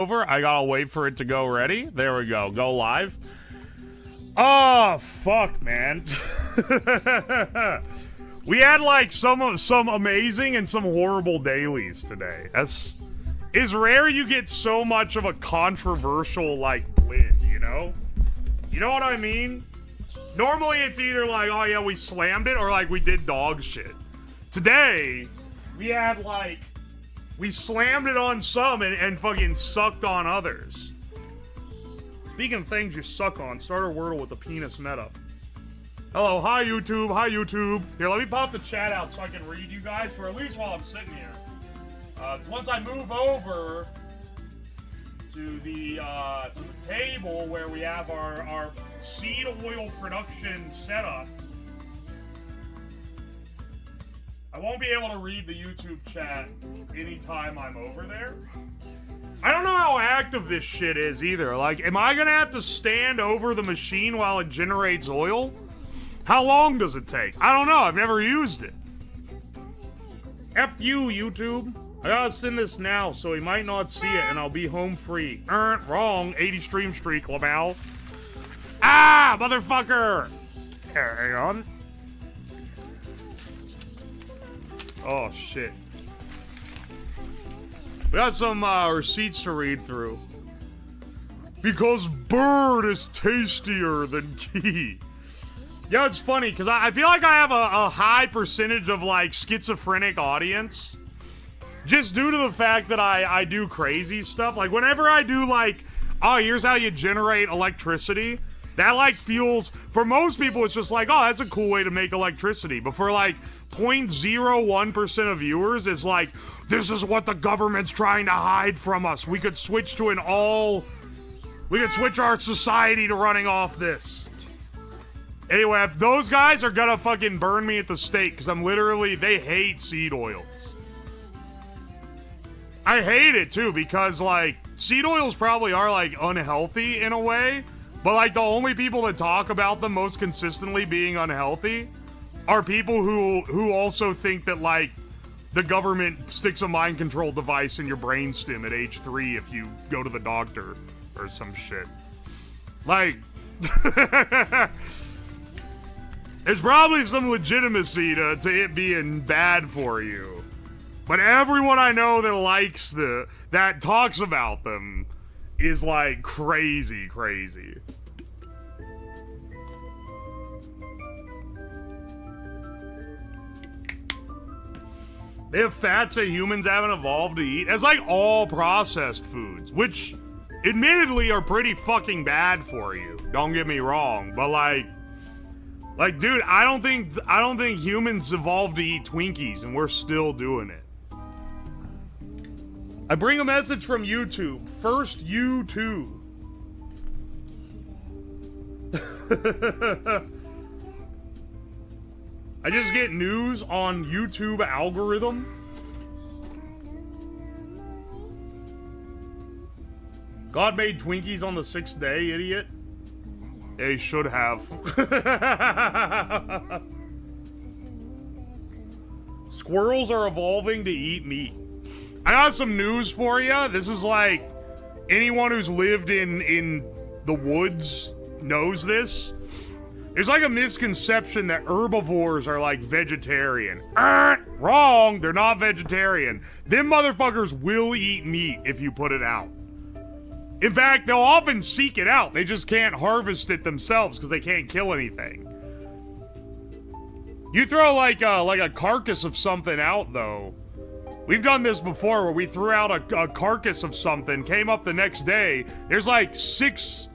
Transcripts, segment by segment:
over. I gotta wait for it to go ready. There we go. Go live. Oh, fuck, man. We had, like, some amazing and some horrible dailies today. It's rare you get so much of a controversial, like, blend, you know? You know what I mean? Normally, it's either like, oh, yeah, we slammed it, or, like, we did dog shit. Today, we had, like, we slammed it on some and fucking sucked on others. Speaking of things you suck on, start a Wordle with the penis meta. Hello, hi YouTube, hi YouTube. Here, let me pop the chat out so I can read you guys for at least while I'm sitting here. Once I move over to the table where we have our seed oil production setup, I won't be able to read the YouTube chat anytime I'm over there. I don't know how active this shit is either. Like, am I gonna have to stand over the machine while it generates oil? How long does it take? I don't know. I've never used it. F you, YouTube. I gotta send this now, so he might not see it, and I'll be home free. Wrong. 80 stream streak, Lamal. Ah, motherfucker! Here, hang on. Oh, shit. We got some receipts to read through. Because bird is tastier than key. Yeah, it's funny, because I feel like I have a high percentage of, like, schizophrenic audience. Just due to the fact that I do crazy stuff. Like, whenever I do, like, oh, here's how you generate electricity, that, like, feels, for most people, it's just like, oh, that's a cool way to make electricity. But for, like, 0.01% of viewers, it's like, this is what the government's trying to hide from us. We could switch to we could switch our society to running off this. Anyway, if those guys are gonna fucking burn me at the stake, because they hate seed oils. I hate it too, because, like, seed oils probably are, like, unhealthy in a way, but, like, the only people that talk about them most consistently being unhealthy are people who also think that, like, the government sticks a mind control device in your brainstem at age 3 if you go to the doctor or some shit. Like, there's probably some legitimacy to it being bad for you. But everyone I know that likes that talks about them is, like, crazy. They have fats that humans haven't evolved to eat. It's like all processed foods, which admittedly are pretty fucking bad for you. Don't get me wrong, but like, dude, I don't think humans evolved to eat Twinkies, and we're still doing it. I bring a message from YouTube. First YouTube. I just get news on YouTube algorithm. God made Twinkies on the 6th day, idiot. They should have. Squirrels are evolving to eat meat. I got some news for you. This is like, anyone who's lived in the woods knows this. There's like a misconception that herbivores are like vegetarian. Wrong, they're not vegetarian. Them motherfuckers will eat meat if you put it out. In fact, they'll often seek it out. They just can't harvest it themselves because they can't kill anything. You throw like a carcass of something out though. We've done this before where we threw out a carcass of something, came up the next day, there's like six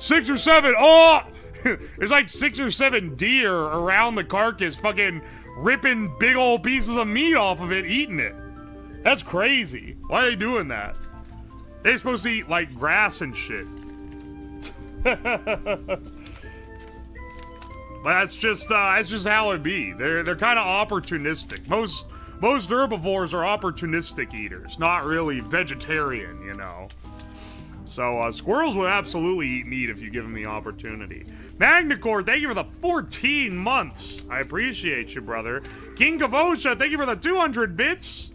or seven, there's like 6 or 7 deer around the carcass fucking ripping big old pieces of meat off of it, eating it. That's crazy. Why are they doing that? They're supposed to eat like grass and shit. But that's just how it be. They're kind of opportunistic. Most herbivores are opportunistic eaters, not really vegetarian, you know. So squirrels would absolutely eat meat if you give them the opportunity. Magnacore, thank you for the 14 months. I appreciate you, brother. King Kavosha, thank you for the 200 bits.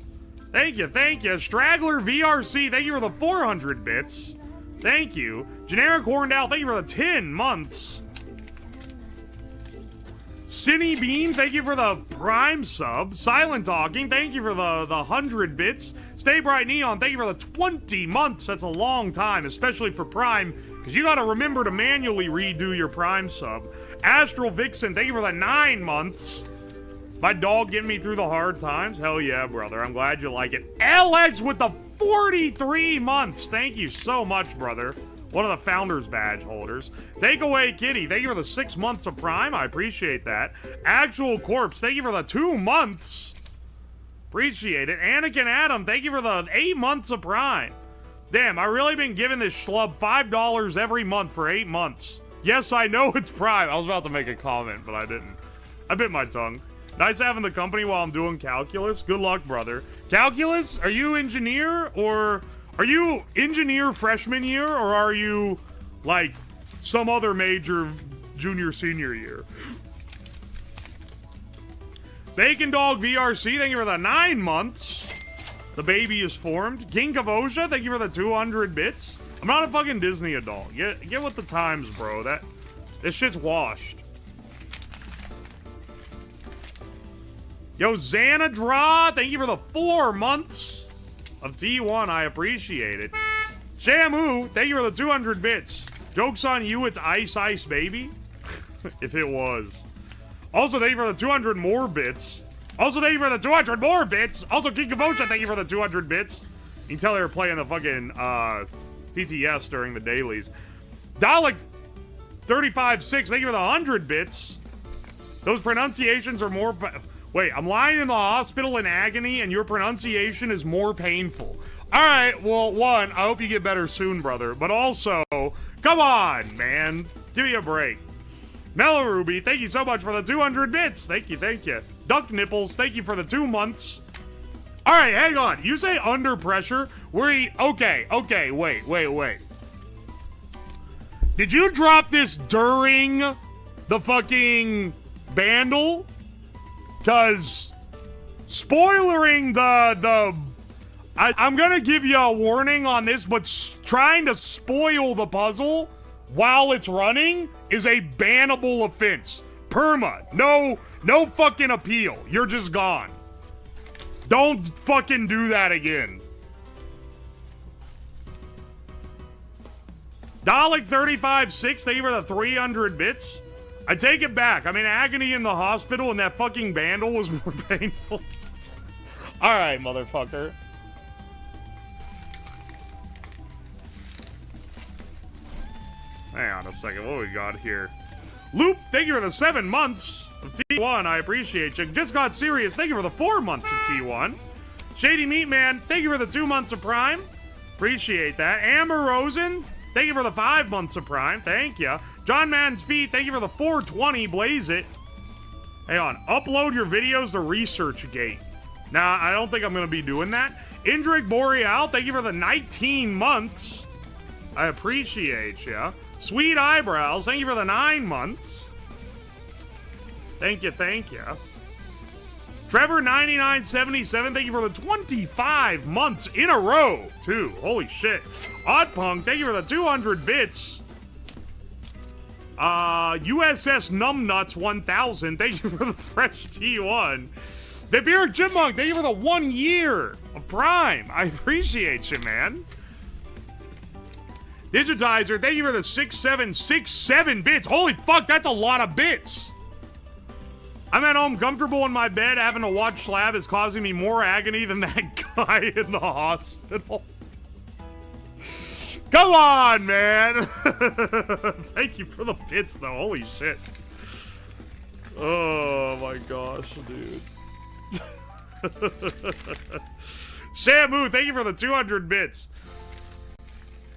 Thank you, thank you. Straggler VRC, thank you for the 400 bits. Thank you. Generic Horned thank you for the 10 months. Cinny Bean, thank you for the Prime sub. Silent Talking, thank you for the 100 bits. Stay Bright Neon, thank you for the 20 months. That's a long time, especially for Prime, because you gotta remember to manually redo your Prime sub. Astral Vixen, thank you for the 9 months. My dog getting me through the hard times? Hell yeah, brother. I'm glad you like it. Alex with the 43 months. Thank you so much, brother. One of the Founders Badge holders. Takeaway Kitty, thank you for the 6 months of Prime. I appreciate that. Actual Corpse, thank you for the 2 months. Appreciate it. Anakin Adam, thank you for the 8 months of Prime. Damn, I really been giving this schlub $5 every month for 8 months. Yes, I know it's Prime. I was about to make a comment, but I didn't. I bit my tongue. Nice having the company while I'm doing calculus. Good luck, brother. Calculus? Are you engineer or... Are you engineer freshman year, or are you, like, some other major junior, senior year? Bacon Dog VRC, thank you for the 9 months. The baby is formed. King Kavosha, thank you for the 200 bits. I'm not a fucking Disney adult. Get with the times, bro. This shit's washed. Yo, Xanadra, thank you for the 4 months. Of T1, I appreciate it. Shamu, thank you for the 200 bits. Joke's on you, it's Ice Ice Baby. If it was. Also, thank you for the 200 more bits. Also, thank you for the 200 more bits. Also, King Kavosha, thank you for the 200 bits. You can tell they were playing the fucking TTS during the dailies. Dalek 35.6, thank you for the 100 bits. Those pronunciations are more... Wait, I'm lying in the hospital in agony, and your pronunciation is more painful. All right, well, one, I hope you get better soon, brother. But also, come on, man. Give me a break. Mellow Ruby, thank you so much for the 200 bits. Thank you, thank you. Duck Nipples, thank you for the 2 months. All right, hang on. You say under pressure? Okay, wait. Did you drop this during the fucking bandle? Because spoilering I'm gonna give you a warning on this, but trying to spoil the puzzle while it's running is a bannable offense. Perma. No fucking appeal. You're just gone. Don't fucking do that again. Dalek 35.6, thank you for the 300 bits. I take it back. I'm in agony in the hospital, and that fucking bandle was more painful. Alright, motherfucker. Hang on a second. What we got here? Loop, thank you for the 7 months of T1. I appreciate you. Just got serious. Thank you for the 4 months of T1. Shady Meat Man, thank you for the 2 months of Prime. Appreciate that. Amber Rosen, thank you for the 5 months of Prime. Thank you. John Man's Feet, thank you for the 420, Blaze it. Hang on, upload your videos to ResearchGate. Nah, I don't think I'm going to be doing that. Indrik Boreal, thank you for the 19 months. I appreciate ya. Sweet Eyebrows, thank you for the 9 months. Thank you, thank you. Trevor9977, thank you for the 25 months in a row, too. Holy shit. Oddpunk, thank you for the 200 bits. USS Numbnuts 1000, thank you for the fresh T1. Vampiric Chipmunk, thank you for the 1 year of Prime. I appreciate you, man. Digitizer, thank you for the 6767 bits. Holy fuck, that's a lot of bits. I'm at home comfortable in my bed. Having to watch Slab is causing me more agony than that guy in the hospital. Come on, man. Thank you for the bits, though. Holy shit. Oh, my gosh, dude. Shamu, thank you for the 200 bits.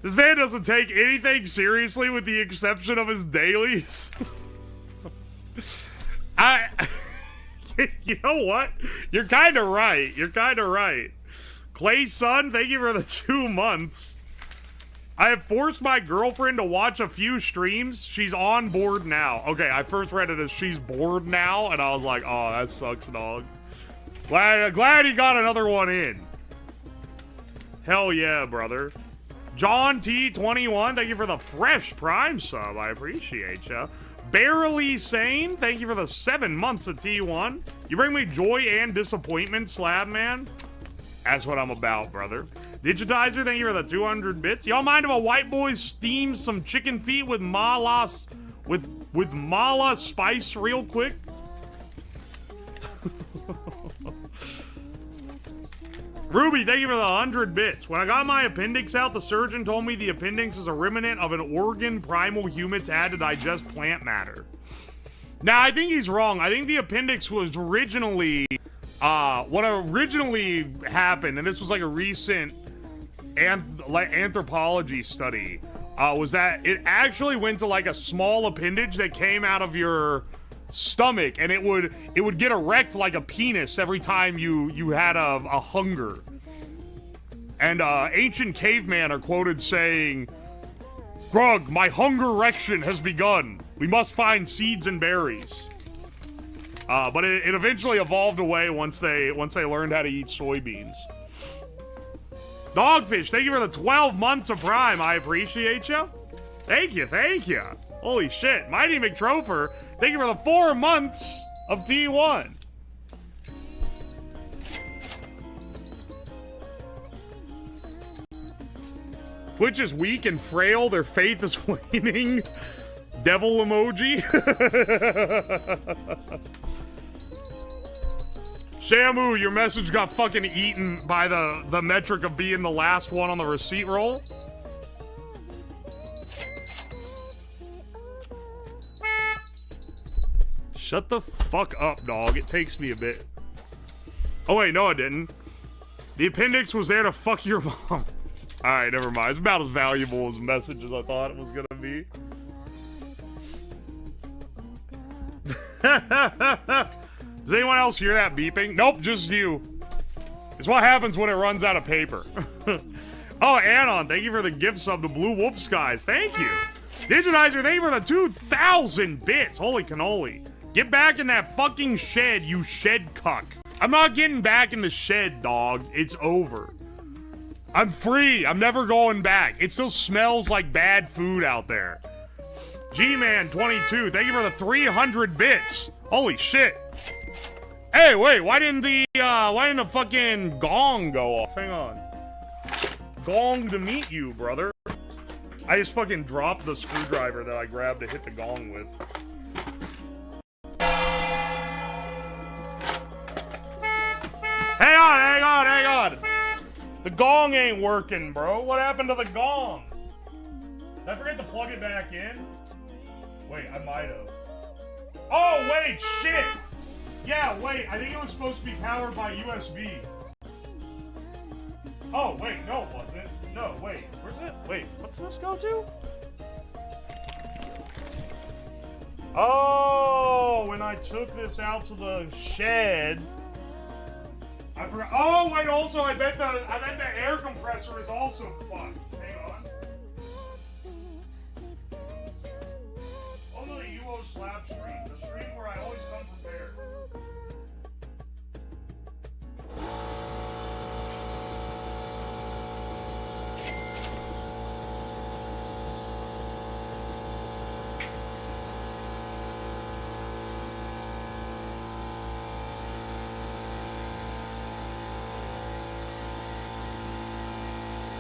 This man doesn't take anything seriously with the exception of his dailies. You know what? You're kind of right. You're kind of right. Clay Sun, thank you for the 2 months. I have forced my girlfriend to watch a few streams. She's on board now. Okay, I first read it as she's bored now, and I was like, oh, that sucks, dog. Glad he got another one in. Hell yeah, brother. John T21, thank you for the fresh Prime sub. I appreciate ya. Barely Sane, thank you for the 7 months of T1. You bring me joy and disappointment, Slab Man. That's what I'm about, brother. Digitizer, thank you for the 200 bits. Y'all mind if a white boy steams some chicken feet with mala spice real quick? Ruby, thank you for the 100 bits. When I got my appendix out, the surgeon told me the appendix is a remnant of an organ primal humans had to digest plant matter. Now, I think he's wrong. I think the appendix was originally, what originally happened, and this was like a recent anthropology study, was that it actually went to like a small appendage that came out of your stomach, and it would get erect like a penis every time you had a hunger. And ancient cavemen are quoted saying, "Grug, my hunger erection has begun. We must find seeds and berries." But it eventually evolved away once they learned how to eat soybeans. Dogfish, thank you for the 12 months of Prime. I appreciate you. Thank you, thank you. Holy shit. Mighty McTropher, thank you for the 4 months of T1. Twitch is weak and frail. Their faith is waning. Devil emoji. Shamu, your message got fucking eaten by the metric of being the last one on the receipt roll. Shut the fuck up, dog. It takes me a bit. Oh, wait, no, it didn't. The appendix was there to fuck your mom. Alright, never mind. It's about as valuable as a message as I thought it was gonna be. Does anyone else hear that beeping? Nope, just you. It's what happens when it runs out of paper. Oh, Anon, thank you for the gift sub to Blue Wolf Skies. Thank you. Digitizer, thank you for the 2,000 bits. Holy cannoli. Get back in that fucking shed, you shed cuck. I'm not getting back in the shed, dog. It's over. I'm free. I'm never going back. It still smells like bad food out there. G-Man22, thank you for the 300 bits. Holy shit. Hey, wait, why didn't the fucking gong go off? Hang on. Gong to meet you, brother. I just fucking dropped the screwdriver that I grabbed to hit the gong with. Hang on. The gong ain't working, bro. What happened to the gong? Did I forget to plug it back in? Wait, I might have. Oh, wait, shit! Yeah, wait, I think it was supposed to be powered by USB. Oh, wait, no, it wasn't. No, wait, where's it? Wait, what's this go to? Oh, when I took this out to the shed, I forgot. Oh, wait, also, I bet the air compressor is also fucked. Hang on. Only the UO slab stream, the stream where I always come prepared.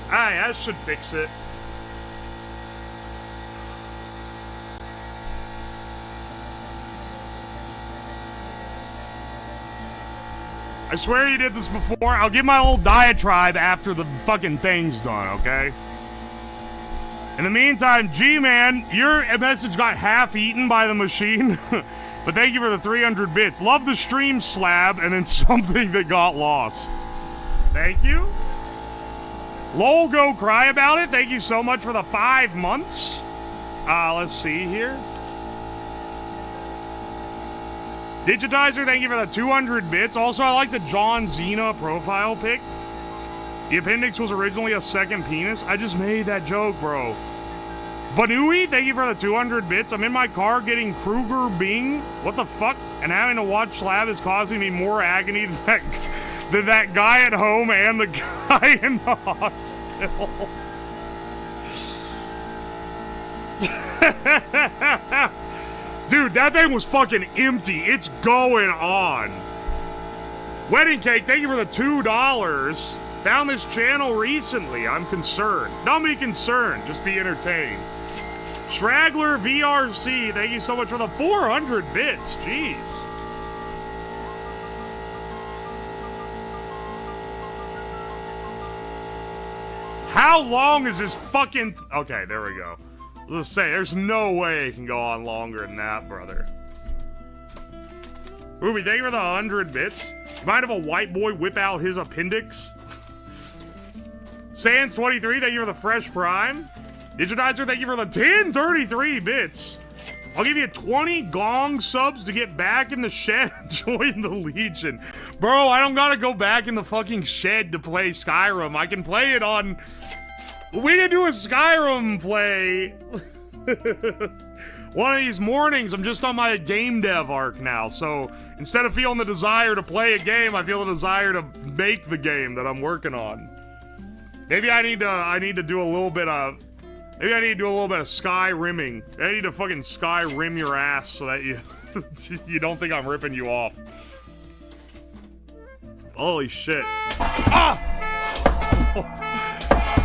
Alright, that should fix it. I swear you did this before. I'll give my little diatribe after the fucking thing's done, okay? In the meantime, G-Man, your message got half-eaten by the machine. But thank you for the 300 bits. Love the stream, Slab, and then something that got lost. Thank you. Lol, go cry about it. Thank you so much for the 5 months. Let's see here. Digitizer, thank you for the 200 bits. Also, I like the John Cena profile pic. The appendix was originally a second penis. I just made that joke, bro. Banui, thank you for the 200 bits. I'm in my car getting Kruger Bing. What the fuck? And having to watch Slab is causing me more agony than That guy at home and the guy in the hospital. Dude, that thing was fucking empty. It's going on. Wedding Cake, thank you for the $2. Found this channel recently. I'm concerned. Don't be concerned. Just be entertained. Straggler VRC, thank you so much for the 400 bits. Jeez. How long is this fucking... Okay, there we go. Let's say, there's no way it can go on longer than that, brother. Ruby, thank you for the 100 bits. You mind if a white boy whip out his appendix? Sans23, thank you for the Fresh Prime. Digitizer, thank you for the 1033 bits. I'll give you 20 Gong subs to get back in the shed and join the Legion. Bro, I don't gotta go back in the fucking shed to play Skyrim. I can play it on... We can do a Skyrim play. One of these mornings, I'm just on my game dev arc now, so instead of feeling the desire to play a game, I feel the desire to make the game that I'm working on. Maybe I need to do a little bit of... Maybe I need to do a little bit of sky rimming. I need to fucking sky rim your ass so that you you don't think I'm ripping you off. Holy shit. Ah!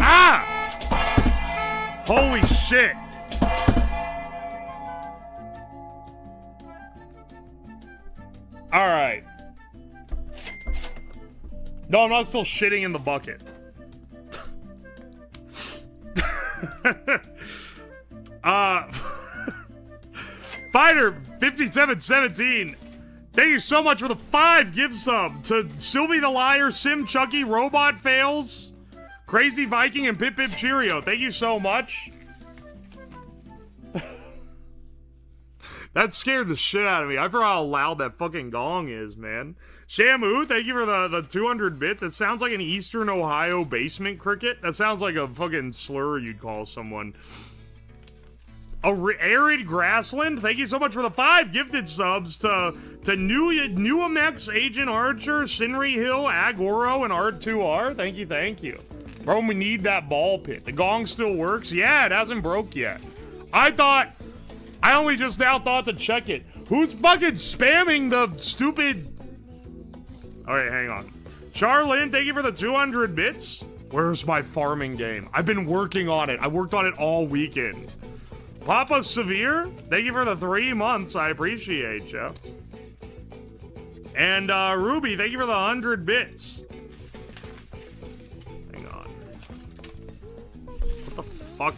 Ah! Holy shit. Alright. No, I'm not still shitting in the bucket. Fighter 5717, thank you so much for the 5 gift sub to Sylvie the Liar, Sim Chucky, Robot Fails, Crazy Viking, and Pip Pip Cheerio. Thank you so much. That scared the shit out of me. I forgot how loud that fucking gong is, man. Shamu, thank you for the 200 bits. It sounds like an Eastern Ohio basement cricket. That sounds like a fucking slur you'd call someone. Arid Grassland, thank you so much for the 5 gifted subs to Newamex, Agent Archer, Sinri Hill, Agoro, and R2R. Thank you, thank you. Bro, we need that ball pit. The gong still works? Yeah, it hasn't broke yet. I only just now thought to check it. Who's fucking spamming the stupid... Alright, hang on. Charlene, thank you for the 200 bits. Where's my farming game? I've been working on it. I worked on it all weekend. Papa Severe, thank you for the 3 months. I appreciate you. And Ruby, thank you for the 100 bits. Hang on. What the fuck?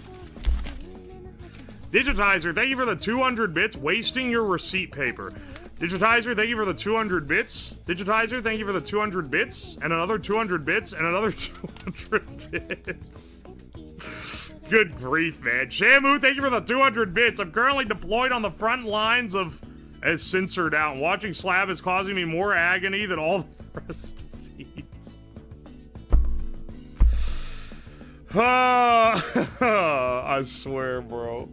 Digitizer, thank you for the 200 bits. Wasting your receipt paper. Digitizer, thank you for the 200 bits. Digitizer, thank you for the 200 bits. And another 200 bits. And another 200 bits. Good grief, man. Shamu, thank you for the 200 bits. I'm currently deployed on the front lines of... As censored out. And watching Slab is causing me more agony than all the rest of these. I swear, bro.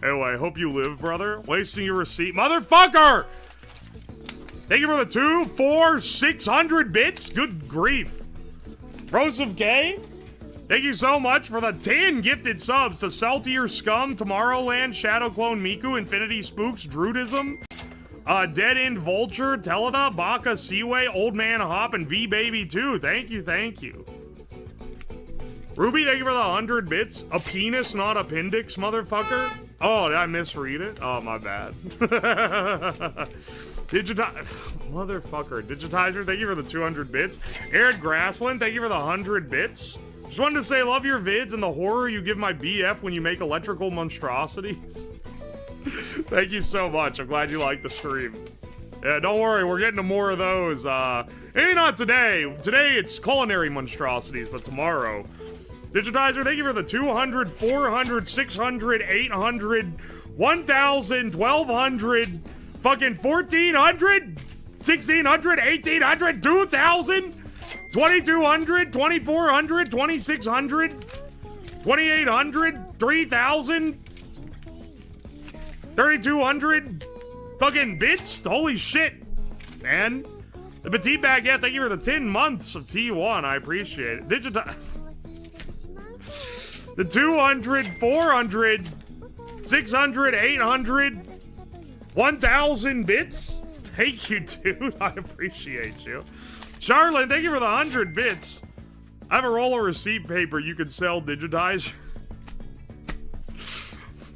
Anyway, hope you live, brother. Wasting your receipt. Motherfucker! Thank you for the 2, 4, 600 bits. Good grief. Rose of K, thank you so much for the 10 gifted subs to Saltier Scum, Tomorrowland, Shadow Clone Miku, Infinity Spooks, Druidism, Dead End Vulture, Teleda, Baka, Seaway, Old Man Hop, and V-Baby 2. Thank you, thank you. Ruby, thank you for the 100 bits. A penis, not appendix, motherfucker. Oh, did I misread it? Oh, my bad. Motherfucker. Digitizer, thank you for the 200 bits. Arid Grassland, thank you for the 100 bits. Just wanted to say, love your vids and the horror you give my BF when you make electrical monstrosities. Thank you so much. I'm glad you liked the stream. Yeah, don't worry, we're getting to more of those. Maybe not today. Today it's culinary monstrosities, but tomorrow. Digitizer, thank you for the 200, 400, 600, 800, 1,000, 1,200, fucking 1,400, 1,600, 1,800, 2,000, 2,200, 2,400, 2,600, 2,800, 3,000, 3,200 fucking bits? Holy shit, man. The Petite Baguette, thank you for the 10 months of T1. I appreciate it. The 200, 400, 600, 800, 1,000 bits. Thank you, dude. I appreciate you. Charlotte, thank you for the 100 bits. I have a roll of receipt paper you could sell digitizer.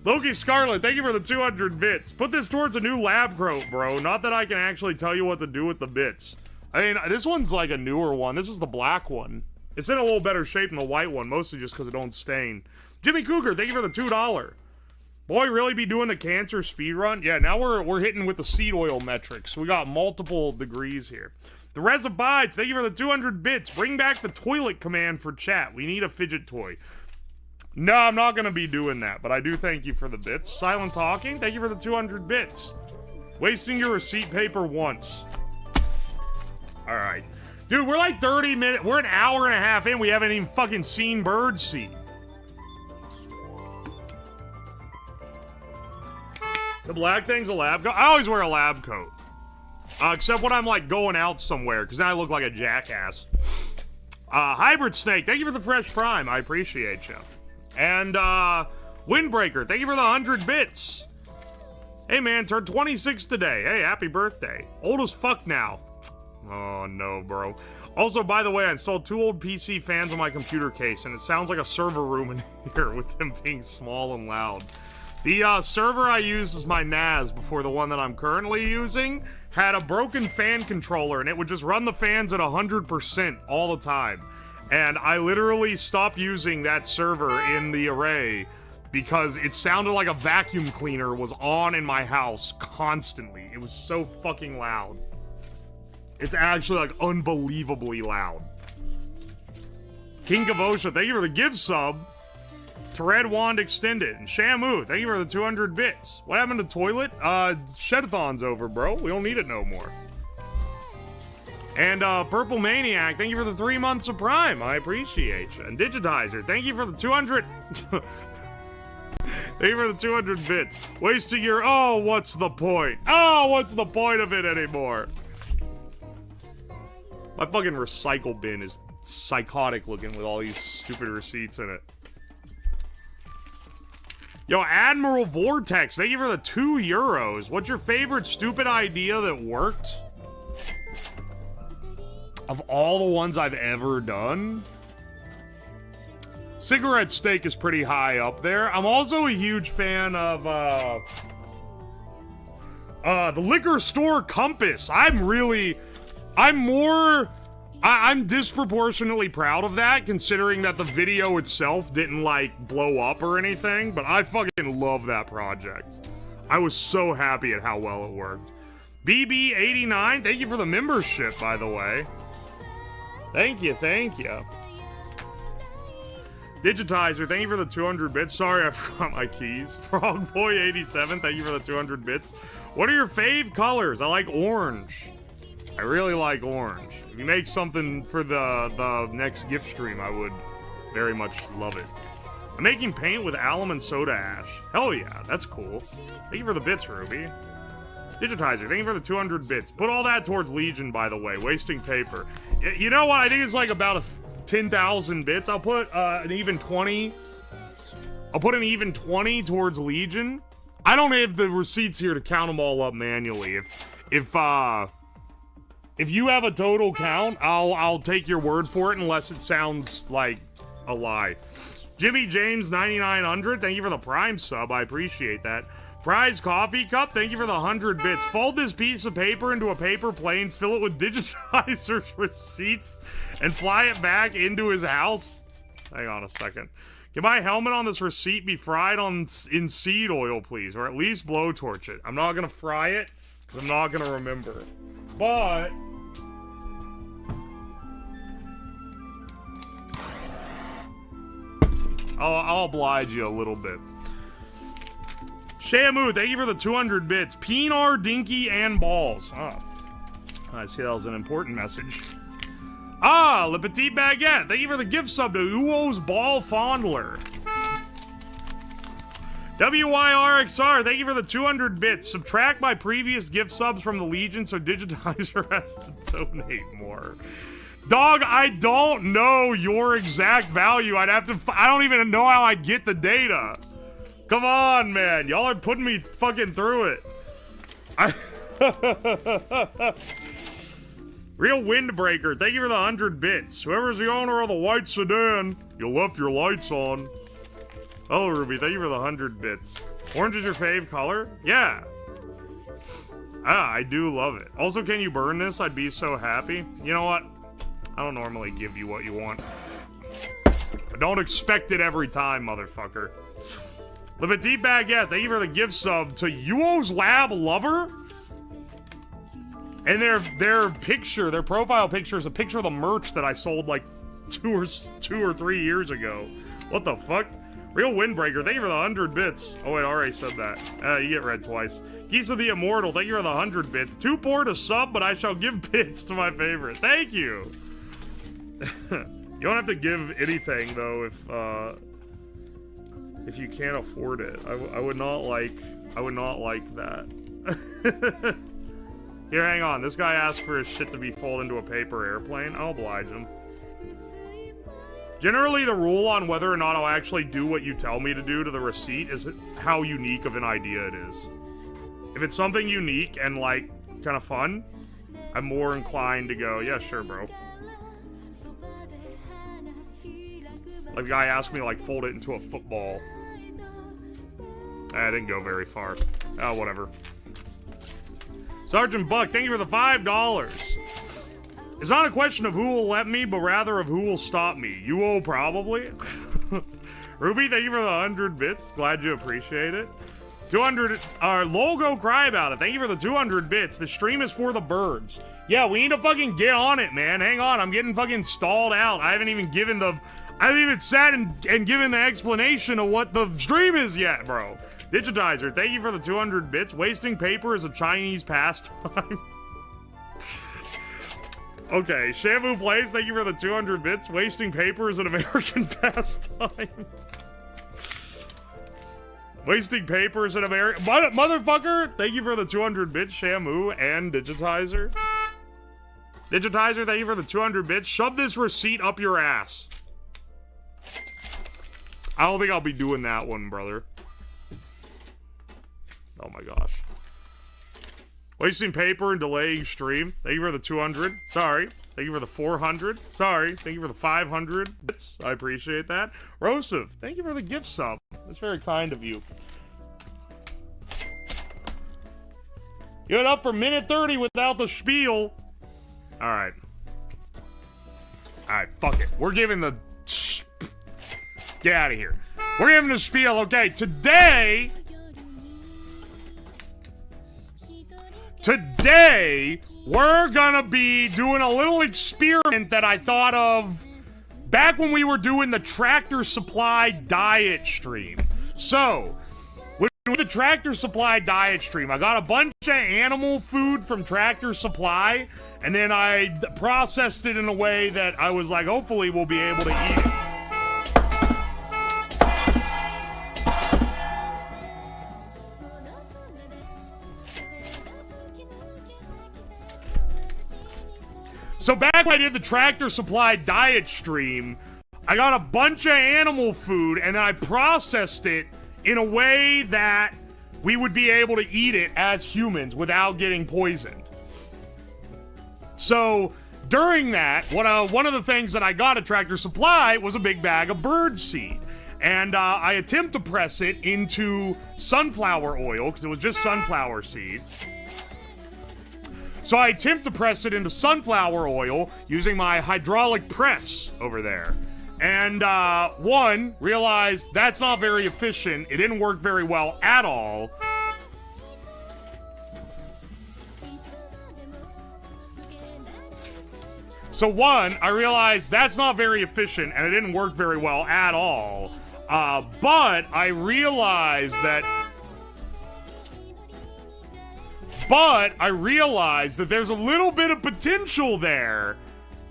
Loki Scarlet, thank you for the 200 bits. Put this towards a new lab coat, bro. Not that I can actually tell you what to do with the bits. I mean, this one's like a newer one. This is the black one. It's in a little better shape than the white one, mostly just because it don't stain. Jimmy Cougar, thank you for the $2. Boy, really be doing the cancer speedrun? Yeah, now we're hitting with the seed oil metrics. We got multiple degrees here. The Res of Bites, thank you for the 200 bits. Bring back the toilet command for chat. We need a fidget toy. No, I'm not going to be doing that, but I do thank you for the bits. Silent Talking, thank you for the 200 bits. Wasting your receipt paper once. All right. Dude, we're like 30 minutes. We're an hour and a half in. We haven't even fucking seen Birdseed. The black thing's a lab coat. I always wear a lab coat. Except when I'm like going out somewhere, because then I look like a jackass. Hybrid Snake, thank you for the fresh prime. I appreciate you. And, Windbreaker, thank you for the 100 bits. Hey, man, turned 26 today. Hey, happy birthday. Old as fuck now. Oh, no, bro. Also, by the way, I installed 2 old PC fans on my computer case, and it sounds like a server room in here with them being small and loud. The, server I used is my NAS before the one that I'm currently using had a broken fan controller, and it would just run the fans at 100% all the time. And I literally stopped using that server in the array because it sounded like a vacuum cleaner was on in my house constantly. It was so fucking loud. It's actually, like, unbelievably loud. King Kavosha, thank you for the give sub to Red Wand Extended. And Shamu, thank you for the 200 bits. What happened to Toilet? Shedathon's over, bro. We don't need it no more. And, Purple Maniac, thank you for the 3 months of Prime. I appreciate you. And Digitizer, thank you for the 200... Thank you for the 200 bits. Wasting your... Oh, what's the point? Oh, what's the point of it anymore? My fucking recycle bin is psychotic looking with all these stupid receipts in it. Yo, Admiral Vortex, thank you for the €2. What's your favorite stupid idea that worked? Of all the ones I've ever done? Cigarette Steak is pretty high up there. I'm also a huge fan of, the Liquor Store Compass. I'm disproportionately proud of that, considering that the video itself didn't, like, blow up or anything, but I fucking love that project. I was so happy at how well it worked. BB89, thank you for the membership, by the way. Thank you, thank you. Digitizer, thank you for the 200 bits. Sorry, I forgot my keys. Frogboy87, thank you for the 200 bits. What are your fave colors? I like orange. I really like orange. If you make something for the next gift stream, I would very much love it. I'm making paint with alum and soda ash. Hell yeah, that's cool. Thank you for the bits, Ruby. Digitizer, thank you for the 200 bits. Put all that towards Legion, by the way. Wasting paper. You know what? I think it's like about 10,000 bits. I'll put an even 20. I'll put an even 20 towards Legion. I don't have the receipts here to count them all up manually. If you have a total count, I'll take your word for it unless it sounds like a lie. Jimmy James 9900, thank you for the Prime sub. I appreciate that. Prize Coffee Cup, thank you for the 100 bits. Fold this piece of paper into a paper plane, fill it with digitizer's receipts, and fly it back into his house. Hang on a second. Can my helmet on this receipt be fried in seed oil, please? Or at least blowtorch it. I'm not going to fry it, because I'm not going to remember. But... I'll oblige you a little bit. Shamu, thank you for the 200 bits. Pinar, Dinky, and Balls. Oh. I see that was an important message. Ah, Le Petit Baguette, thank you for the gift sub to Uo's Ball Fondler. WYRXR, thank you for the 200 bits. Subtract my previous gift subs from the Legion so Digitizer has to donate more. Dog, I don't know your exact value. I'd have to. I don't even know how I'd get the data. Come on, man. Y'all are putting me fucking through it. Real Windbreaker, thank you for the 100 bits. Whoever's the owner of the white sedan, you left your lights on. Oh, Ruby, thank you for the 100 bits. Orange is your fave color? Yeah. Ah, I do love it. Also, can you burn this? I'd be so happy. You know what? I don't normally give you what you want. But don't expect it every time, motherfucker. The Petite Baguette, thank you for the gift sub to Yuo's Lab Lover. And their picture, their profile picture is a picture of the merch that I sold like two or 3 years ago. What the fuck? Real Windbreaker, thank you for the 100 bits. Oh wait, I already said that. You get read twice. Geese of the Immortal, thank you for the 100 bits. Too poor to sub, but I shall give bits to my favorite. Thank you. You don't have to give anything though if you can't afford it. I would not like that. Here, hang on. This guy asked for his shit to be folded into a paper airplane. I'll oblige him. Generally, the rule on whether or not I'll actually do what you tell me to do to the receipt is how unique of an idea it is. If it's something unique and, like, kind of fun, I'm more inclined to go, yeah, sure, bro. Like, the guy asked me to, like, fold it into a football. I didn't go very far. Oh, whatever. Sergeant Buck, thank you for the $5. It's not a question of who will let me, but rather of who will stop me. You will probably. Ruby, thank you for the 100 bits. Glad you appreciate it. 200, Logo Cry About It. Thank you for the 200 bits. The stream is for the birds. Yeah, we need to fucking get on it, man. Hang on, I'm getting fucking stalled out. I haven't even sat and given the explanation of what the stream is yet, bro. Digitizer, thank you for the 200 bits. Wasting paper is a Chinese pastime. Okay, Shamu Plays, thank you for the 200 bits. Wasting paper is an American pastime. Wasting paper is an American... Motherfucker, thank you for the 200 bits, Shamu and Digitizer. Digitizer, thank you for the 200 bits. Shove this receipt up your ass. I don't think I'll be doing that one, brother. Oh my gosh. Wasting paper and delaying stream. Thank you for the 200. Sorry. Thank you for the 400. Sorry. Thank you for the 500 bits. I appreciate that. Rosif, thank you for the gift sub. That's very kind of you. You went up for minute 30 without the spiel. Alright. Alright, fuck it. We're giving the... Get out of here. We're giving the spiel. Okay, today, we're gonna be doing a little experiment that I thought of back when we were doing the Tractor Supply diet stream. So, with the Tractor Supply diet stream, I got a bunch of animal food from Tractor Supply, and then I processed it in a way that I was like, hopefully we'll be able to eat it. So back when I did the Tractor Supply diet stream, I got a bunch of animal food and then I processed it in a way that we would be able to eat it as humans without getting poisoned. So during that, one of the things that I got at Tractor Supply was a big bag of birdseed. And I attempt to press it into sunflower oil because it was just sunflower seeds. So I attempt to press it into sunflower oil using my hydraulic press over there. And, one, realized that's not very efficient. It didn't work very well at all. So one, I realized that's not very efficient and it didn't work very well at all. But I realized that there's a little bit of potential there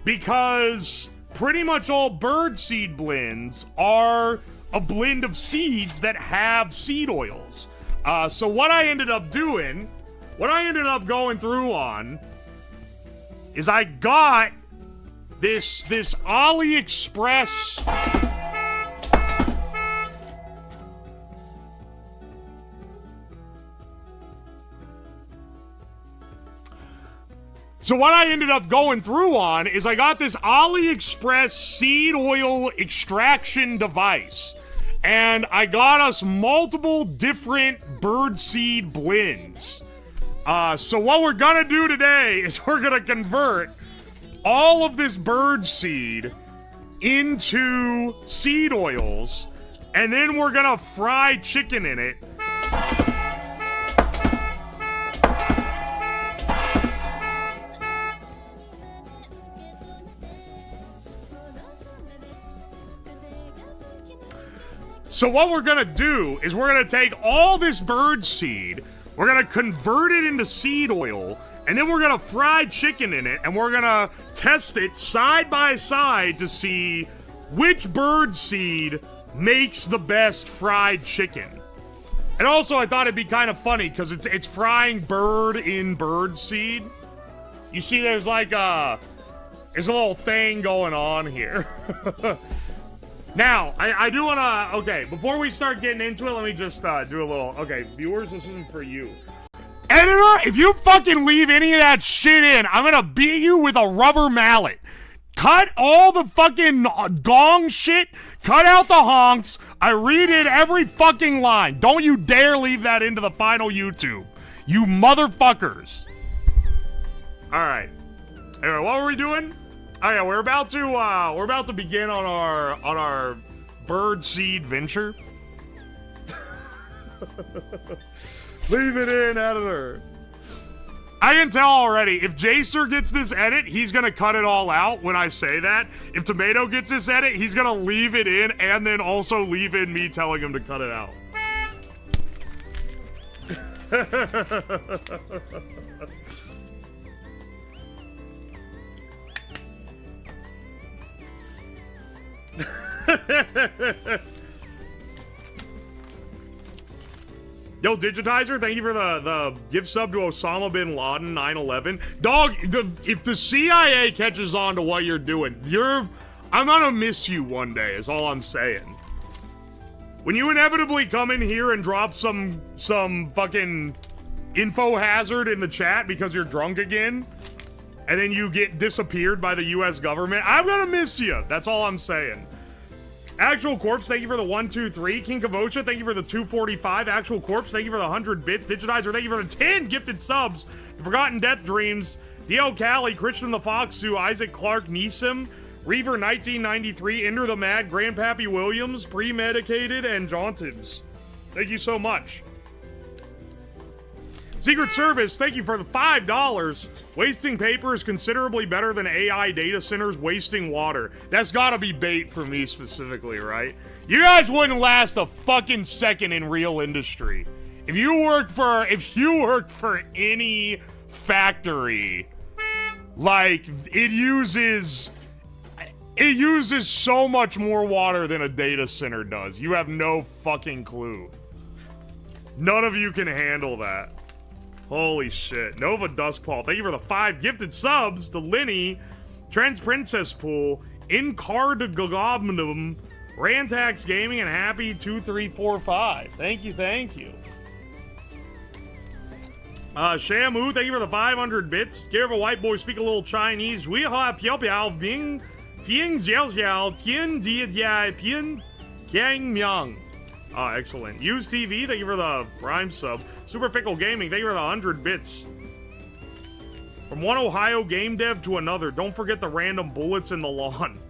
because pretty much all birdseed blends are a blend of seeds that have seed oils. So what I ended up doing, what I ended up going through on, is I got this AliExpress. So what I ended up going through on is I got this AliExpress seed oil extraction device. And I got us multiple different birdseed blends. So what we're gonna do today is we're gonna convert all of this birdseed into seed oils. And then we're gonna fry chicken in it. So what we're gonna do is we're gonna take all this bird seed, we're gonna convert it into seed oil, and then we're gonna fry chicken in it, and we're gonna test it side by side to see which bird seed makes the best fried chicken. And also I thought it'd be kind of funny because it's frying bird in bird seed. You see there's like there's a little thing going on here. Now, I do want to, okay, before we start getting into it, let me just do a little, okay, viewers, this isn't for you. Editor, if you fucking leave any of that shit in, I'm gonna beat you with a rubber mallet. Cut all the fucking gong shit, cut out the honks, I redid every fucking line. Don't you dare leave that into the final YouTube. You motherfuckers. Alright. Anyway, what were we doing? Oh yeah, we're about to begin on our birdseed venture. Leave it in, editor. I can tell already, if Jacer gets this edit, he's gonna cut it all out when I say that. If Tomato gets this edit, he's gonna leave it in and then also leave in me telling him to cut it out. Yo, Digitizer, thank you for the gift sub to Osama bin Laden 9/11. Dog, if the CIA catches on to what you're doing, I'm gonna miss you one day, is all I'm saying. When you inevitably come in here and drop some fucking info hazard in the chat because you're drunk again, and then you get disappeared by the US government, I'm gonna miss you. That's all I'm saying. Actual Corpse, thank you for the 123. King Kavosha, thank you for the 245. Actual Corpse, thank you for the 100 bits. Digitizer, thank you for the 10 gifted subs. Forgotten Death Dreams. D.O. Cali, Christian the Foxu, Isaac Clark, Neeson, Reaver 1993, Ender the Mad, Grandpappy Williams, Premedicated, and Jauntibs. Thank you so much. Secret Service, thank you for the $5. Wasting paper is considerably better than AI data centers wasting water. That's gotta be bait for me specifically, right? You guys wouldn't last a fucking second in real industry. If you worked for any factory, like, it uses so much more water than a data center does. You have no fucking clue. None of you can handle that. Holy shit. Nova Duskpaw, thank you for the 5 gifted subs to Linny, Trans Princess Pool, Incardagobnum, Rantax Gaming, and Happy2345. Thank you, thank you. Shamu, thank you for the 500 bits. Care of a white boy, speak a little Chinese. We have piao piao, bing, fiang jiao jiao, tian di dia, pian, kiang myang. Ah, excellent. Use TV, thank you for the Prime sub. Super Pickle Gaming, thank you for the 100 bits. From one Ohio game dev to another, don't forget the random bullets in the lawn.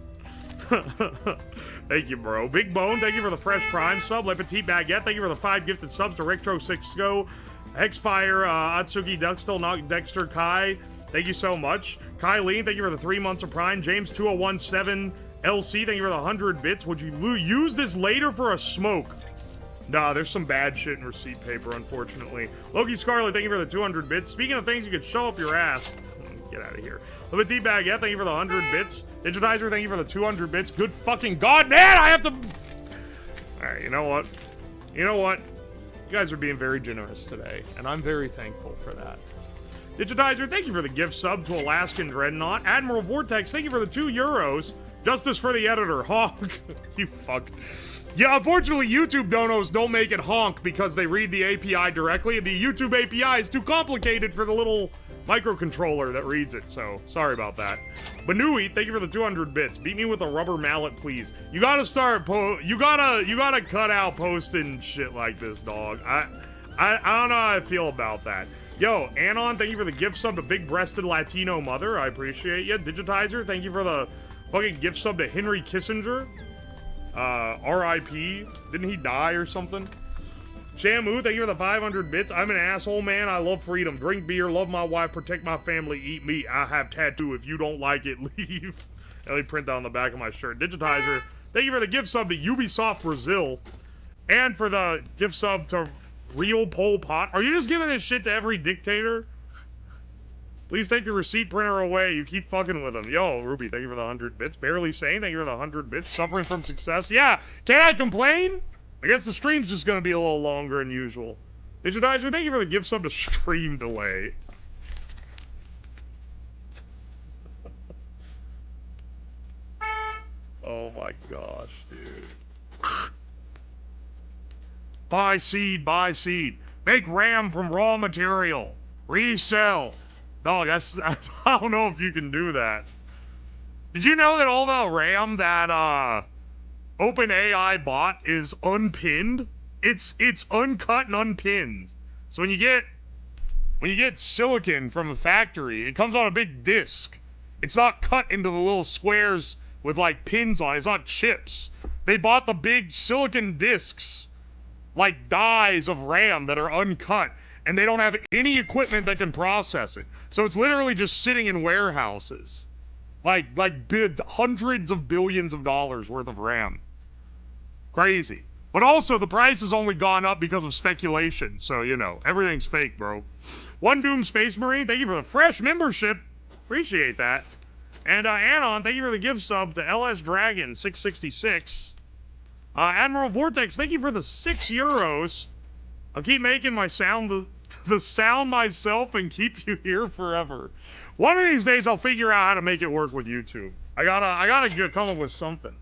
Thank you, bro. Big Bone, thank you for the fresh Prime sub. Le Petit Baguette, thank you for the 5 gifted subs to Rectro6Go. Hexfire, Atsuki Duckstil, Dexter Kai, thank you so much. Kylene, thank you for the 3 months of Prime. James2017 LC, thank you for the 100 bits. Would you use this later for a smoke? Nah, there's some bad shit in receipt paper, unfortunately. Loki Scarlet, thank you for the 200 bits. Speaking of things you could show up your ass. Get out of here. Little bit D-Bag, yeah, thank you for the 100 bits. Digitizer, thank you for the 200 bits. Good fucking god, man, I have to... Alright, you know what? You know what? You guys are being very generous today, and I'm very thankful for that. Digitizer, thank you for the gift sub to Alaskan Dreadnought. Admiral Vortex, thank you for the €2. Justice for the editor. Honk. You fuck. Yeah, unfortunately, YouTube donos don't make it honk because they read the API directly, and the YouTube API is too complicated for the little microcontroller that reads it, so sorry about that. Banui, thank you for the 200 bits. Beat me with a rubber mallet, please. You gotta start you gotta cut out posting shit like this, dog. I don't know how I feel about that. Yo, Anon, thank you for the gift sub to big-breasted Latino mother. I appreciate you. Digitizer, thank you for the fucking gift sub to Henry Kissinger. R.I.P. Didn't he die or something? Shamu, thank you for the 500 bits. I'm an asshole, man. I love freedom. Drink beer, love my wife, protect my family, eat meat. I have tattoo. If you don't like it, leave. Let me print that on the back of my shirt. Digitizer, thank you for the gift sub to Ubisoft Brazil. And for the gift sub to Real Pol Pot. Are you just giving this shit to every dictator? Please take the receipt printer away. You keep fucking with them. Yo, Ruby, thank you for the 100 bits. Barely Sane, thank you for the 100 bits. Suffering from success. Yeah, can I complain? I guess the stream's just gonna be a little longer than usual. Digitizer, thank you for the gift sub to Stream Delay. Oh my gosh, dude. Buy seed, buy seed. Make RAM from raw material. Resell. Dog, that's... I don't know if you can do that. Did you know that all the RAM that, OpenAI bought is unpinned? It's uncut and unpinned. So when you get silicon from a factory, it comes on a big disc. It's not cut into the little squares with, like, pins on it. It's not chips. They bought the big silicon discs, like dies of RAM that are uncut, and they don't have any equipment that can process it. So it's literally just sitting in warehouses. Like hundreds of billions of dollars worth of RAM. Crazy. But also, the price has only gone up because of speculation, so, you know, everything's fake, bro. One Doom Space Marine, thank you for the fresh membership. Appreciate that. And, Anon, thank you for the gift sub to LS Dragon 666. Admiral Vortex, thank you for the €6. I'll keep making my sound the sound myself and keep you here forever. One of these days I'll figure out how to make it work with YouTube. I gotta come up with something.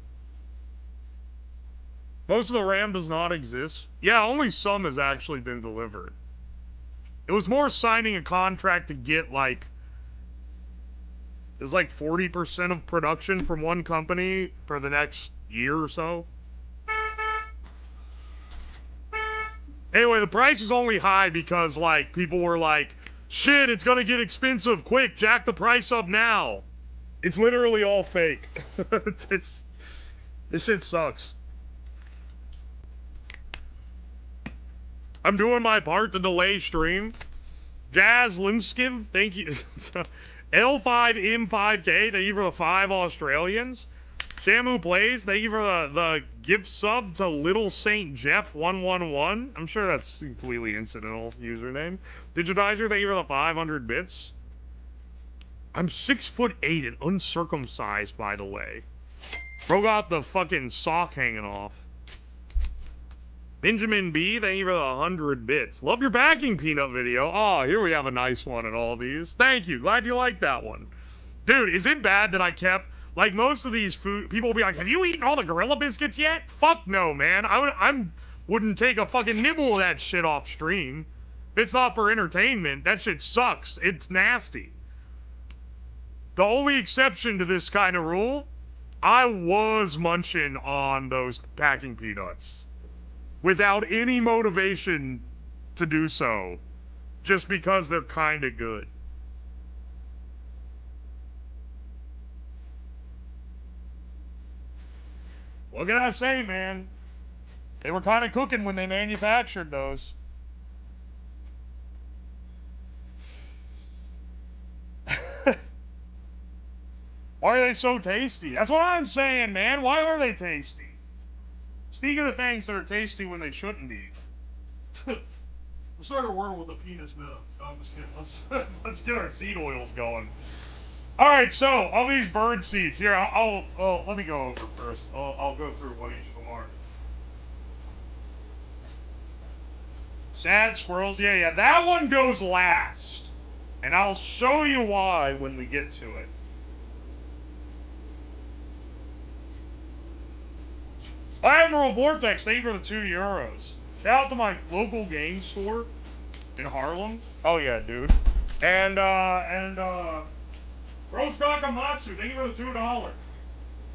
Most of the RAM does not exist. Yeah, only some has actually been delivered. It was more signing a contract to get, like... There's like 40% of production from one company for the next year or so. Anyway, the price is only high because, like, people were like, shit, it's gonna get expensive, quick, jack the price up now. It's literally all fake. This shit sucks. I'm doing my part to delay stream. Jazz Limskiv, thank you. L5M5K, thank you for the 5 Australians. Shamu Plays, thank you for the gift sub to Little Saint Jeff 111. I'm sure that's completely incidental username. Digitizer, thank you for the 500 bits. I'm 6'8" and uncircumcised, by the way. Bro got the fucking sock hanging off. Benjamin B, thank you for the 100 bits. Love your backing peanut video. Oh, here we have a nice one in all these. Thank you. Glad you liked that one. Dude, is it bad that I kept... Like, most of these food... People will be like, have you eaten all the Gorilla Biscuits yet? Fuck no, man. I wouldn't take a fucking nibble of that shit off stream. If it's not for entertainment, that shit sucks. It's nasty. The only exception to this kind of rule, I was munching on those packing peanuts. Without any motivation to do so. Just because they're kinda good. What can I say, man? They were kinda cooking when they manufactured those. Why are they so tasty? That's what I'm saying, man. Why are they tasty? Speaking of things that are tasty when they shouldn't be. Let's start a world with a penis milk. I'm just kidding. Let's get our seed oils going. Alright, so, all these bird seeds. Here, let me go over first. I'll go through what each of them are. Sad squirrels. Yeah, that one goes last. And I'll show you why when we get to it. Admiral Vortex, thank you for the €2. Shout out to my local game store in Harlem. Oh yeah, dude. And Rose Gakamatsu, thank you for the $2.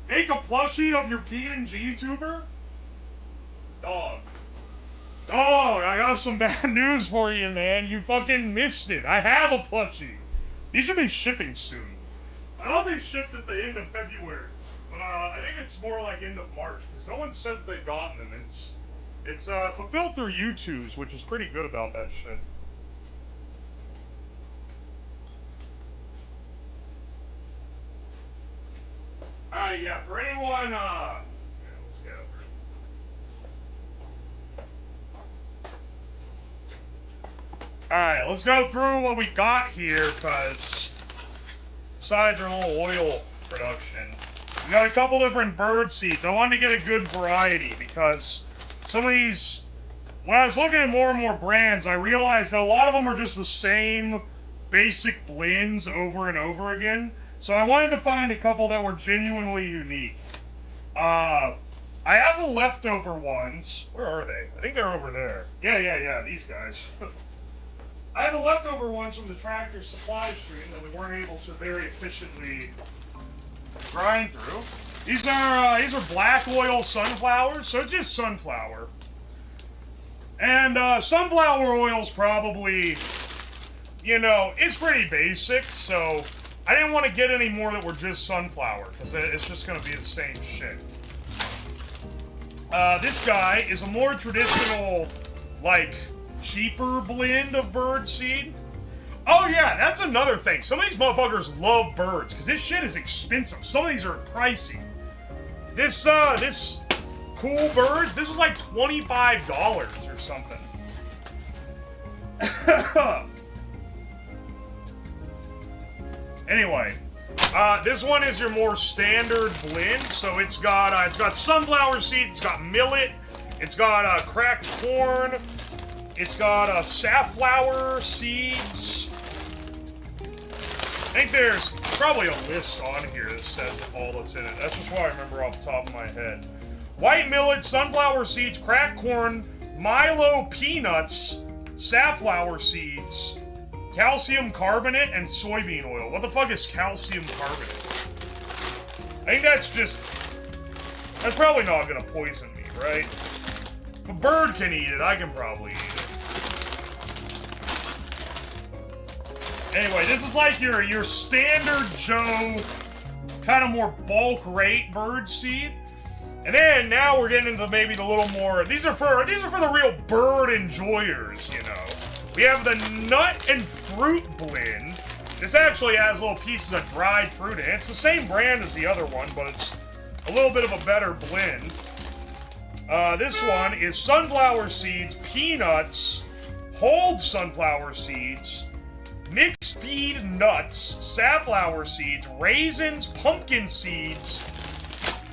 Make a plushie of your PNG YouTuber? Dog. Dog, I got some bad news for you, man. You fucking missed it. I have a plushie. These should be shipping soon. I don't think shipped at the end of February. But I think it's more like end of March, because no one said that they've gotten them. It's fulfilled through YouTubes, which is pretty good about that shit. Alright, yeah, for anyone, yeah, let's get over it. Alright, let's go through what we got here, because besides our little oil production, we got a couple different bird seeds. I wanted to get a good variety, because some of these, when I was looking at more and more brands, I realized that a lot of them are just the same basic blends over and over again. So I wanted to find a couple that were genuinely unique. I have the leftover ones. Where are they? I think they're over there. Yeah, these guys. I have the leftover ones from the Tractor Supply stream that we weren't able to very efficiently grind through. These are black oil sunflowers, so it's just sunflower. And sunflower oil's probably, you know, it's pretty basic, so I didn't want to get any more that were just sunflower, because it's just going to be the same shit. This guy is a more traditional, like, cheaper blend of Birdseed. Oh yeah, that's another thing. Some of these motherfuckers love birds, because this shit is expensive. Some of these are pricey. This Cool Birds, this was like $25 or something. Anyway, this one is your more standard blend. So it's got sunflower seeds, it's got millet, it's got cracked corn, it's got safflower seeds. I think there's probably a list on here that says all that's in it. That's just what I remember off the top of my head. White millet, sunflower seeds, cracked corn, Milo peanuts, safflower seeds, calcium carbonate, and soybean oil. What the fuck is calcium carbonate? I think that's probably not gonna poison me, right? If a bird can eat it, I can probably eat it. Anyway, this is like your standard Joe, kind of more bulk rate bird seed. And then now we're getting into maybe the little more, these are for the real bird enjoyers, you know. We have the nut and fruit blend. This actually has little pieces of dried fruit in it. It's the same brand as the other one, but it's a little bit of a better blend. This one is sunflower seeds, peanuts, whole sunflower seeds, mixed feed nuts, safflower seeds, raisins, pumpkin seeds,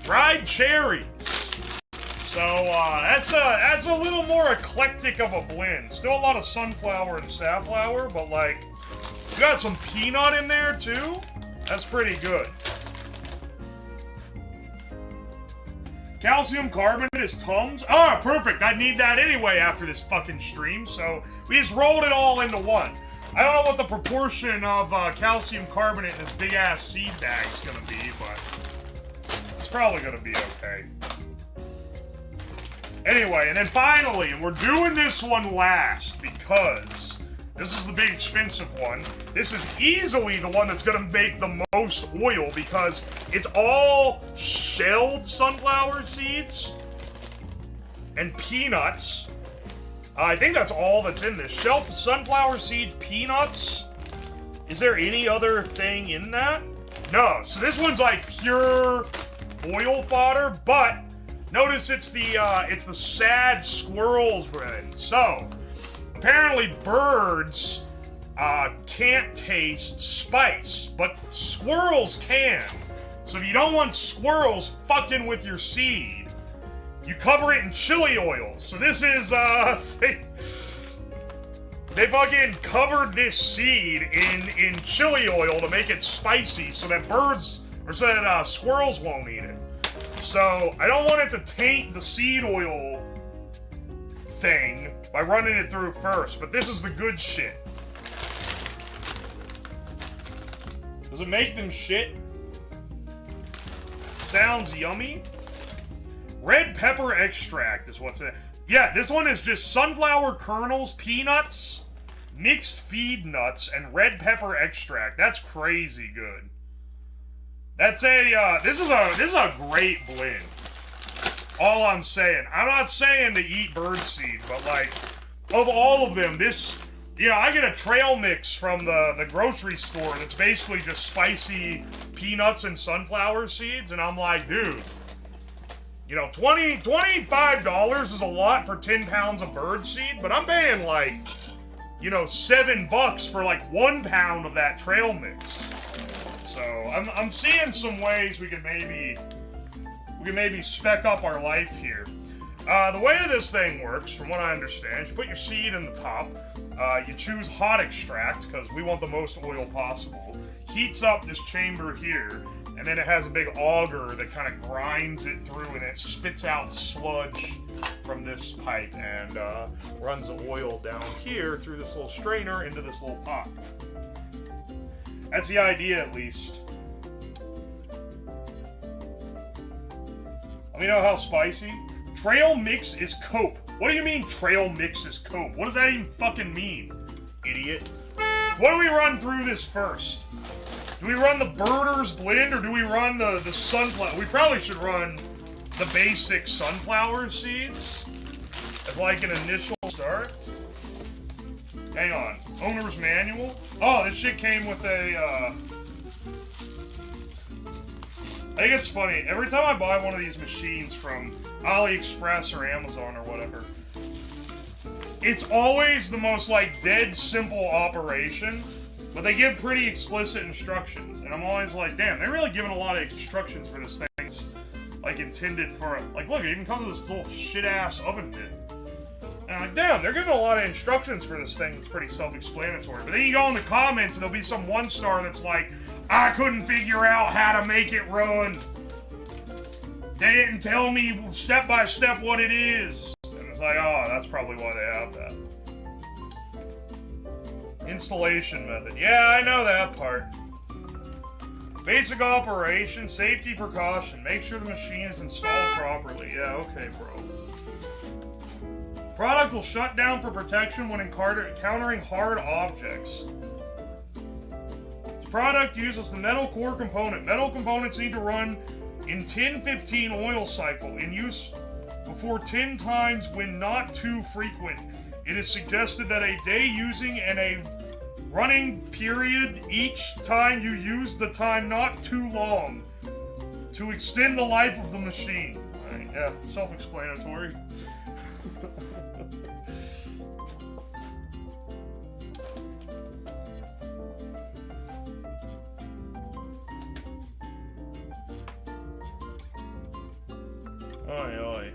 dried cherries. So that's a little more eclectic of a blend. Still a lot of sunflower and safflower, but like you got some peanut in there too. That's pretty good. Calcium carbonate is Tums. Ah, perfect. I need that anyway after this fucking stream, so we just rolled it all into one. I don't know what the proportion of calcium carbonate in this big-ass seed bag is going to be, but it's probably going to be okay. Anyway, and then finally, and we're doing this one last because this is the big expensive one. This is easily the one that's going to make the most oil because it's all shelled sunflower seeds and peanuts. I think that's all that's in this. Shelled sunflower seeds, peanuts. Is there any other thing in that? No. So this one's like pure oil fodder, but notice it's the sad squirrels blend. So apparently birds can't taste spice, but squirrels can. So if you don't want squirrels fucking with your seed, you cover it in chili oil. So this is, They fucking covered this seed in chili oil to make it spicy so that squirrels won't eat it. So I don't want it to taint the seed oil thing by running it through first, but this is the good shit. Does it make them shit? Sounds yummy. Red pepper extract is what's in it. Yeah, this one is just sunflower kernels, peanuts, mixed feed nuts, and red pepper extract. That's crazy good. That's a, this is a great blend. All I'm saying. I'm not saying to eat birdseed, but like, of all of them, this, I get a trail mix from the grocery store that's basically just spicy peanuts and sunflower seeds, and I'm like, dude, $25 is a lot for 10 pounds of birdseed, but I'm paying like, $7 for like 1 pound of that trail mix. So I'm seeing some ways we could maybe spec up our life here. The way this thing works, from what I understand, you put your seed in the top. You choose hot extract because we want the most oil possible. Heats up this chamber here, and then it has a big auger that kind of grinds it through, and it spits out sludge from this pipe and runs the oil down here through this little strainer into this little pot. That's the idea, at least. Let me know how spicy. Trail mix is cope. What do you mean trail mix is cope? What does that even fucking mean, idiot? What do we run through this first? Do we run the Birders blend or do we run the sunflower? We probably should run the basic sunflower seeds as like an initial start. Hang on. Owner's manual? Oh, this shit came with a, I think it's funny. Every time I buy one of these machines from AliExpress or Amazon or whatever, it's always the most, like, dead simple operation, but they give pretty explicit instructions, and I'm always like, damn, they're really giving a lot of instructions for this thing. It's, like, intended for, like, look, it even comes with this little shit-ass oven mitt. And I'm like, damn, they're giving a lot of instructions for this thing that's pretty self-explanatory. But then you go in the comments, and there'll be some one-star that's like, I couldn't figure out how to make it run. They didn't tell me step by step what it is. And it's like, oh, that's probably why they have that. Installation method. Yeah, I know that part. Basic operation, safety precaution. Make sure the machine is installed properly. Yeah, okay, bro. Product will shut down for protection when encountering hard objects. This product uses the metal core component. Metal components need to run in 10-15 oil cycle, in use before 10 times when not too frequent. It is suggested that a day using and a running period each time you use the time not too long to extend the life of the machine. Right, yeah, self-explanatory. Oi, oi.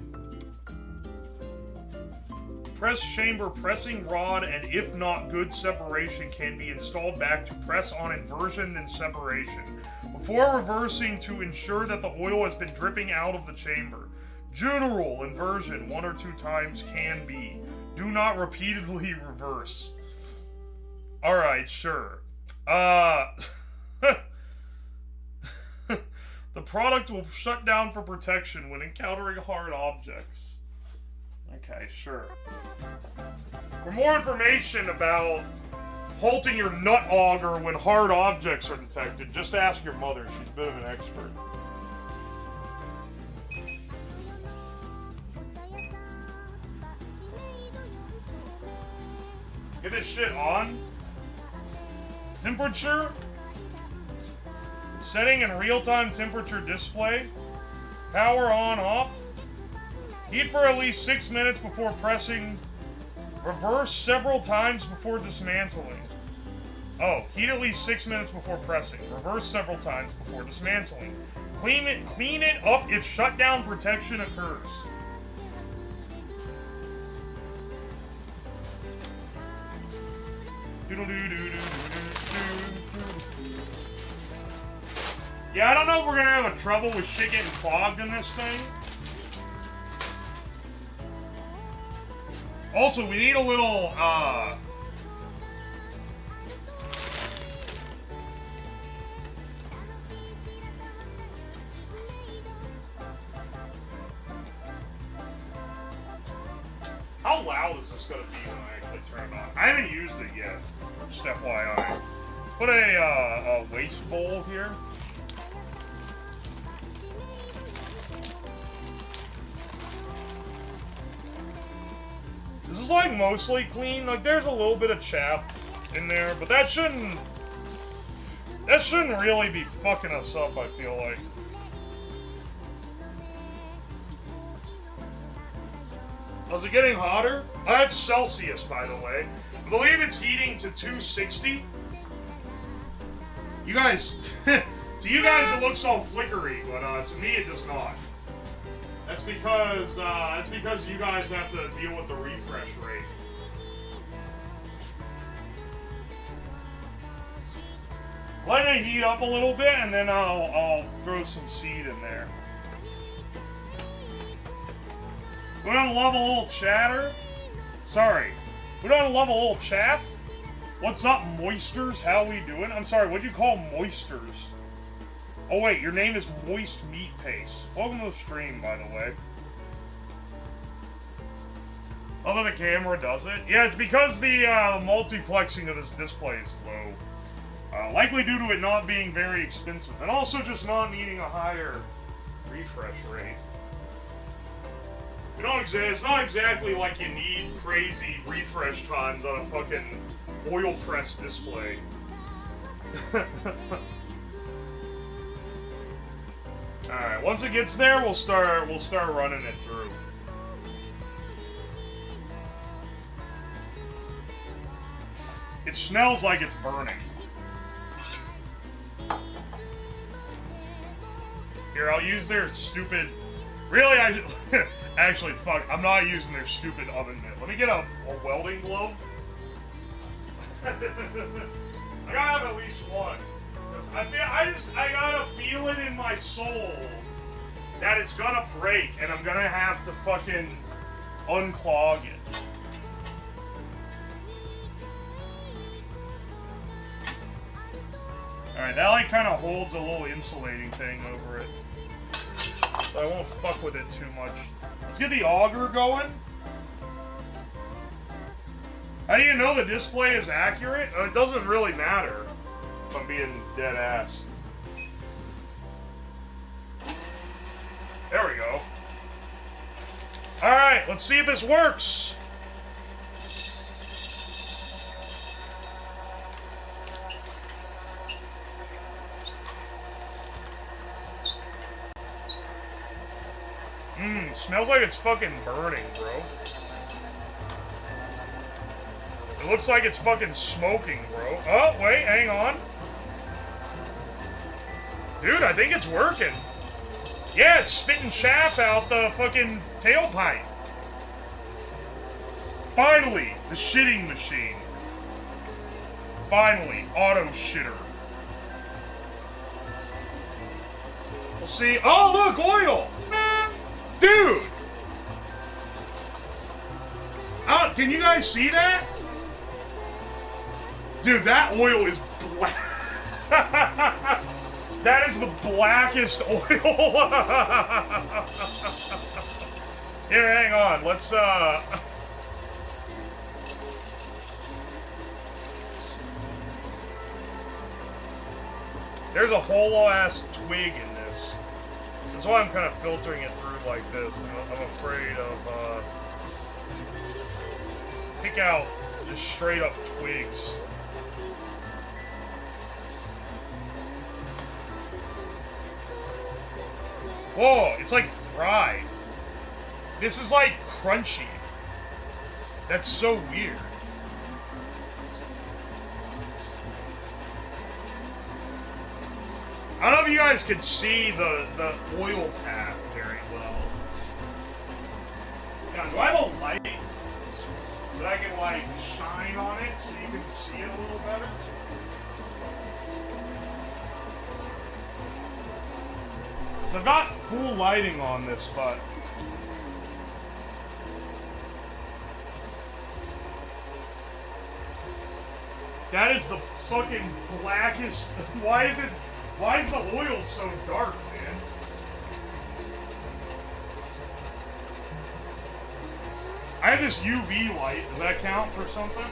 Press chamber pressing rod and if not good separation can be installed back to press on inversion then separation before reversing to ensure that the oil has been dripping out of the chamber. General inversion 1 or 2 times can be. Do not repeatedly reverse. Alright, sure. The product will shut down for protection when encountering hard objects. Okay, sure. For more information about halting your nut auger when hard objects are detected, just ask your mother. She's a bit of an expert. Get this shit on. Temperature. Setting in real-time temperature display. Power on, off. Heat for at least 6 minutes before pressing. Reverse several times before dismantling. Oh, heat at least 6 minutes before pressing. Reverse several times before dismantling. Clean it up if shutdown protection occurs. Yeah, I don't know if we're gonna have a trouble with shit getting clogged in this thing. Also, we need a little, how loud is this gonna be when I actually turn it on? I haven't used it yet, just FYI. Put a waste bowl here. This is like mostly clean. Like there's a little bit of chaff in there, but that shouldn't really be fucking us up, I feel like. Was it getting hotter? Oh, that's Celsius, by the way. I believe it's heating to 260. You guys, to you guys it looks all flickery, but to me it does not. That's because you guys have to deal with the refresh rate. Let it heat up a little bit, and then I'll throw some seed in there. We don't love a little chatter. Sorry, we don't love a little chaff. What's up, moisters? How we doing? I'm sorry, what'd you call moisters? Oh wait, your name is Moist Meat Paste. Welcome to the stream, by the way. Although the camera does it. Yeah, it's because the multiplexing of this display is low. Likely due to it not being very expensive. And also just not needing a higher refresh rate. It's not exactly like you need crazy refresh times on a fucking oil press display. Alright, once it gets there, we'll start running it through. It smells like it's burning. Here, I'll use their stupid... Really, actually, fuck, I'm not using their stupid oven mitt. Let me get a welding glove. I gotta have at least one. I got a feeling in my soul that it's gonna break, and I'm gonna have to fucking unclog it. Alright, that like kind of holds a little insulating thing over it. So I won't fuck with it too much. Let's get the auger going. How do you know the display is accurate? It doesn't really matter, if I'm being dead ass. There we go. Alright, let's see if this works. Smells like it's fucking burning, bro. It looks like it's fucking smoking, bro. Oh, wait, hang on. Dude, I think it's working. Yeah, it's spitting chaff out the fucking tailpipe. Finally, the shitting machine. Finally, auto shitter. We'll see. Oh, look, oil! Dude! Oh, can you guys see that? Dude, that oil is black. That is the blackest oil. Here, hang on. Let's, There's a whole ass twig in this. That's why I'm kind of filtering it through like this. I'm afraid of, pick out just straight up twigs. Whoa, it's like fried. This is like crunchy. That's so weird. I don't know if you guys could see the oil path very well. God, do I have a light? that I can, like, shine on it so you can see it a little better. So I've got full lighting on this, but... That is the fucking blackest... Why is the oil so dark, man? I have this UV light. Does that count for something?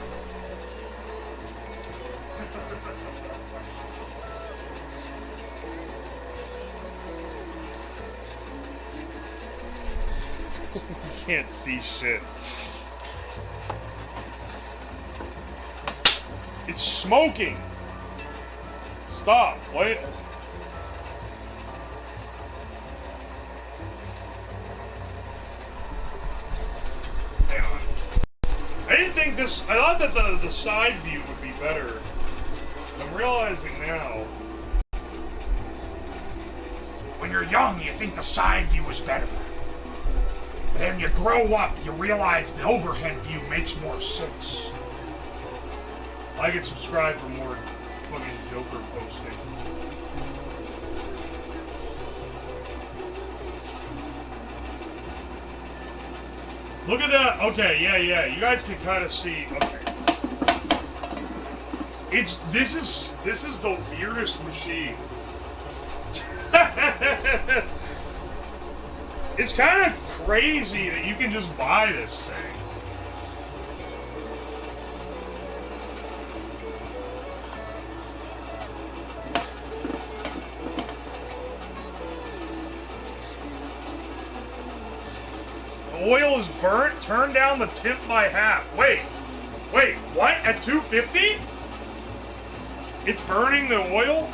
You can't see shit. It's smoking. Stop. Wait. Hang on. I didn't think this... I thought that the side view would be better. I'm realizing now. When you're young, you think the side view is better. But then you grow up, you realize the overhead view makes more sense. Like and subscribe for more fucking Joker posting. Look at that. Okay, yeah. You guys can kind of see. Okay. This is the weirdest machine. It's kind of crazy that you can just buy this thing. Oil is burnt. Turn down the tip by half. Wait, what? At 250? It's burning the oil?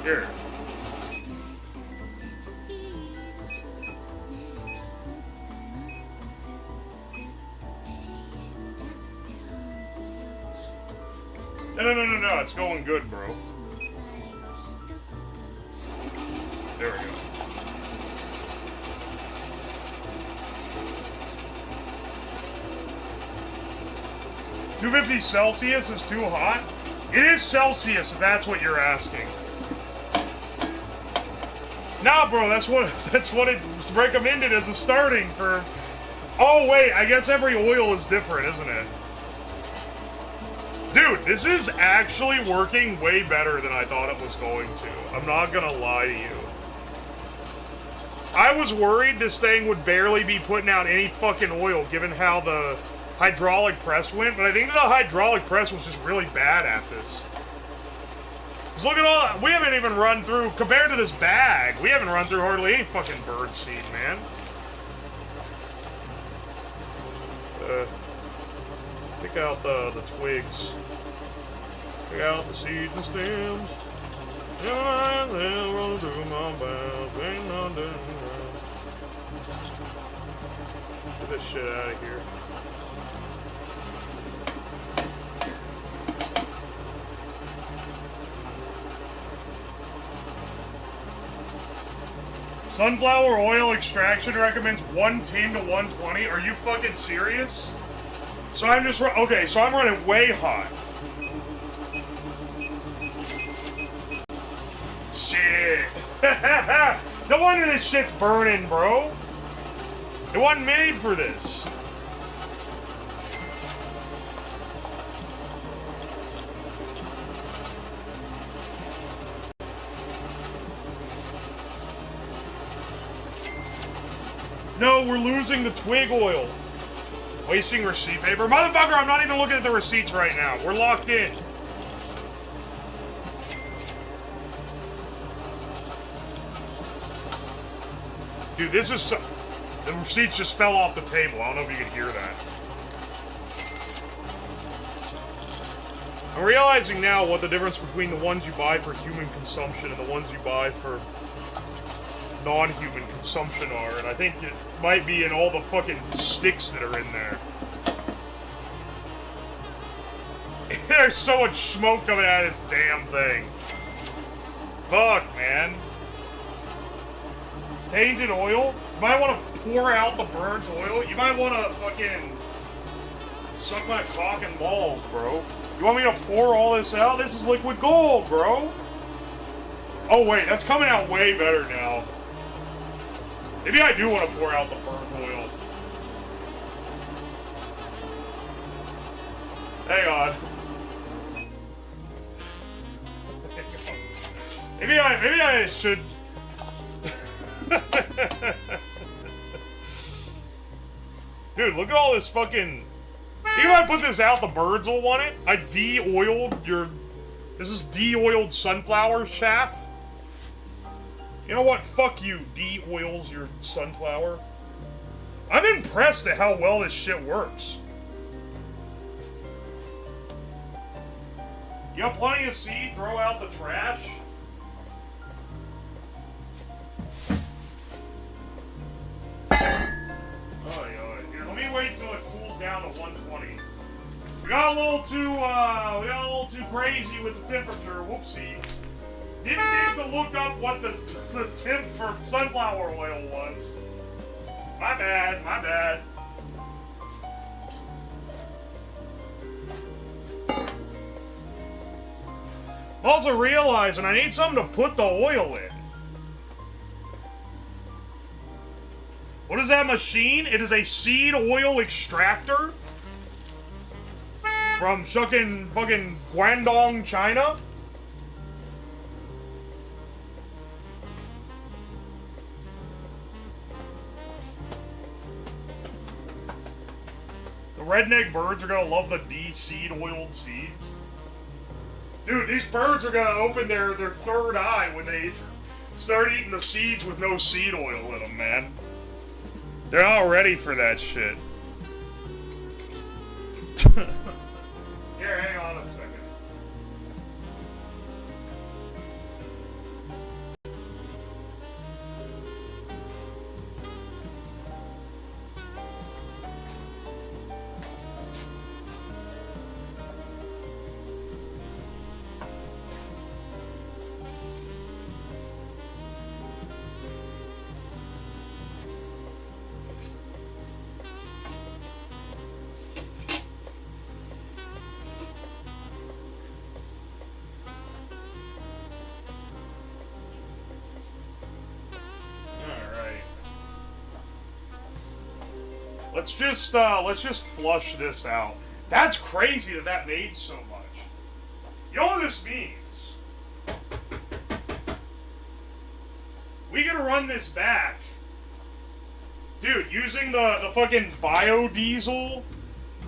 Here. No. It's going good, bro. There we go. $250 Celsius is too hot? It is Celsius, if that's what you're asking. Nah, bro, that's what it's recommended as a starting for... Oh, wait, I guess every oil is different, isn't it? Dude, this is actually working way better than I thought it was going to. I'm not gonna lie to you. I was worried this thing would barely be putting out any fucking oil given how the hydraulic press went, but I think the hydraulic press was just really bad at this. Because look at all, we haven't even run through, compared to this bag, we haven't run through hardly any fucking birdseed, man. Pick out the twigs. Pick out the seeds and stems. Run through my mouth. Ain't nothing. Get this shit out of here. Sunflower oil extraction recommends 110 to 120. Are you fucking serious? So I'm just okay. So I'm running way hot. Shit. No wonder this shit's burning, bro. It wasn't made for this. No, we're losing the twig oil. Wasting receipt paper. Motherfucker, I'm not even looking at the receipts right now. We're locked in. Dude, this is so... The receipts just fell off the table. I don't know if you can hear that. I'm realizing now what the difference between the ones you buy for human consumption and the ones you buy for non-human consumption are, and I think it might be in all the fucking sticks that are in there. There's so much smoke coming out of this damn thing. Fuck, man. Tainted oil? might want to pour out the burnt oil. You might want to fucking suck my cock and balls, bro. You want me to pour all this out? This is liquid gold, bro. Oh, wait, that's coming out way better now. Maybe I do want to pour out the burnt oil. Hang on. Maybe I should. Dude, look at all this fucking. Even if I put this out, the birds will want it. I de-oiled your. This is de-oiled sunflower chaff. You know what? Fuck you, de-oils your sunflower. I'm impressed at how well this shit works. You got plenty of seed, throw out the trash. Oh, yeah. Here, let me wait till it cools down to 120. We got a little too crazy with the temperature. Whoopsie. Didn't need to look up what the temp for sunflower oil was. My bad, my bad. I'm also realizing I need something to put the oil in. What is that machine? It is a seed oil extractor from fucking Guangdong, China. The redneck birds are gonna love the de-seed oiled seeds. Dude, these birds are gonna open their third eye when they start eating the seeds with no seed oil in them, man. They're not ready for that shit. Here, hang on a second. Let's just flush this out. That's crazy that made so much. You know what this means? We can run this back. Dude, using the fucking biodiesel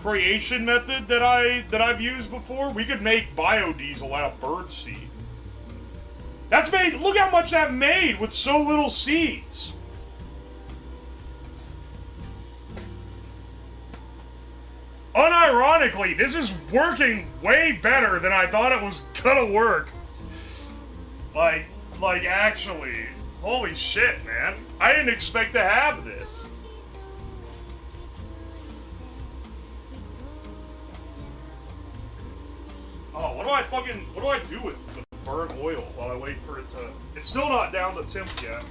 creation method that I've used before, we could make biodiesel out of birdseed. That's made, look how much that made with so little seeds. Unironically, this is working way better than I thought it was gonna work. Like actually, holy shit, man. I didn't expect to have this. Oh, what do I do with the burnt oil while I wait for it to... It's still not down to temp yet.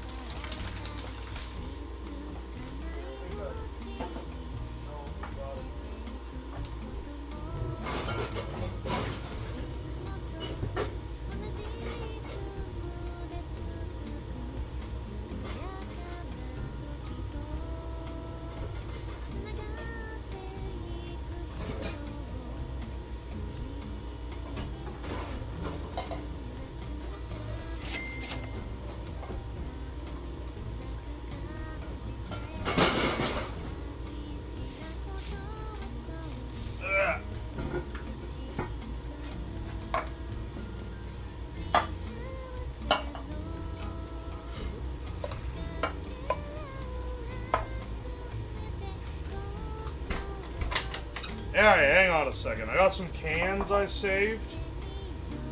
Alright, hang on a second. I got some cans I saved.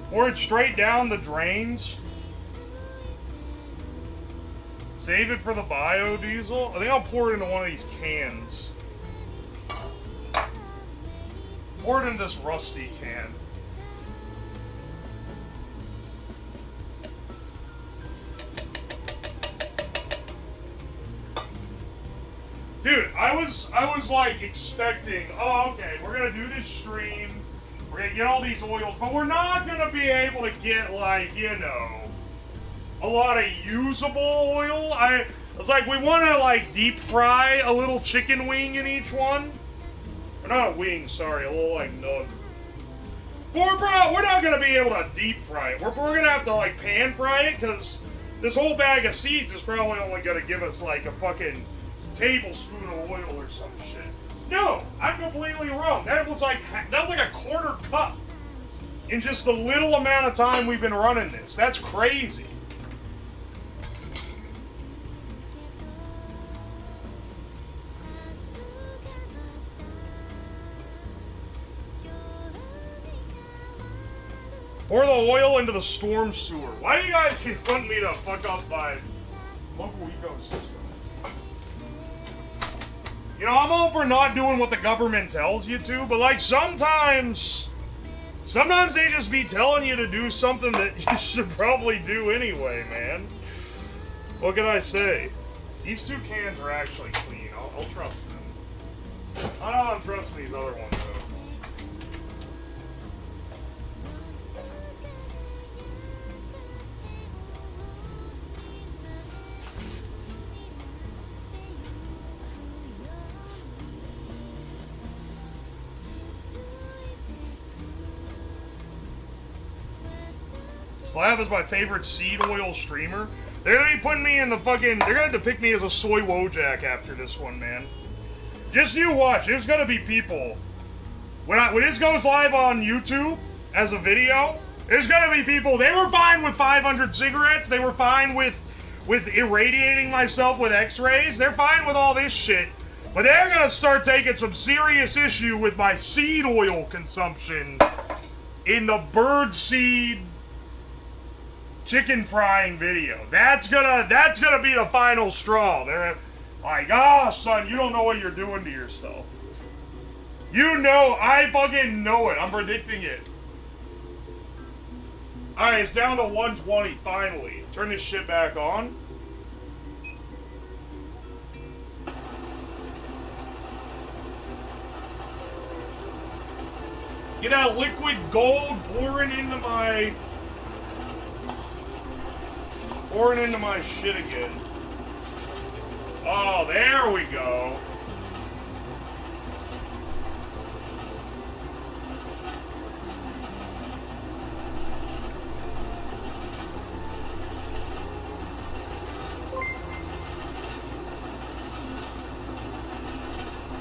Pour it straight down the drains. Save it for the biodiesel. I think I'll pour it into one of these cans. Pour it in this rusty can. Dude, I was like expecting, oh, okay, we're gonna do this stream, we're gonna get all these oils, but we're not gonna be able to get, like, you know, a lot of usable oil. I was like, we wanna, like, deep fry a little chicken wing in each one. Or not a wing, sorry, a little, like, nug. But we're not gonna be able to deep fry it. We're gonna have to, like, pan fry it, because this whole bag of seeds is probably only gonna give us, like, a fucking tablespoon of oil or some shit. No, I'm completely wrong. That was like a quarter cup in just the little amount of time we've been running this. That's crazy. Pour the oil into the storm sewer. Why do you guys keep wanting me to fuck up my local ecosystem? You know, I'm all for not doing what the government tells you to, but like sometimes they just be telling you to do something that you should probably do anyway, man. What can I say? These two cans are actually clean. I'll trust them. I don't know I'm trusting these other ones though. Slab is my favorite seed oil streamer. They're gonna be putting me in the fucking... They're gonna have to pick me as a soy Wojak after this one, man. Just you watch. There's gonna be people... When this goes live on YouTube as a video, there's gonna be people... They were fine with 500 cigarettes. They were fine with irradiating myself with x-rays. They're fine with all this shit. But they're gonna start taking some serious issue with my seed oil consumption in the Birdseed chicken frying video. That's gonna be the final straw. They're like, oh, son, you don't know what you're doing to yourself. You know, I fucking know it. I'm predicting it. Alright, it's down to 120, finally. Turn this shit back on. Get that liquid gold pouring into my shit again. Oh, there we go.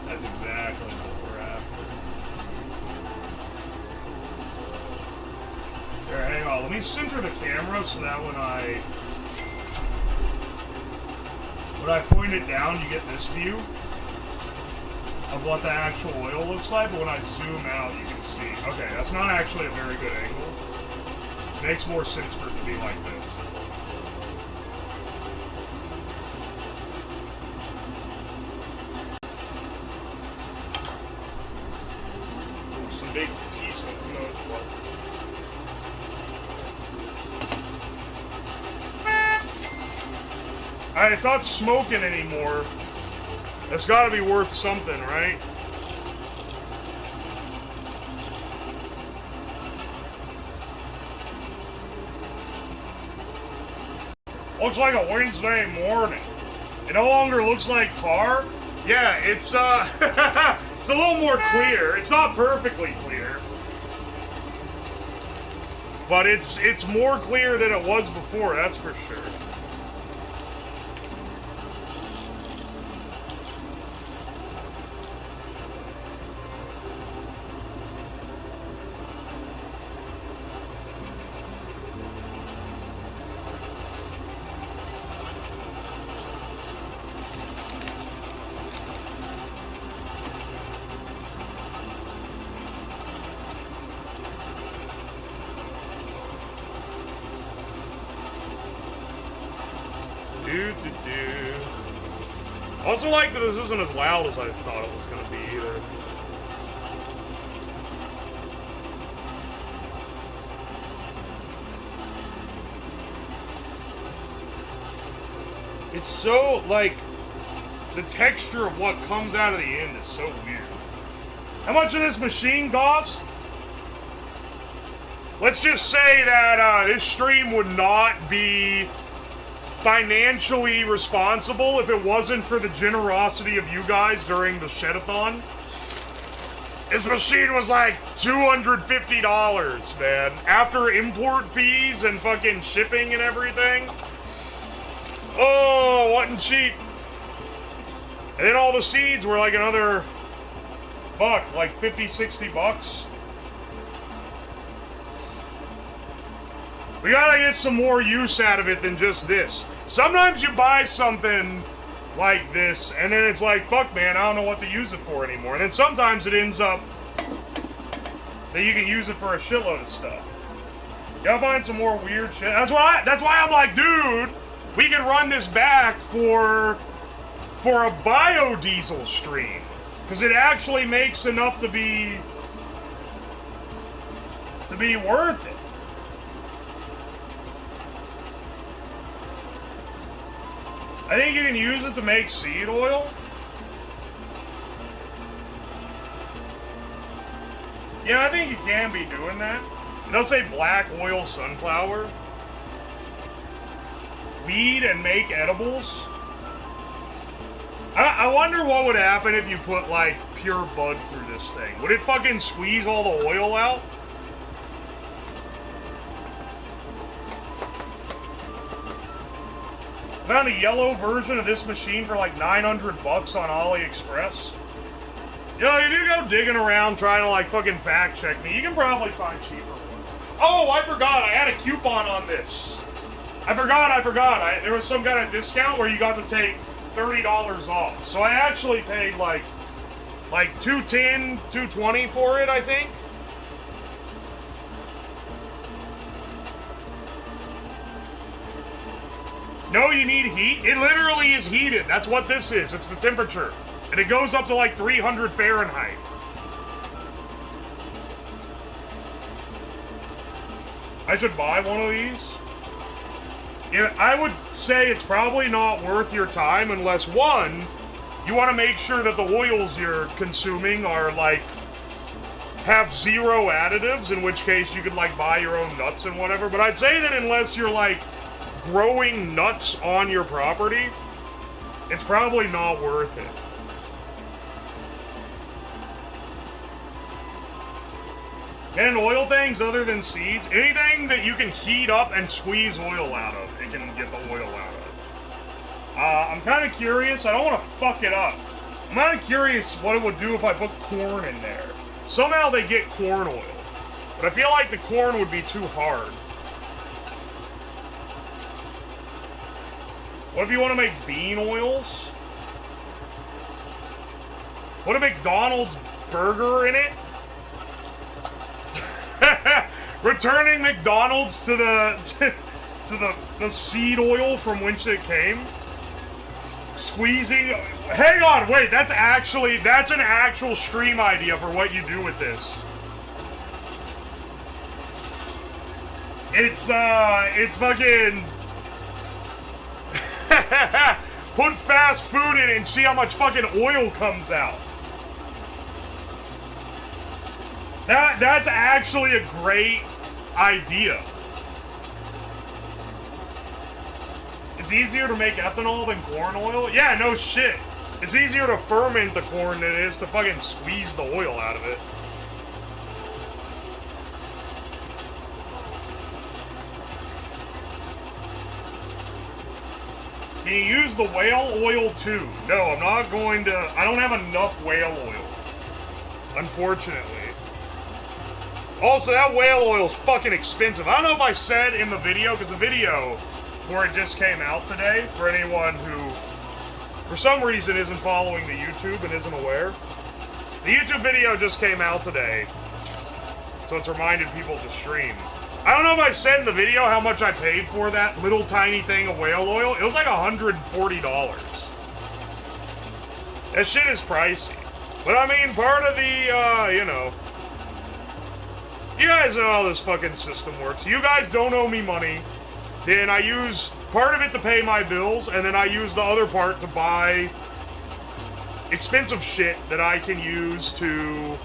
That's exactly what we're after. Here, hang on. Let me center the camera so that when I point it down, you get this view of what the actual oil looks like, but when I zoom out, you can see. Okay, that's not actually a very good angle. It makes more sense for it to be like this. Ooh, some big piece of Alright, it's not smoking anymore. That's gotta be worth something, right? Looks like a Wednesday morning. It no longer looks like tar. Yeah, it's it's a little more clear. It's not perfectly clear. But it's more clear than it was before, that's for sure. I also like that this isn't as loud as I thought it was going to be either. It's so, like, the texture of what comes out of the end is so weird. How much of this machine costs? Let's just say that this stream would not be financially responsible if it wasn't for the generosity of you guys during the Shedathon. This machine was like $250, man. After import fees and fucking shipping and everything. Oh, wasn't cheap. And then all the seeds were like another buck, like 50, 60 bucks. We gotta get some more use out of it than just this. Sometimes you buy something like this, and then it's like, fuck man, I don't know what to use it for anymore. And then sometimes it ends up that you can use it for a shitload of stuff. You gotta find some more weird shit. That's why I'm like, dude, we could run this back for a biodiesel stream. Because it actually makes enough to be worth it. I think you can use it to make seed oil. Yeah, I think you can be doing that. It does say black oil sunflower. Weed and make edibles. I wonder what would happen if you put, like, pure bud through this thing. Would it fucking squeeze all the oil out? Found a yellow version of this machine for like 900 bucks on AliExpress. Yo, if you go digging around trying to like fucking fact check me, you can probably find cheaper ones. Oh, I forgot. I had a coupon on this. I forgot. There was some kind of discount where you got to take $30 off. So I actually paid like $210, $220 for it, I think. No, you need heat. It literally is heated. That's what this is. It's the temperature. And it goes up to like 300 Fahrenheit. I should buy one of these. Yeah, I would say it's probably not worth your time unless, one, you want to make sure that the oils you're consuming are like have zero additives, in which case you could like buy your own nuts and whatever. But I'd say that unless you're like growing nuts on your property, it's probably not worth it. And oil things other than seeds, anything that you can heat up and squeeze oil out of, it can get the oil out of. I'm kind of curious. I don't want to fuck it up. I'm kind of curious what it would do if I put corn in there. Somehow they get corn oil, but I feel like the corn would be too hard. What if you want to make bean oils? Put a McDonald's burger in it? Returning McDonald's to the seed oil from which it came? Squeezing... Hang on, wait, that's an actual stream idea for what you do with this. It's fucking... Put fast food in it and see how much fucking oil comes out. That's actually a great idea. It's easier to make ethanol than corn oil? Yeah, no shit. It's easier to ferment the corn than it is to fucking squeeze the oil out of it. Can you use the whale oil too? No, I'm not going to. I don't have enough whale oil. Unfortunately. Also, that whale oil is fucking expensive. I don't know if I said in the video, because the video where it just came out today, for anyone who, for some reason, isn't following the YouTube and isn't aware. The YouTube video just came out today, so it's reminded people to stream. I don't know if I said in the video how much I paid for that little tiny thing of whale oil. It was like $140. That shit is pricey. But I mean, part of the, you know... You guys know how this fucking system works. You guys don't owe me money. Then I use part of it to pay my bills, and then I use the other part to buy expensive shit that I can use to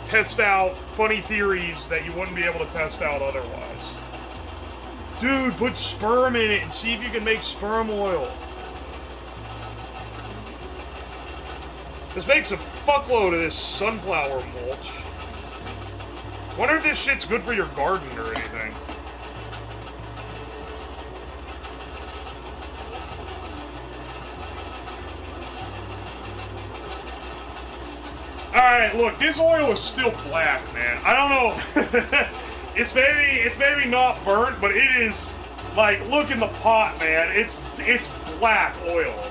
test out funny theories that you wouldn't be able to test out otherwise. Dude, put sperm in it and see if you can make sperm oil. This makes a fuckload of this sunflower mulch. Wonder if this shit's good for your garden or anything. Alright, look, this oil is still black, man. I don't know. It's maybe not burnt, but it is, like, look in the pot, man. It's black oil.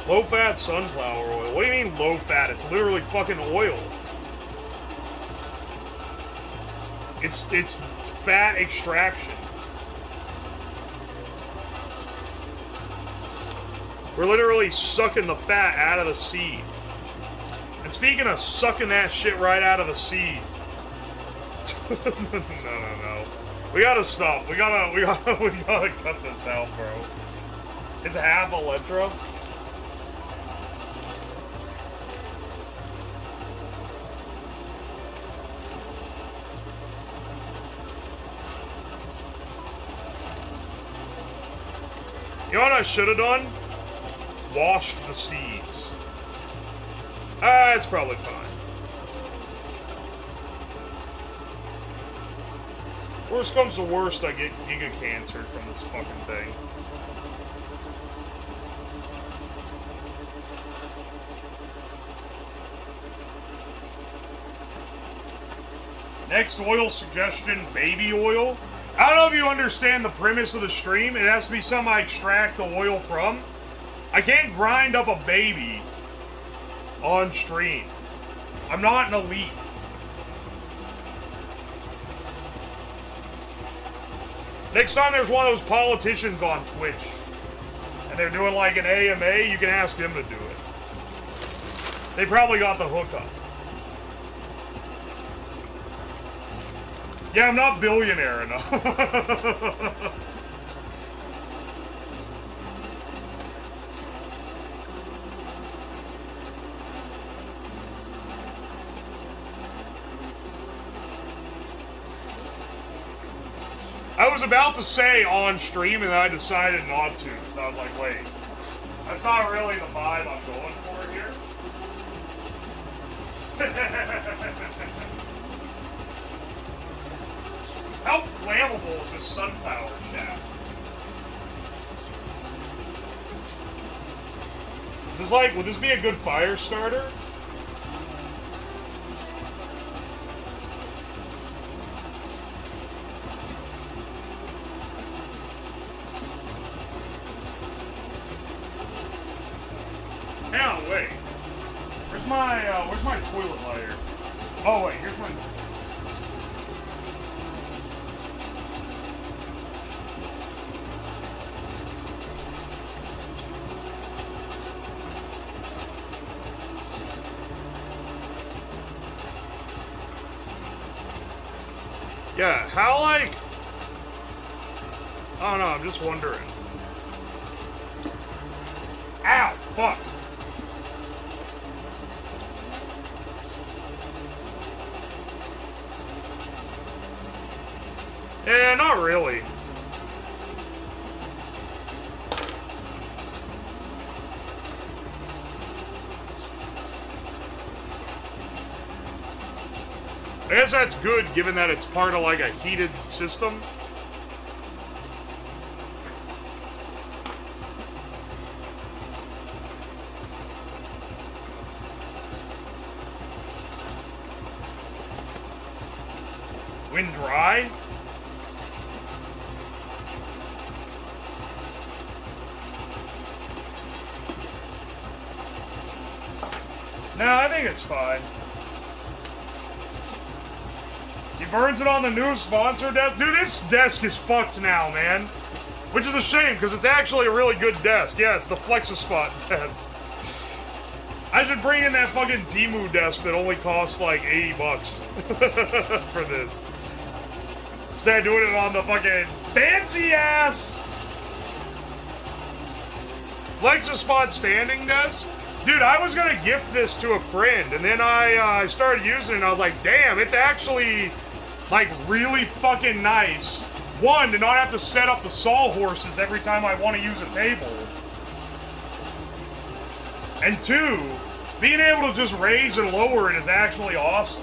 Low-fat sunflower oil. What do you mean low-fat? It's literally fucking oil. It's fat extraction. We're literally sucking the fat out of the seed. And speaking of sucking that shit right out of the seed. No. We gotta stop. We gotta cut this out, bro. It's half Electro. You know what I should have done? Washed the seeds. It's probably fine. Worst comes to worst, I get giga cancer from this fucking thing. Next oil suggestion, baby oil. I don't know if you understand the premise of the stream. It has to be something I extract the oil from. I can't grind up a baby on stream. I'm not an elite. Next time there's one of those politicians on Twitch and they're doing like an AMA, you can ask them to do it. They probably got the hookup. Yeah, I'm not billionaire enough. I was about to say on stream and I decided not to, because I was like, wait, that's not really the vibe I'm going for here. How flammable is this sunflower shaft? Is this like, would this be a good fire starter? Hang on, wait. Where's my toilet lighter? Oh wait, here's my... Yeah, how, like... I don't know, I'm just wondering. Ow, fuck. Yeah, not really. I guess that's good, given that it's part of, like, a heated system. When dry? No, I think it's fine. He burns it on the new sponsor desk. Dude, this desk is fucked now, man. Which is a shame, because it's actually a really good desk. Yeah, it's the Flex-A-Spot desk. I should bring in that fucking Temu desk that only costs like 80 bucks for this. Instead of doing it on the fucking fancy ass Lexospot standing desk. Dude, I was gonna gift this to a friend, and then I started using it, and I was like, damn, it's actually, like, really fucking nice. One, to not have to set up the sawhorses every time I want to use a table. And two, being able to just raise and lower it is actually awesome.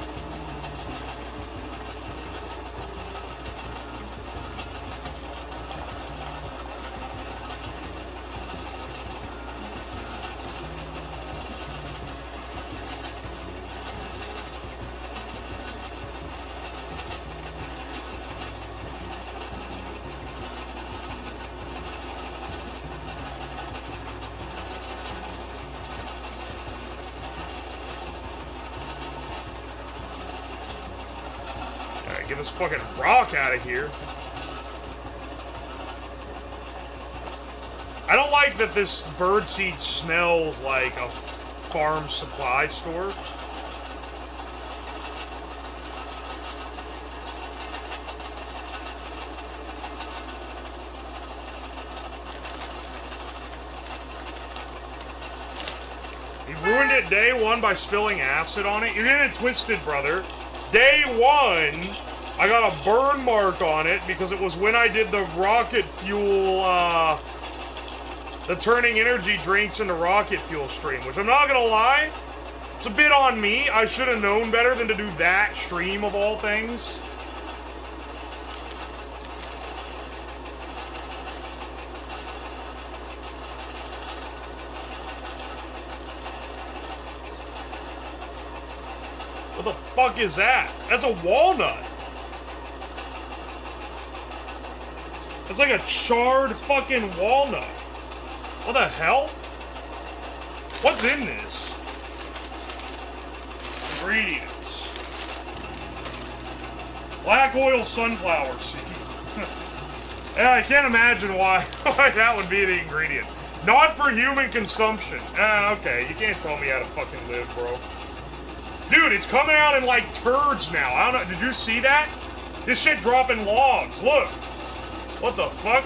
Get this fucking rock out of here. I don't like that this birdseed smells like a farm supply store. He ruined it day one by spilling acid on it. You're getting it twisted, brother. Day one, I got a burn mark on it because it was when I did the rocket fuel, the turning energy drinks into rocket fuel stream, which I'm not gonna lie, it's a bit on me. I should have known better than to do that stream of all things. What the fuck is that? That's a walnut. It's like a charred fucking walnut. What the hell? What's in this? Ingredients. Black oil sunflower seed. Yeah, I can't imagine why that would be the ingredient. Not for human consumption. Okay, you can't tell me how to fucking live, bro. Dude, it's coming out in like turds now. I don't know. Did you see that? This shit dropping logs. Look. What the fuck?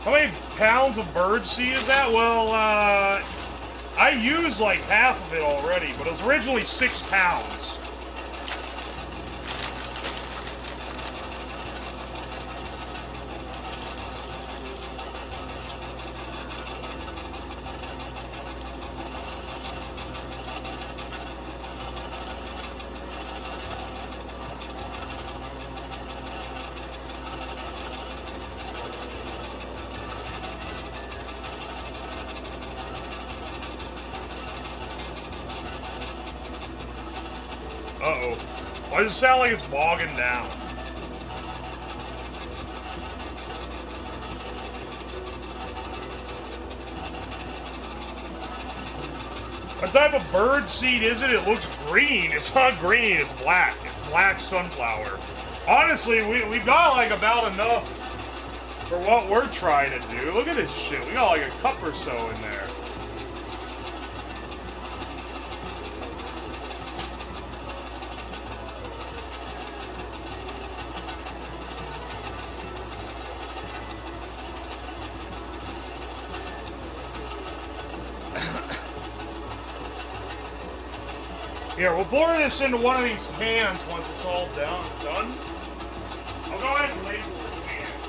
How many pounds of birdseed is that? Well, I used like half of it already, but it was originally 6 pounds. Uh-oh. Why does it sound like it's bogging down? What type of bird seed is it? It looks green. It's not green, it's black. It's black sunflower. Honestly, we've got like about enough for what we're trying to do. Look at this shit. We got like a cup or so in there. Here, we'll pour this into one of these cans once it's all done. I'll go ahead and label the cans.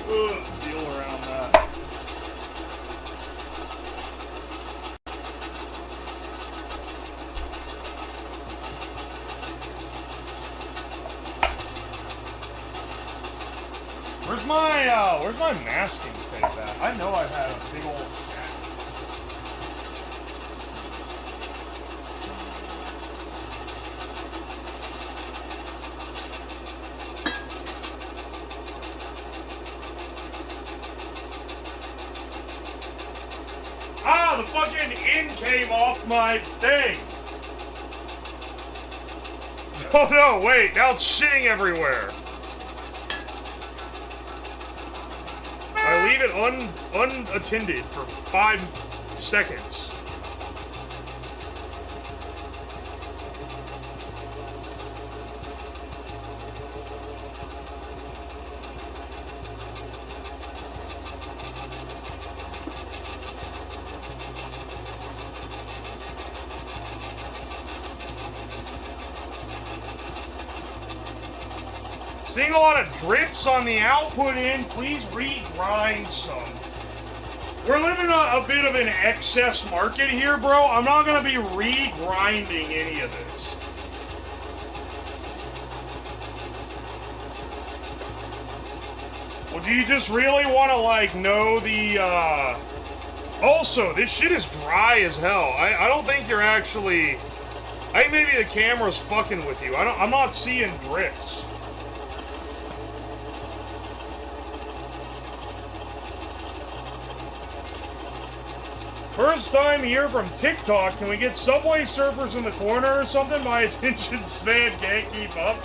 So deal around that. Where's my masking tape at? I know I've had a big old stack. fucking ink came off my thing. Oh no, wait, now it's shitting everywhere. I leave it unattended for 5 seconds. Seeing a lot of drips on the output in, please regrind some. We're living a bit of an excess market here, bro. I'm not gonna be regrinding any of this. Well, do you just really want to, like, know the, Also, this shit is dry as hell. I don't think you're actually... I think maybe the camera's fucking with you. I'm not seeing drips. First time here from TikTok. Can we get Subway Surfers in the corner or something? My attention span can't keep up.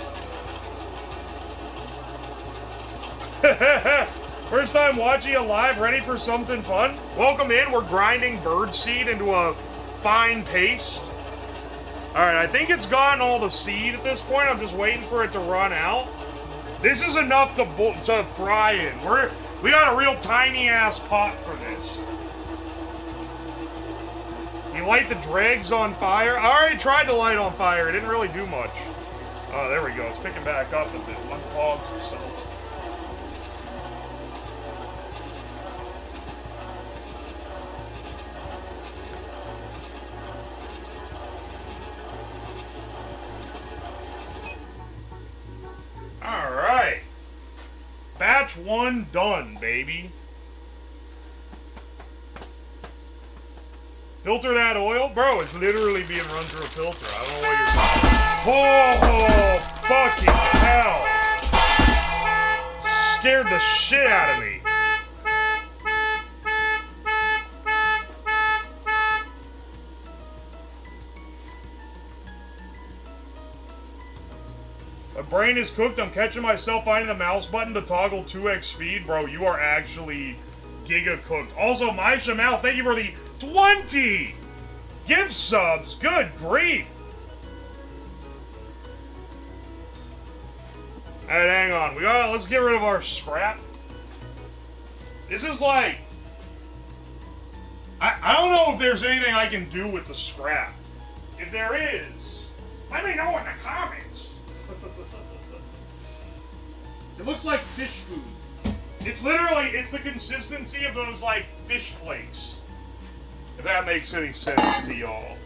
First time watching it live, ready for something fun? Welcome in. We're grinding Birdseed into a fine paste. Alright, I think it's gotten all the seed at this point. I'm just waiting for it to run out. This is enough to fry in. We got a real tiny ass pot for this. You light the dregs on fire? I already tried to light on fire. It didn't really do much. Oh, there we go. It's picking back up as it unclogs itself. Alright. Batch 1 done, baby. Filter that oil? Bro, it's literally being run through a filter. I don't know what you're talking about. Oh, fucking hell. Scared the shit out of me. My brain is cooked. I'm catching myself finding the mouse button to toggle 2x speed. Bro, you are actually giga cooked. Also, Maisha Mouse, thank you for the 20 gift subs. Good grief. Alright, hang on. Let's get rid of our scrap. This is like... I don't know if there's anything I can do with the scrap. If there is, let me know in the comments. It looks like fish food. It's the consistency of those, like, fish flakes. If that makes any sense to y'all.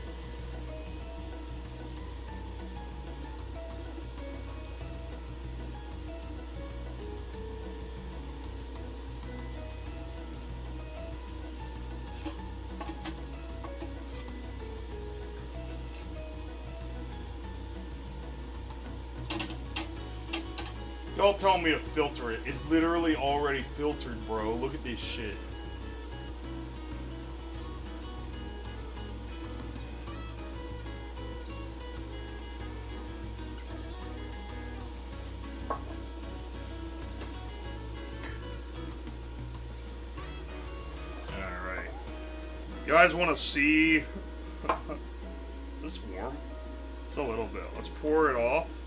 Y'all tell me to filter it. It's literally already filtered, bro. Look at this shit. Alright. You guys want to see... This warm? It's a little bit. Let's pour it off.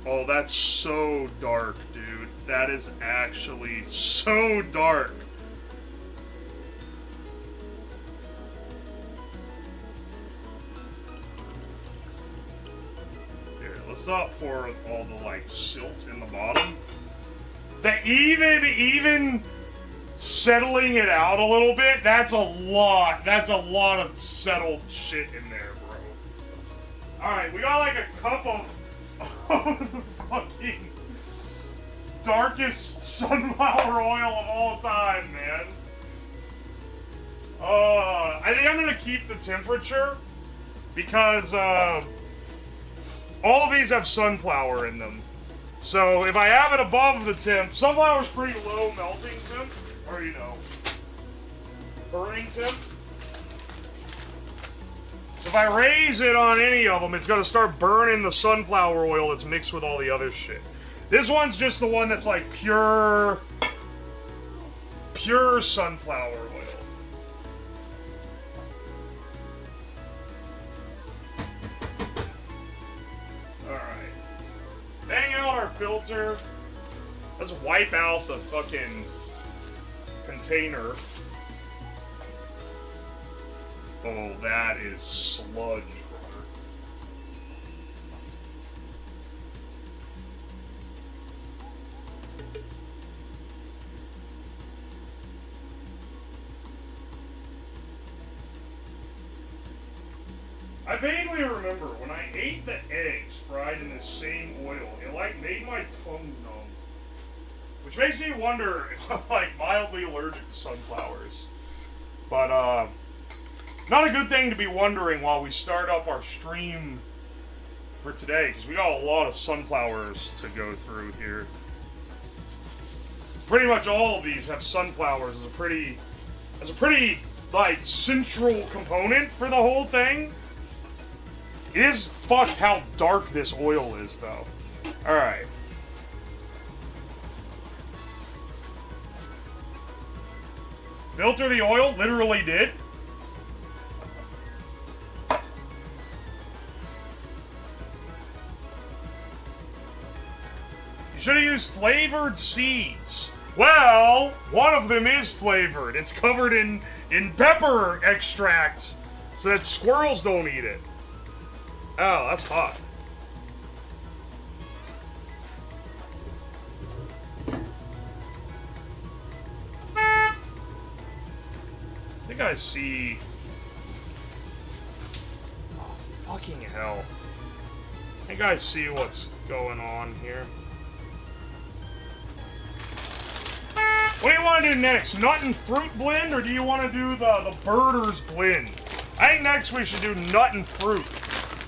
Oh, that's so dark, dude. That is actually so dark. Here, let's not pour all the, like, silt in the bottom. Even settling it out a little bit, that's a lot. That's a lot of settled shit in there, bro. Alright, we got like a cup of the fucking darkest sunflower oil of all time, man. I think I'm gonna keep the temperature because all of these have sunflower in them. So if I have it above the temp, sunflower's pretty low melting temp, or you know. burning temp. So if I raise it on any of them, it's going to start burning the sunflower oil that's mixed with all the other shit. This one's just the one that's like pure sunflower oil. Alright. Bang out our filter. Let's wipe out the fucking container. Oh, that is sludge, brother. I vaguely remember when I ate the eggs fried in the same oil, it like made my tongue numb. Which makes me wonder if I'm like mildly allergic to sunflowers. But not a good thing to be wondering while we start up our stream for today, because we got a lot of sunflowers to go through here. Pretty much all of these have sunflowers as a pretty like central component for the whole thing. It is fucked how dark this oil is, though. Alright. Filter the oil? Literally did. You should have used flavored seeds. Well, one of them is flavored. It's covered in pepper extract so that squirrels don't eat it. Oh, that's hot. I think I see... Oh, fucking hell. I think I see what's going on here. What do you want to do next? Nut and fruit blend, or do you want to do the birders blend? I think next we should do nut and fruit.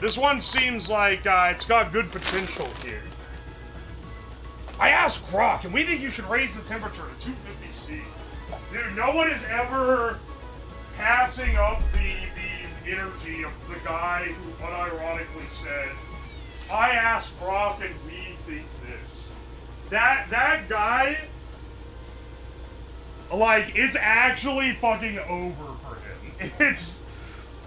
This one seems like it's got good potential here. I asked Grok, and we think you should raise the temperature to 250C. Dude, no one is ever passing up the energy of the guy who unironically said, I asked Grok and we think this. That guy, like, it's actually fucking over for him.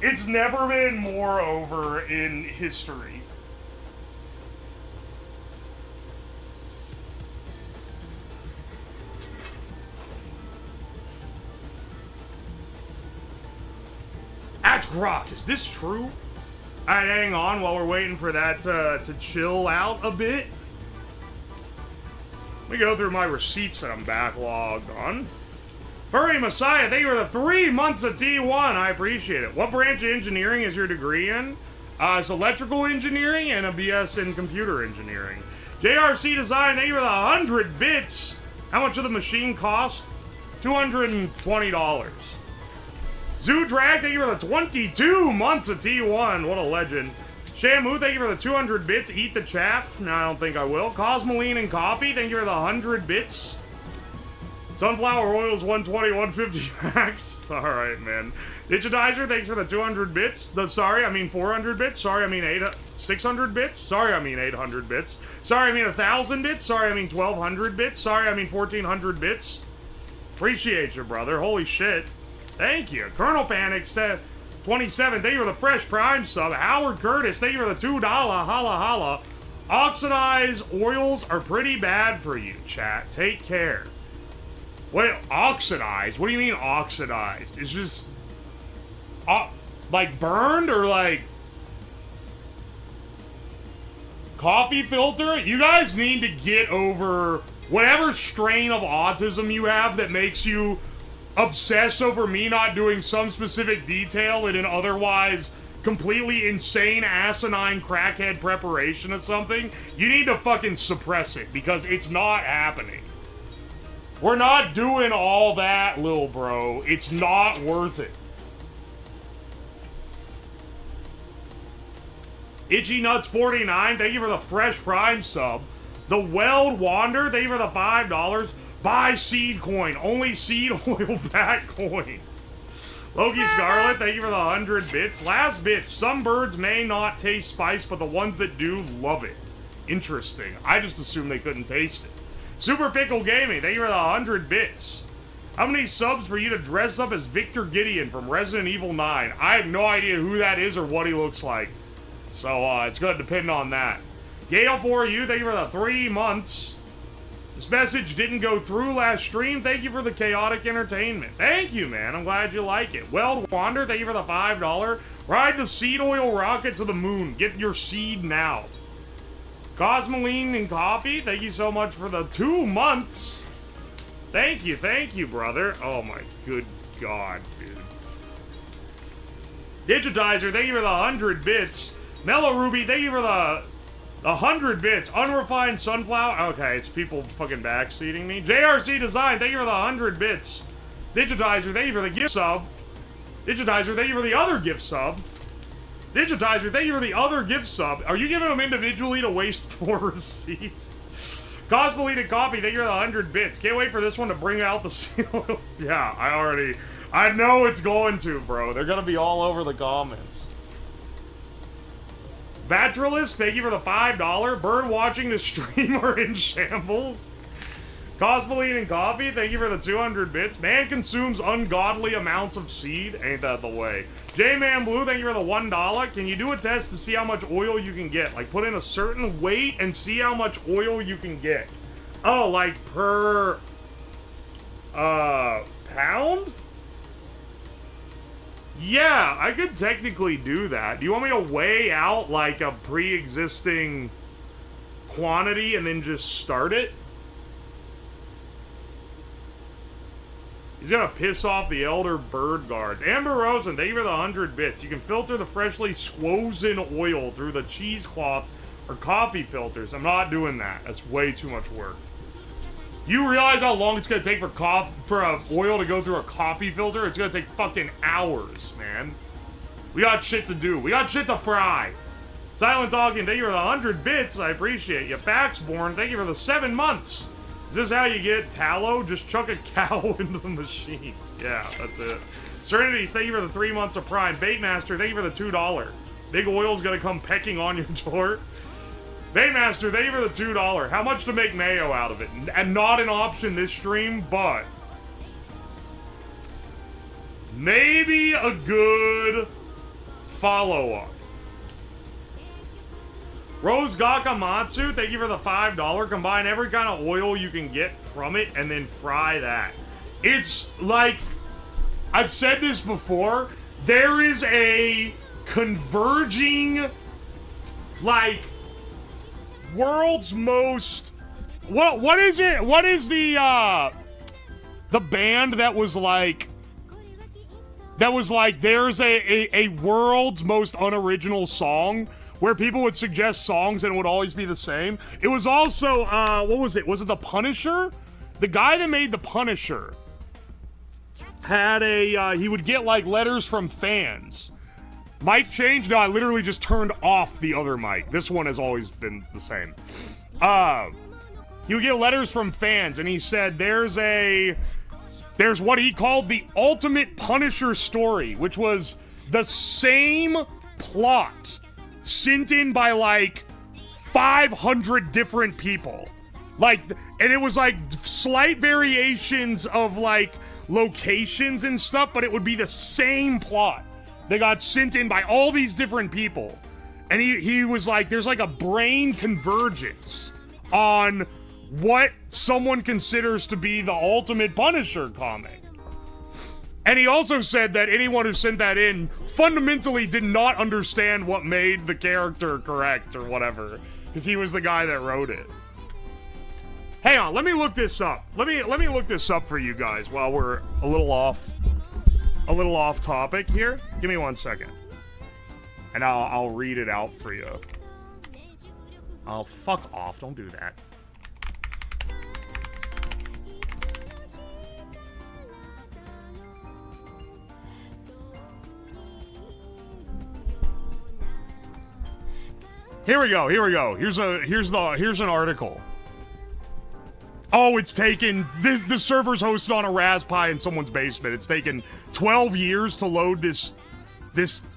It's never been more over in history. Ask Grok, is this true? Alright, hang on while we're waiting for that to chill out a bit. Let me go through my receipts that I'm backlogged on. Furry Messiah, thank you for the 3 months of T1. I appreciate it. What branch of engineering is your degree in? It's electrical engineering and a BS in computer engineering. JRC Design, thank you for the 100 bits. How much did the machine cost? $220. Zoo Drag, thank you for the 22 months of T1. What a legend. Shamu, thank you for the 200 bits. Eat the chaff. No, I don't think I will. Cosmoline and Coffee, thank you for the 100 bits. Sunflower oils 120, 150 max. Alright, man. Digitizer, thanks for the 200 bits. Sorry, I mean 400 bits. Sorry, I mean 600 bits. Sorry, I mean 800 bits. Sorry, I mean 1,000 bits. Sorry, I mean 1,200 bits. Sorry, I mean 1,400 bits. Appreciate you, brother. Holy shit. Thank you. Colonel Panic said 27. Thank you for the fresh prime sub. Howard Curtis, thank you for the $2. Holla holla. Oxidized oils are pretty bad for you, chat. Take care. Wait, oxidized? What do you mean oxidized? It's just... like burned or like... coffee filter? You guys need to get over whatever strain of autism you have that makes you obsess over me not doing some specific detail in an otherwise completely insane, asinine, crackhead preparation of something. You need to fucking suppress it because it's not happening. We're not doing all that, lil bro. It's not worth it. Itchy Nuts 49, thank you for the fresh prime sub. The Weld Wander, thank you for the $5. Buy seed coin. Only seed oil back coin. Loki Scarlet, thank you for the 100 bits. Last bit, some birds may not taste spice, but the ones that do love it. Interesting. I just assumed they couldn't taste it. Super Pickle Gaming, thank you for the 100 bits. How many subs for you to dress up as Victor Gideon from Resident Evil 9? I have no idea who that is or what he looks like. So, it's gonna depend on that. Gale for you, thank you for the 3 months. This message didn't go through last stream. Thank you for the chaotic entertainment. Thank you, man. I'm glad you like it. Weld Wander, thank you for the $5. Ride the seed oil rocket to the moon. Get your seed now. Cosmoline and Coffee, thank you so much for the 2 months. Thank you, brother. Oh my good God, dude. Digitizer, thank you for the 100 bits. Mellow Ruby, thank you for the 100 bits. Unrefined Sunflower. Okay, it's people fucking backseating me. JRC Design, thank you for the 100 bits. Digitizer, thank you for the gift sub. Digitizer, thank you for the other gift sub. Digitizer, thank you for the other gift sub. Are you giving them individually to waste 4 receipts? Cosmopolitan Coffee, thank you for the 100 bits. Can't wait for this one to bring out the seal. Yeah, I know it's going to, bro. They're gonna be all over the comments. Vatralis, thank you for the $5. Bird watching the streamer in shambles. Cosmopolitan Coffee, thank you for the 200 bits. Man consumes ungodly amounts of seed. Ain't that the way? J-Man Blue, thank you for the $1. Can you do a test to see how much oil you can get? Like, put in a certain weight and see how much oil you can get. Oh, like per... pound? Yeah, I could technically do that. Do you want me to weigh out, like, a pre-existing quantity and then just start it? He's gonna piss off the elder bird guards. Amber Rosen, thank you for the 100 bits. You can filter the freshly squozen oil through the cheesecloth or coffee filters. I'm not doing that. That's way too much work. You realize how long it's gonna take for oil to go through a coffee filter? It's gonna take fucking hours, man. We got shit to do. We got shit to fry. Silent Talking, thank you for the 100 bits. I appreciate you. Faxborn, thank you for the 7 months. Is this how you get tallow? Just chuck a cow into the machine. Yeah, that's it. Serenity, thank you for the 3 months of Prime. Baitmaster, thank you for the $2. Big Oil's gonna come pecking on your door. Baitmaster, thank you for the $2. How much to make mayo out of it? And not an option this stream, but maybe a good follow-up. Rose Gakamatsu, thank you for the $5. Combine every kind of oil you can get from it and then fry that. It's like, I've said this before, there is a converging, like, world's most, what is it? What is the band that was like, there's a world's most unoriginal song where people would suggest songs and it would always be the same. It was also, what was it? Was it The Punisher? The guy that made The Punisher had he would get, like, letters from fans. Mic change? No, I literally just turned off the other mic. This one has always been the same. He would get letters from fans, and he said there's what he called the ultimate Punisher story, which was the same plot sent in by, like, 500 different people. Like, and it was, like, slight variations of, like, locations and stuff, but it would be the same plot. They got sent in by all these different people. And he was like, there's like a brain convergence on what someone considers to be the ultimate Punisher comic. And he also said that anyone who sent that in fundamentally did not understand what made the character correct or whatever, because he was the guy that wrote it. Hang on, let me look this up. Let me look this up for you guys while we're a little off topic here. Give me 1 second. And I'll read it out for you. Oh, fuck off. Don't do that. Here we go. Here's an article. Oh, it's taken... The server's hosted on a Raspberry in someone's basement. It's taken 12 years to load this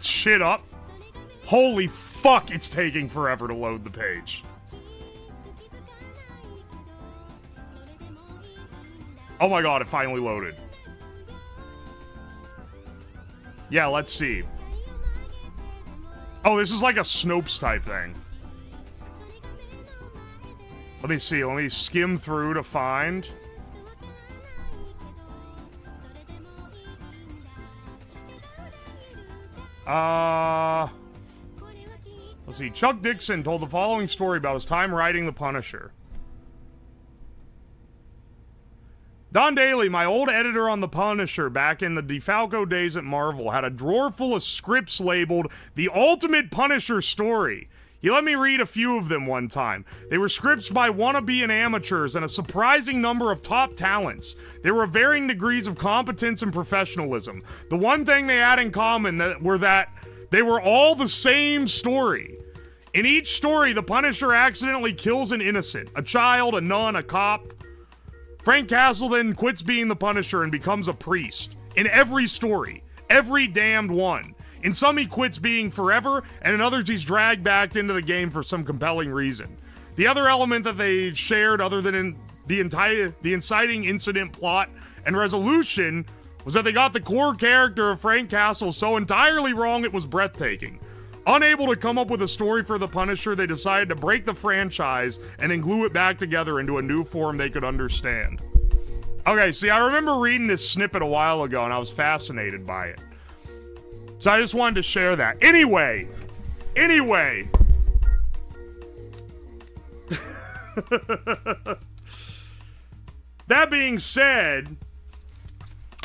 shit up. Holy fuck, it's taking forever to load the page. Oh my god, it finally loaded. Yeah, let's see. Oh, this is like a Snopes type thing. Let me see. Let me skim through to find. Let's see. Chuck Dixon told the following story about his time writing The Punisher. Don Daly, my old editor on The Punisher back in the DeFalco days at Marvel, had a drawer full of scripts labeled The Ultimate Punisher Story. He let me read a few of them one time. They were scripts by wannabe and amateurs and a surprising number of top talents. They were of varying degrees of competence and professionalism. The one thing they had in common that they were all the same story. In each story, the Punisher accidentally kills an innocent, a child, a nun, a cop. Frank Castle then quits being the Punisher and becomes a priest. In every story. Every damned one. In some he quits being forever, and in others he's dragged back into the game for some compelling reason. The other element that they shared, other than in the inciting incident plot and resolution, was that they got the core character of Frank Castle so entirely wrong it was breathtaking. Unable to come up with a story for the Punisher, they decided to break the franchise and then glue it back together into a new form they could understand. Okay, see, I remember reading this snippet a while ago and I was fascinated by it. So I just wanted to share that. Anyway. That being said,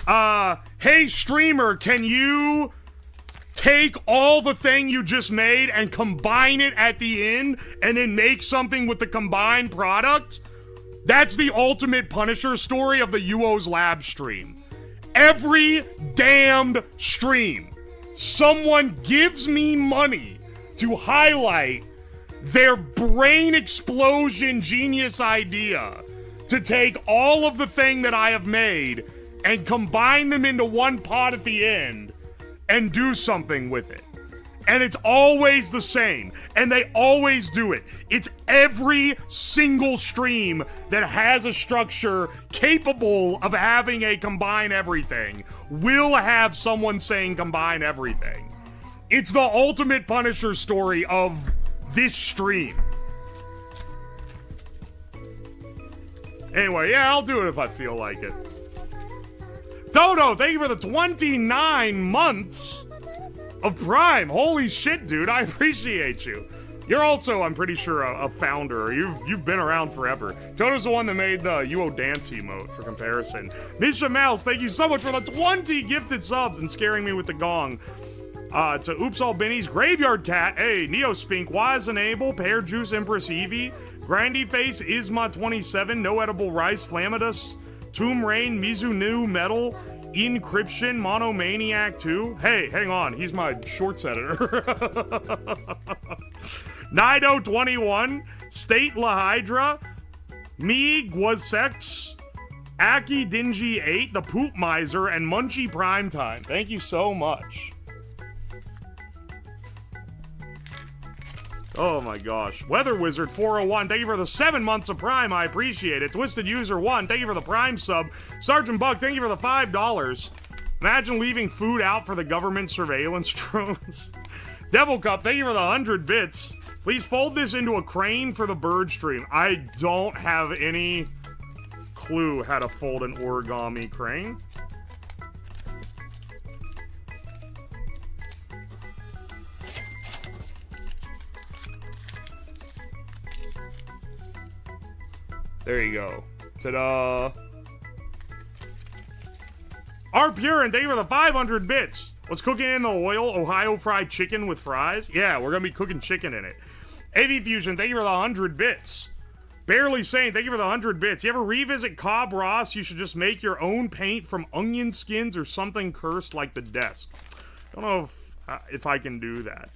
hey streamer, can you take all the thing you just made and combine it at the end and then make something with the combined product? That's the ultimate Punisher story of the UO's Lab stream. Every damned stream, someone gives me money to highlight their brain explosion genius idea to take all of the thing that I have made and combine them into one pot at the end and do something with it. And it's always the same. And they always do it. It's every single stream that has a structure capable of having a combine everything will have someone saying combine everything. It's the ultimate Punisher story of this stream. Anyway, yeah, I'll do it if I feel like it. Dodo, thank you for the 29 months of Prime. Holy shit, dude, I appreciate you. You're also, I'm pretty sure, a founder. You've been around forever. Dodo's the one that made the UO dance emote, for comparison. Misha Mouse, thank you so much for the 20 gifted subs and scaring me with the gong. To Oops All Benny's, Graveyard Cat, hey, Neo Spink, Wise Enable, Pear Juice Empress Eevee, Grandy Face, Isma27, No Edible Rice, Flamadus, Tomb Rain, Mizuno Metal, Encryption, Monomaniac 2. Hey, hang on, he's my shorts editor. Nido21, State La Hydra, Me Gwazsex, Aki Dingy 8, The Poop Miser, and Munchie Primetime. Thank you so much. Oh my gosh. Weather Wizard 401, thank you for the 7 months of Prime, I appreciate it. Twisted User 1, thank you for the Prime sub. Sergeant Buck, thank you for the $5. Imagine leaving food out for the government surveillance drones. Devil Cup, thank you for the 100 bits. Please fold this into a crane for the bird stream. I don't have any clue how to fold an origami crane. There you go. Ta-da! R Purin, thank you for the 500 bits. What's cooking in the oil? Ohio fried chicken with fries? Yeah, we're gonna be cooking chicken in it. AV Fusion, thank you for the 100 bits. Barely Sane, thank you for the 100 bits. You ever revisit Cobb Ross? You should just make your own paint from onion skins or something cursed like the desk. Don't know if I can do that.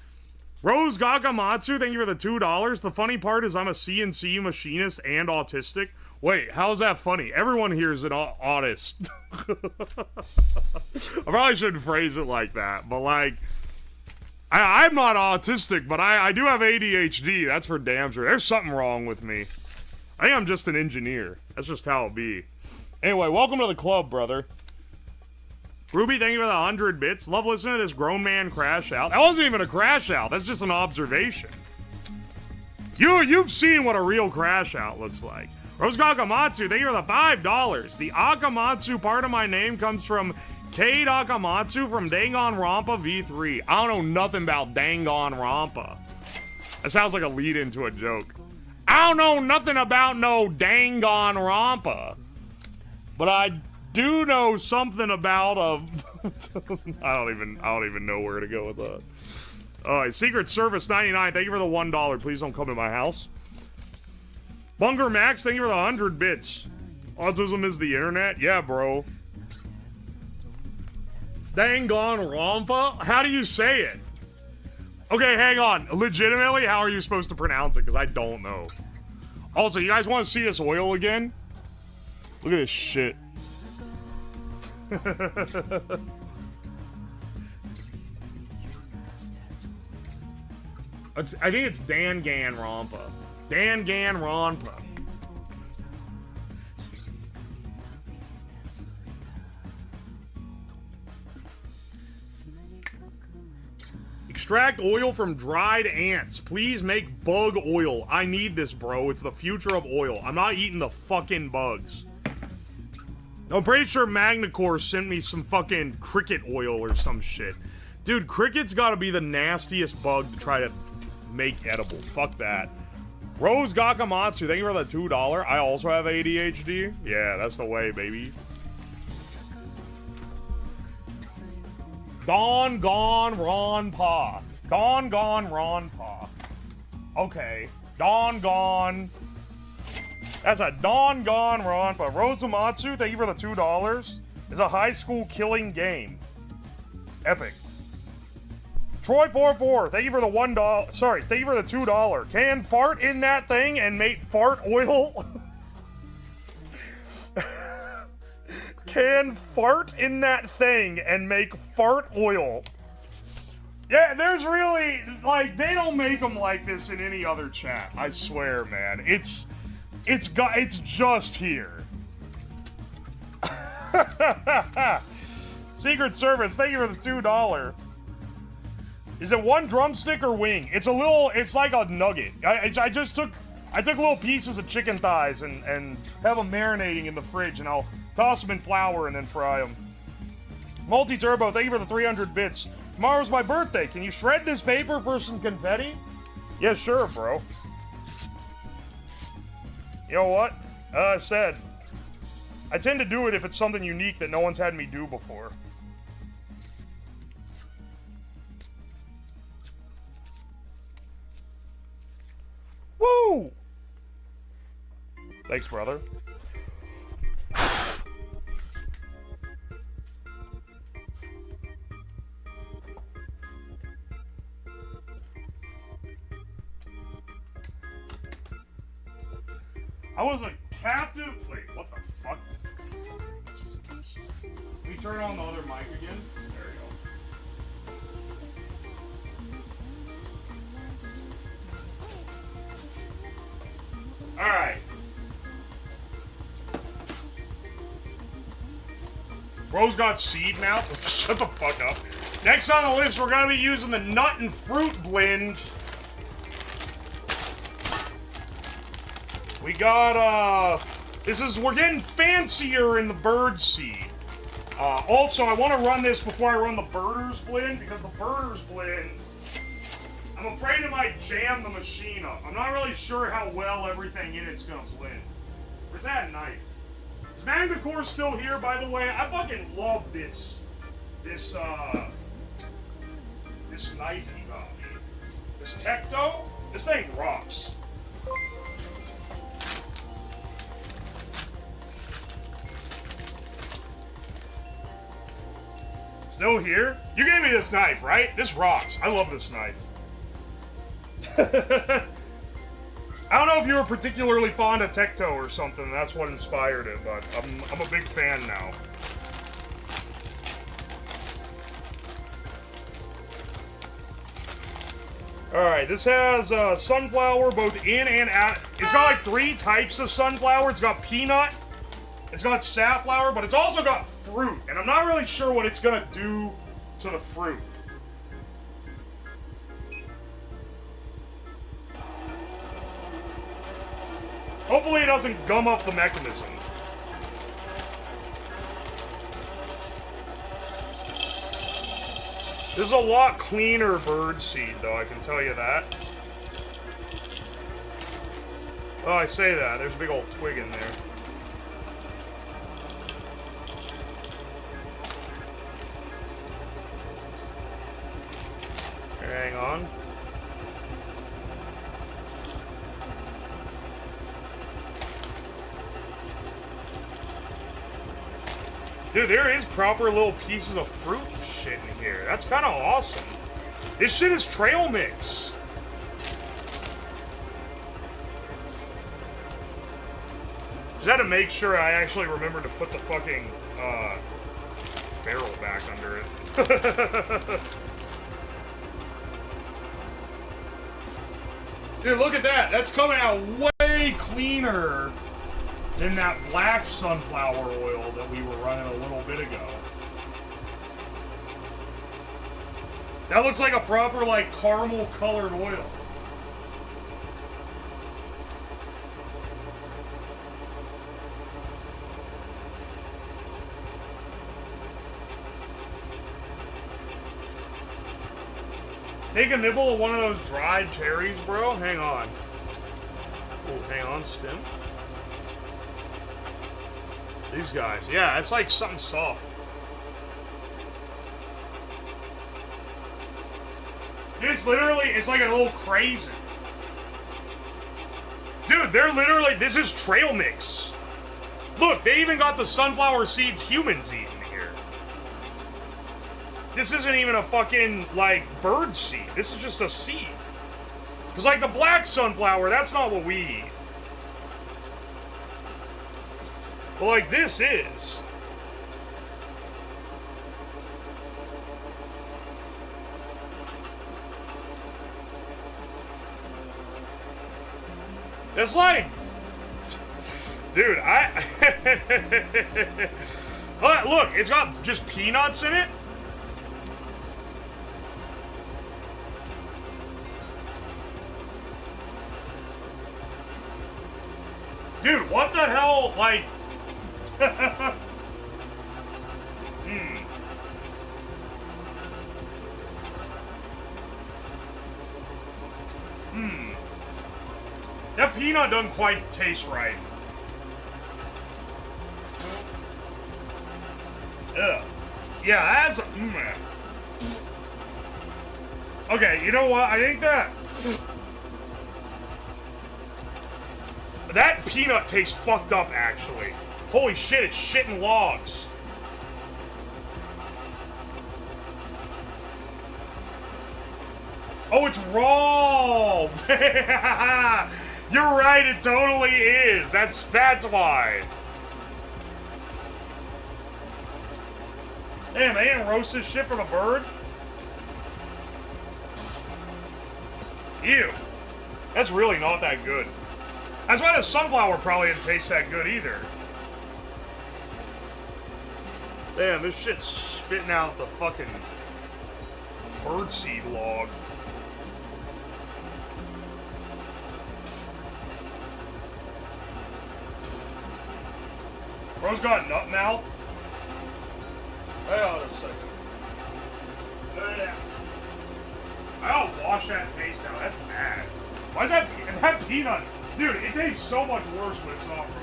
Rose Gagamatsu, thank you for the $2. The funny part is I'm a CNC machinist and autistic. Wait, how's that funny? Everyone here is an autist. I probably shouldn't phrase it like that, but like, I'm not autistic, but I do have ADHD. That's for damn sure. There's something wrong with me. I think I'm just an engineer. That's just how it be. Anyway, welcome to the club, brother. Ruby, thank you for the 100 bits. Love listening to this grown man crash out. That wasn't even a crash out. That's just an observation. You've seen what a real crash out looks like. Rose Akamatsu, thank you for the $5. The Akamatsu part of my name comes from Cade Akamatsu from Danganronpa V3. I don't know nothing about Danganronpa. That sounds like a lead into a joke. I don't know nothing about no Danganronpa. But I do know something about I don't even know where to go with that. Alright, Secret Service 99, thank you for the $1. Please don't come to my house. Bunker Max, thank you for the 100 bits. Autism is the internet? Yeah, bro. Danganronpa? How do you say it? Okay, hang on. Legitimately, how are you supposed to pronounce it? Because I don't know. Also, you guys want to see this oil again? Look at this shit. I think it's Danganronpa. Danganronpa. Extract oil from dried ants. Please make bug oil. I need this, bro. It's the future of oil. I'm not eating the fucking bugs. I'm pretty sure Magnacore sent me some fucking cricket oil or some shit. Dude, cricket's gotta be the nastiest bug to try to make edible. Fuck that. Rose Gakamatsu, thank you for the $2. I also have ADHD. Yeah, that's the way, baby. Don Gone Ron Pa. Don Gone Ron Pa. Okay. Don Gone. That's a Don Gone Ron Pa. Rosamatsu, thank you for the $2. It's a high school killing game. Epic. Troy44, thank you for the $1. Sorry, thank you for the $2. Can fart in that thing and make fart oil? Can fart in that thing and make fart oil? Yeah, there's really, like, they don't make them like this in any other chat. I swear, man. It's just here. Secret Service, thank you for the $2. Is it one drumstick or wing? It's like a nugget. I took little pieces of chicken thighs and have them marinating in the fridge, and I'll toss them in flour and then fry them. Multi-Turbo, thank you for the 300 bits. Tomorrow's my birthday. Can you shred this paper for some confetti? Yeah, sure, bro. You know what? I said, I tend to do it if it's something unique that no one's had me do before. Woo! Thanks, brother. I was a captive. Wait, what the fuck? Can we turn on the other mic again? There we go. Alright. Bro's got seed now? Shut the fuck up. Next on the list, we're gonna be using the nut and fruit blend. We got, we're getting fancier in the Birdseed. Also, I want to run this before I run the Birders blend, because the Birders blend, I'm afraid it might jam the machine up. I'm not really sure how well everything in it's gonna blend. Where's that knife? Is Magnacore still here, by the way? I fucking love this knife he got me. This Tecto? This thing rocks. Still here? You gave me this knife, right? This rocks. I love this knife. I don't know if you were particularly fond of Tecto or something. That's what inspired it, but I'm a big fan now. Alright, this has sunflower both in and out. It's got like 3 types of sunflower. It's got peanut, it's got safflower, but it's also got fruit. And I'm not really sure what it's gonna do to the fruit. Hopefully it doesn't gum up the mechanism. This is a lot cleaner Birdseed, though, I can tell you that. Oh, I say that. There's a big old twig in there. Hang on. Dude, there is proper little pieces of fruit shit in here. That's kind of awesome. This shit is trail mix. Just had to make sure I actually remember to put the fucking barrel back under it. Dude, look at that. That's coming out way cleaner than that black sunflower oil that we were running a little bit ago. That looks like a proper, like, caramel colored oil. Take a nibble of one of those dried cherries, bro. Hang on. Oh, hang on, stem. These guys. Yeah, it's like something soft. It's literally, it's like a little crazy. Dude, they're literally, this is trail mix. Look, they even got the sunflower seeds humans eating here. This isn't even a fucking, like, bird seed. This is just a seed. Because, like, the black sunflower, that's not what we eat. But, like, this is. It's like... Dude, look, it's got just peanuts in it. Dude, what the hell, like... That peanut doesn't quite taste right. Ugh. Yeah, that's... Okay, you know what? I think that... That peanut tastes fucked up, actually. Holy shit, it's shitting logs. Oh, it's raw! You're right, it totally is. That's why. Damn, they didn't roast this shit from a bird? Ew. That's really not that good. That's why the sunflower probably didn't taste that good either. Damn, this shit's spitting out the fucking birdseed log. Bro's got nut mouth. Hang on a second. I don't wash that taste out. That's bad. Why is that peanut? Dude, it tastes so much worse when it's not roasted.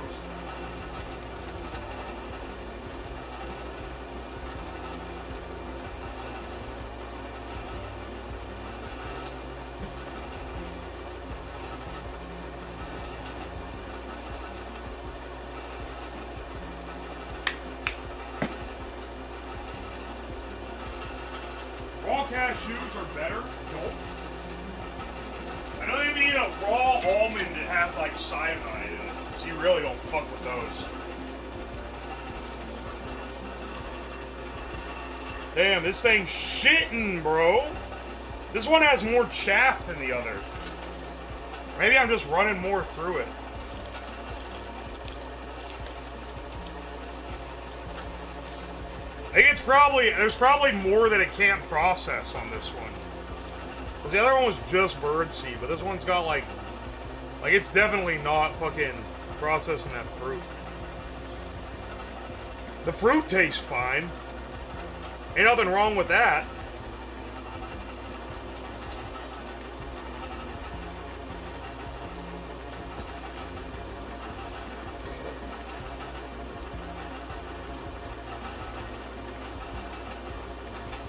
Raw cashews are better. Nope. I don't even eat a raw almond that has like cyanide in it, so you really don't fuck with those. Damn, this thing's shitting, bro. This one has more chaff than the other. Maybe I'm just running more through it. I think there's probably more that it can't process on this one. Because the other one was just birdseed, but this one's got like it's definitely not fucking processing that fruit. The fruit tastes fine. Ain't nothing wrong with that.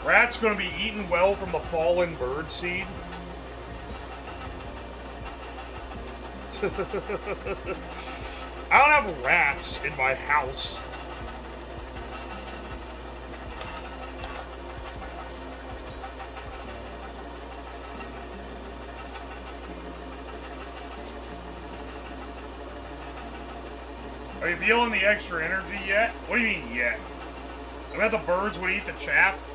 Rat's gonna be eating well from the fallen birdseed. I don't have rats in my house. Are you feeling the extra energy yet? What do you mean yet? I bet the birds would eat the chaff.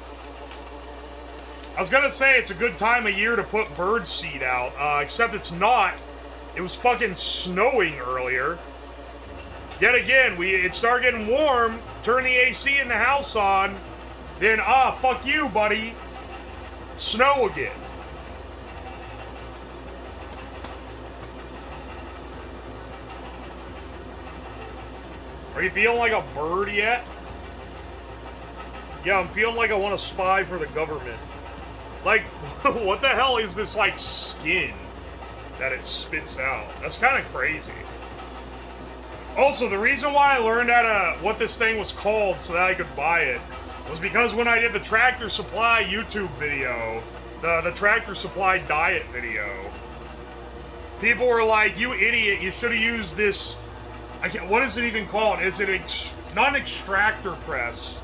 I was gonna say it's a good time of year to put birdseed out, except it's not. It was fucking snowing earlier. Yet again, it started getting warm, turn the AC in the house on, then, fuck you, buddy. Snow again. Are you feeling like a bird yet? Yeah, I'm feeling like I want to spy for the government. Like, what the hell is this, like, skin that it spits out? That's kind of crazy. Also, the reason why I learned what this thing was called so that I could buy it was because when I did the Tractor Supply YouTube video, the Tractor Supply diet video, people were like, you idiot, you should have used this, what is it even called? Is it not an extractor press?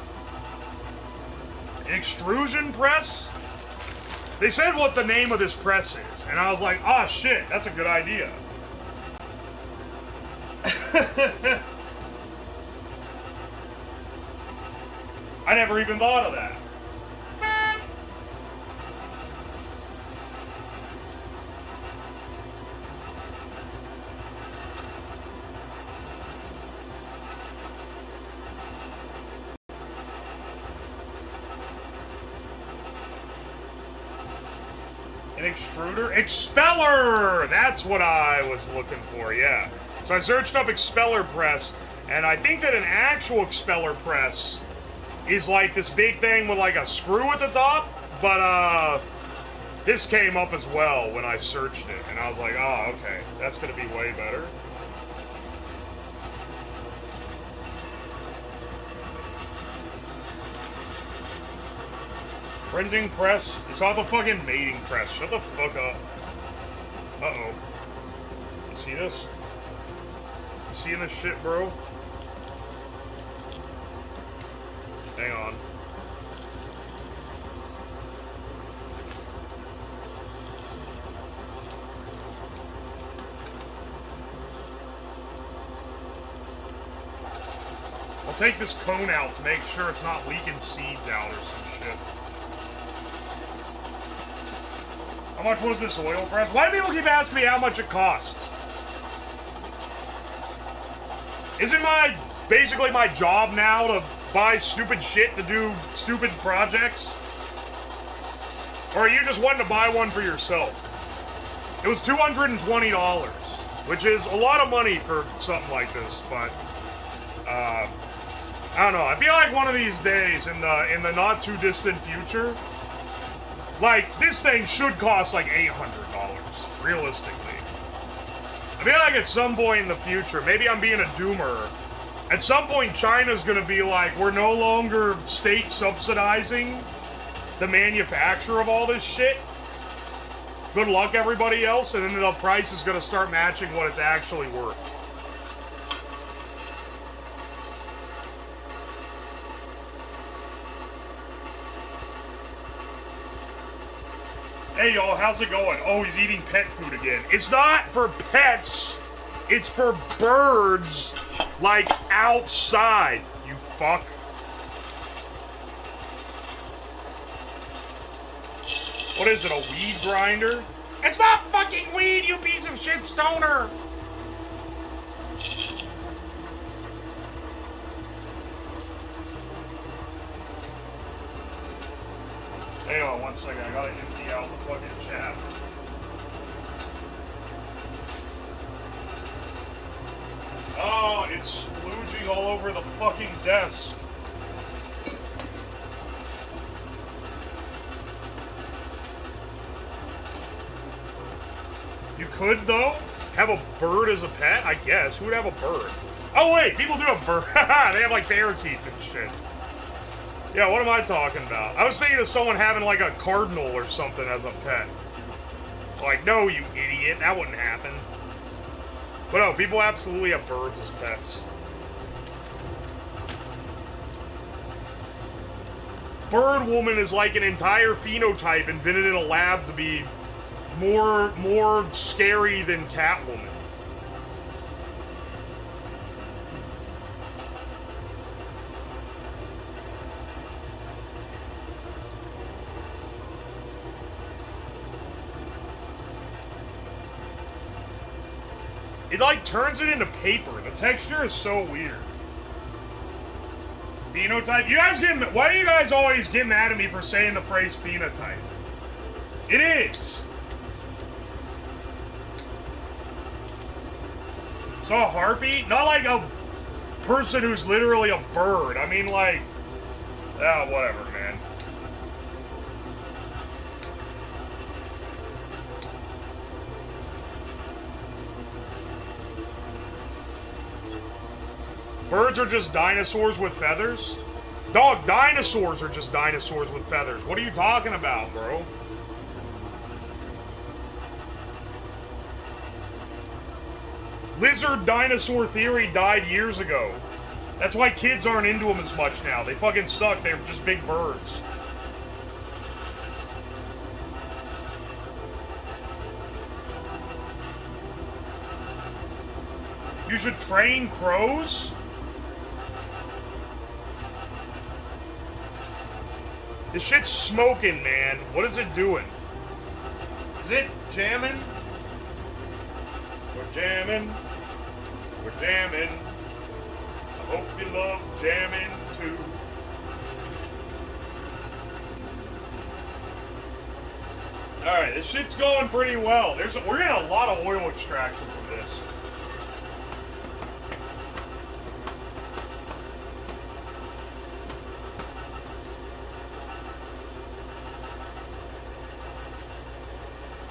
An extrusion press? They said what the name of this press is, and I was like, ah, shit, that's a good idea. I never even thought of that. An extruder? Expeller! That's what I was looking for, yeah. So I searched up expeller press, and I think that an actual expeller press is like this big thing with like a screw at the top, but this came up as well when I searched it, and I was like, oh, okay, that's gonna be way better. Printing press? It's not the fucking mating press. Shut the fuck up. Uh-oh. You see this? You seeing this shit, bro? Hang on. I'll take this cone out to make sure it's not leaking seeds out or some shit. How much was this oil press? Why do people keep asking me how much it costs? Isn't basically my job now to buy stupid shit to do stupid projects? Or are you just wanting to buy one for yourself? It was $220, which is a lot of money for something like this, but I don't know. I feel like one of these days in the not too distant future, like, this thing should cost like $800, realistically. I feel like at some point in the future, maybe I'm being a doomer, at some point China's gonna be like, we're no longer state subsidizing the manufacture of all this shit. Good luck, everybody else, and then the price is gonna start matching what it's actually worth. Hey y'all, how's it going? Oh, he's eating pet food again. It's not for pets. It's for birds, like, outside, you fuck. What is it, a weed grinder? It's not fucking weed, you piece of shit stoner! Hang on one second, I gotta empty out the fucking chat. Oh, it's splooging all over the fucking desk. You could, though, have a bird as a pet, I guess. Who would have a bird? Oh, wait, people do have birds. They have, like, parakeets and shit. Yeah, what am I talking about? I was thinking of someone having, like, a cardinal or something as a pet. Like, no, you idiot. That wouldn't happen. But no, people absolutely have birds as pets. Bird woman is like an entire phenotype invented in a lab to be more scary than Catwoman. It like turns it into paper. The texture is so weird. Phenotype? You guys why do you guys always get mad at me for saying the phrase phenotype? It is. So a harpy? Not like a person who's literally a bird. I mean like, whatever, man. Birds are just dinosaurs with feathers? Dog, dinosaurs are just dinosaurs with feathers. What are you talking about, bro? Lizard dinosaur theory died years ago. That's why kids aren't into them as much now. They fucking suck. They're just big birds. You should train crows? This shit's smoking, man. What is it doing? Is it jamming? We're jamming. We're jamming. I hope you love jamming too. Alright, this shit's going pretty well. We're getting a lot of oil extraction from this.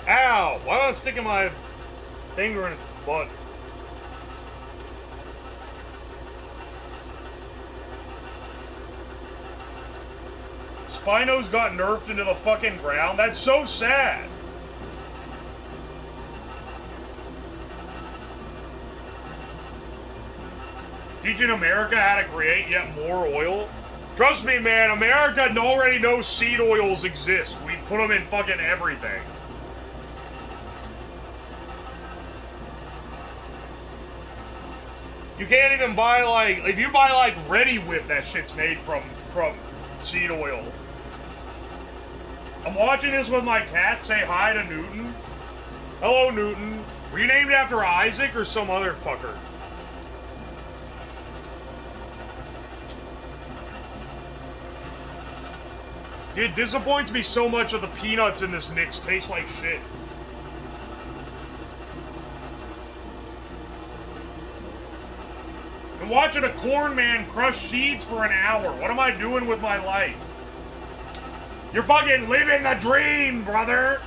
Ow! Why am I sticking my finger in its butt? Spino's got nerfed into the fucking ground? That's so sad! Teaching America how to create yet more oil? Trust me, man, America already knows seed oils exist. We put them in fucking everything. You can't even buy, like, if you buy, like, Ready Whip, that shit's made from seed oil. I'm watching this with my cat. Say hi to Newton. Hello, Newton. Were you named after Isaac or some other fucker? It disappoints me so much that the peanuts in this mix taste like shit. I'm watching a corn man crush seeds for an hour. What am I doing with my life? You're fucking living the dream, brother!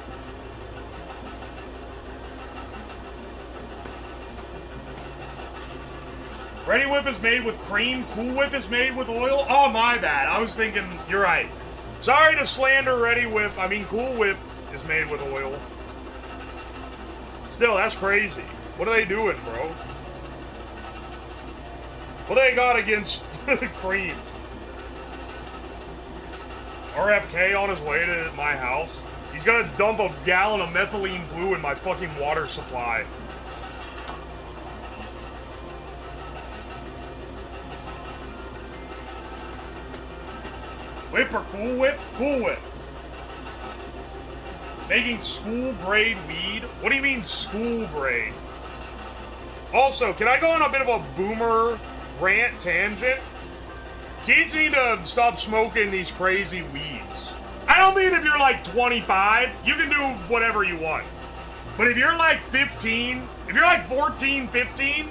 Ready Whip is made with cream. Cool Whip is made with oil. Oh, my bad. I was thinking, you're right. Sorry to slander Ready Whip. I mean, Cool Whip is made with oil. Still, that's crazy. What are they doing, bro? What do they got against cream? RFK on his way to my house. He's gonna dump a gallon of methylene blue in my fucking water supply. Whip or Cool Whip? Cool Whip. Making school grade weed? What do you mean school grade? Also, can I go on a bit of a boomer rant tangent? Kids need to stop smoking these crazy weeds. I don't mean if you're like 25, you can do whatever you want. But if you're like 15, if you're like 14, 15,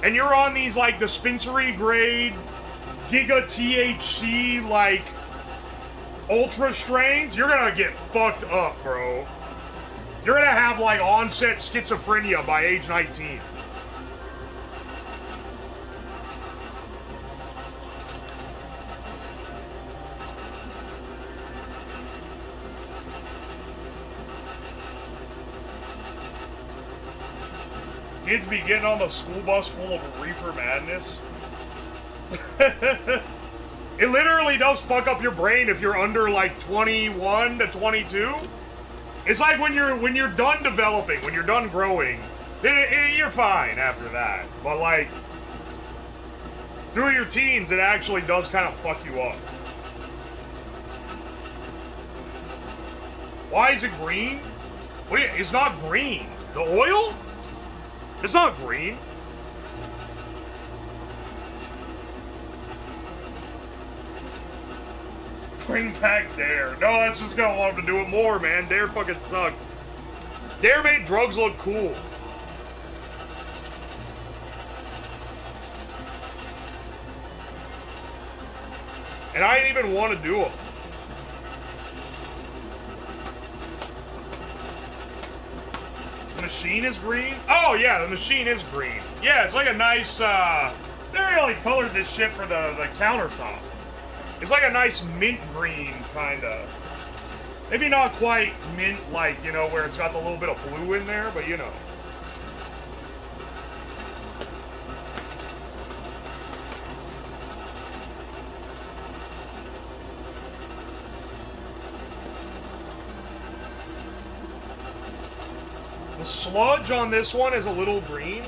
and you're on these like dispensary grade, giga THC, like ultra strains, you're gonna get fucked up, bro. You're gonna have like onset schizophrenia by age 19. Kids be getting on the school bus full of reefer madness. It literally does fuck up your brain if you're under like 21 to 22. It's like when you're done developing, when you're done growing, you're fine after that. But like through your teens, it actually does kind of fuck you up. Why is it green? It's not green. The oil? It's not green. Bring back Dare. No, that's just gonna want him to do it more, man. Dare fucking sucked. Dare made drugs look cool. And I didn't even want to do them. The machine is green? Oh, yeah, the machine is green. Yeah, it's like a nice, they really colored this shit for the countertop. It's like a nice mint green, kinda. Maybe not quite mint, like, you know, where it's got the little bit of blue in there, but you know. The sludge on this one is a little green.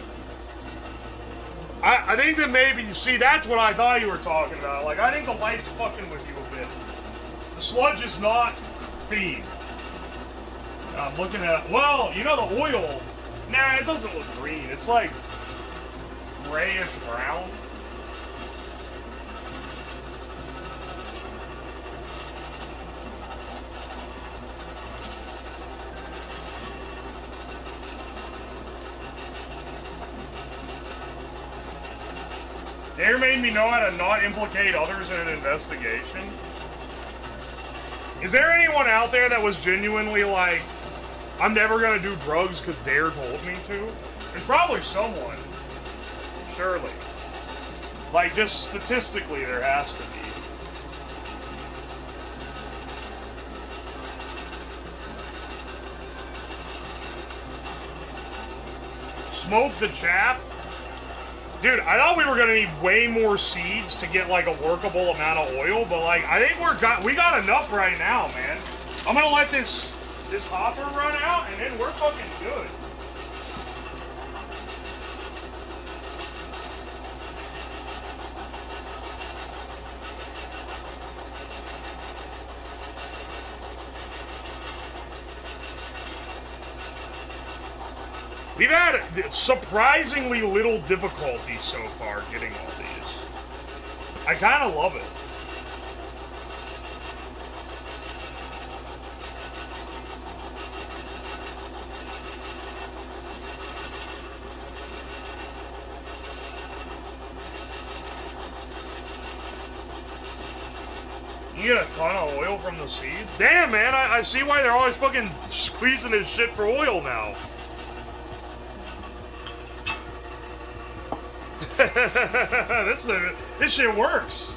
I think that maybe, see, that's what I thought you were talking about. Like, I think the light's fucking with you a bit. The sludge is not green. I'm looking at, well, you know the oil, nah, it doesn't look green. It's like grayish brown. Dare made me know how to not implicate others in an investigation. Is there anyone out there that was genuinely like, I'm never gonna do drugs because Dare told me to? There's probably someone. Surely. Like, just statistically, there has to be. Smoke the chaff? Dude, I thought we were gonna need way more seeds to get like a workable amount of oil, but like I think we got enough right now, man. I'm gonna let this hopper run out, and then we're fucking good. We've had surprisingly little difficulty so far getting all these. I kind of love it. You get a ton of oil from the seeds? Damn, man, I see why they're always fucking squeezing this shit for oil now. This shit works.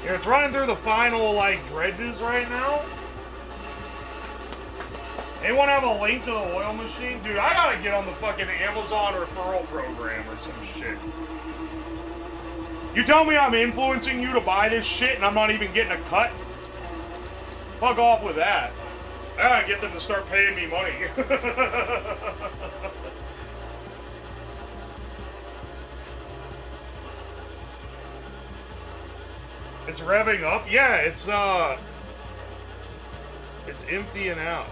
Yeah, it's running through the final like dredges right now. Anyone have a link to the oil machine? Dude, I gotta get on the fucking Amazon referral program or some shit. You tell me I'm influencing you to buy this shit and I'm not even getting a cut? Fuck off with that. I gotta get them to start paying me money. It's revving up? Yeah, it's emptying out.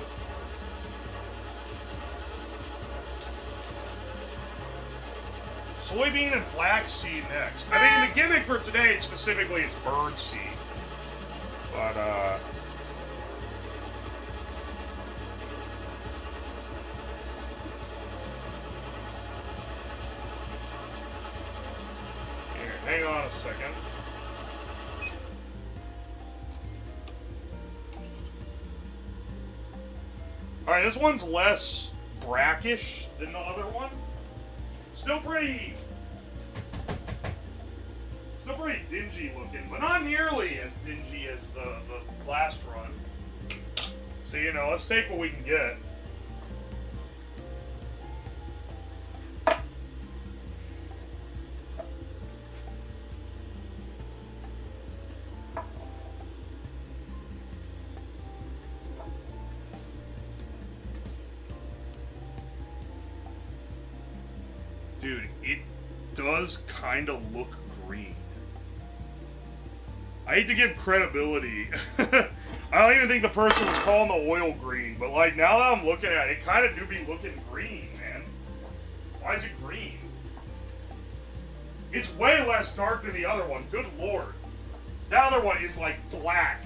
Soybean and flaxseed next. I mean, the gimmick for today specifically is birdseed. But, here, hang on a second. Alright, this one's less brackish than the other one. Still pretty dingy looking, but not nearly as dingy as the last run. So, you know, let's take what we can get. Dude, it does kind of look green. I hate to give credibility. I don't even think the person was calling the oil green, but like now that I'm looking at it, it kind of do be looking green, man. Why is it green? It's way less dark than the other one, good lord. That other one is like black.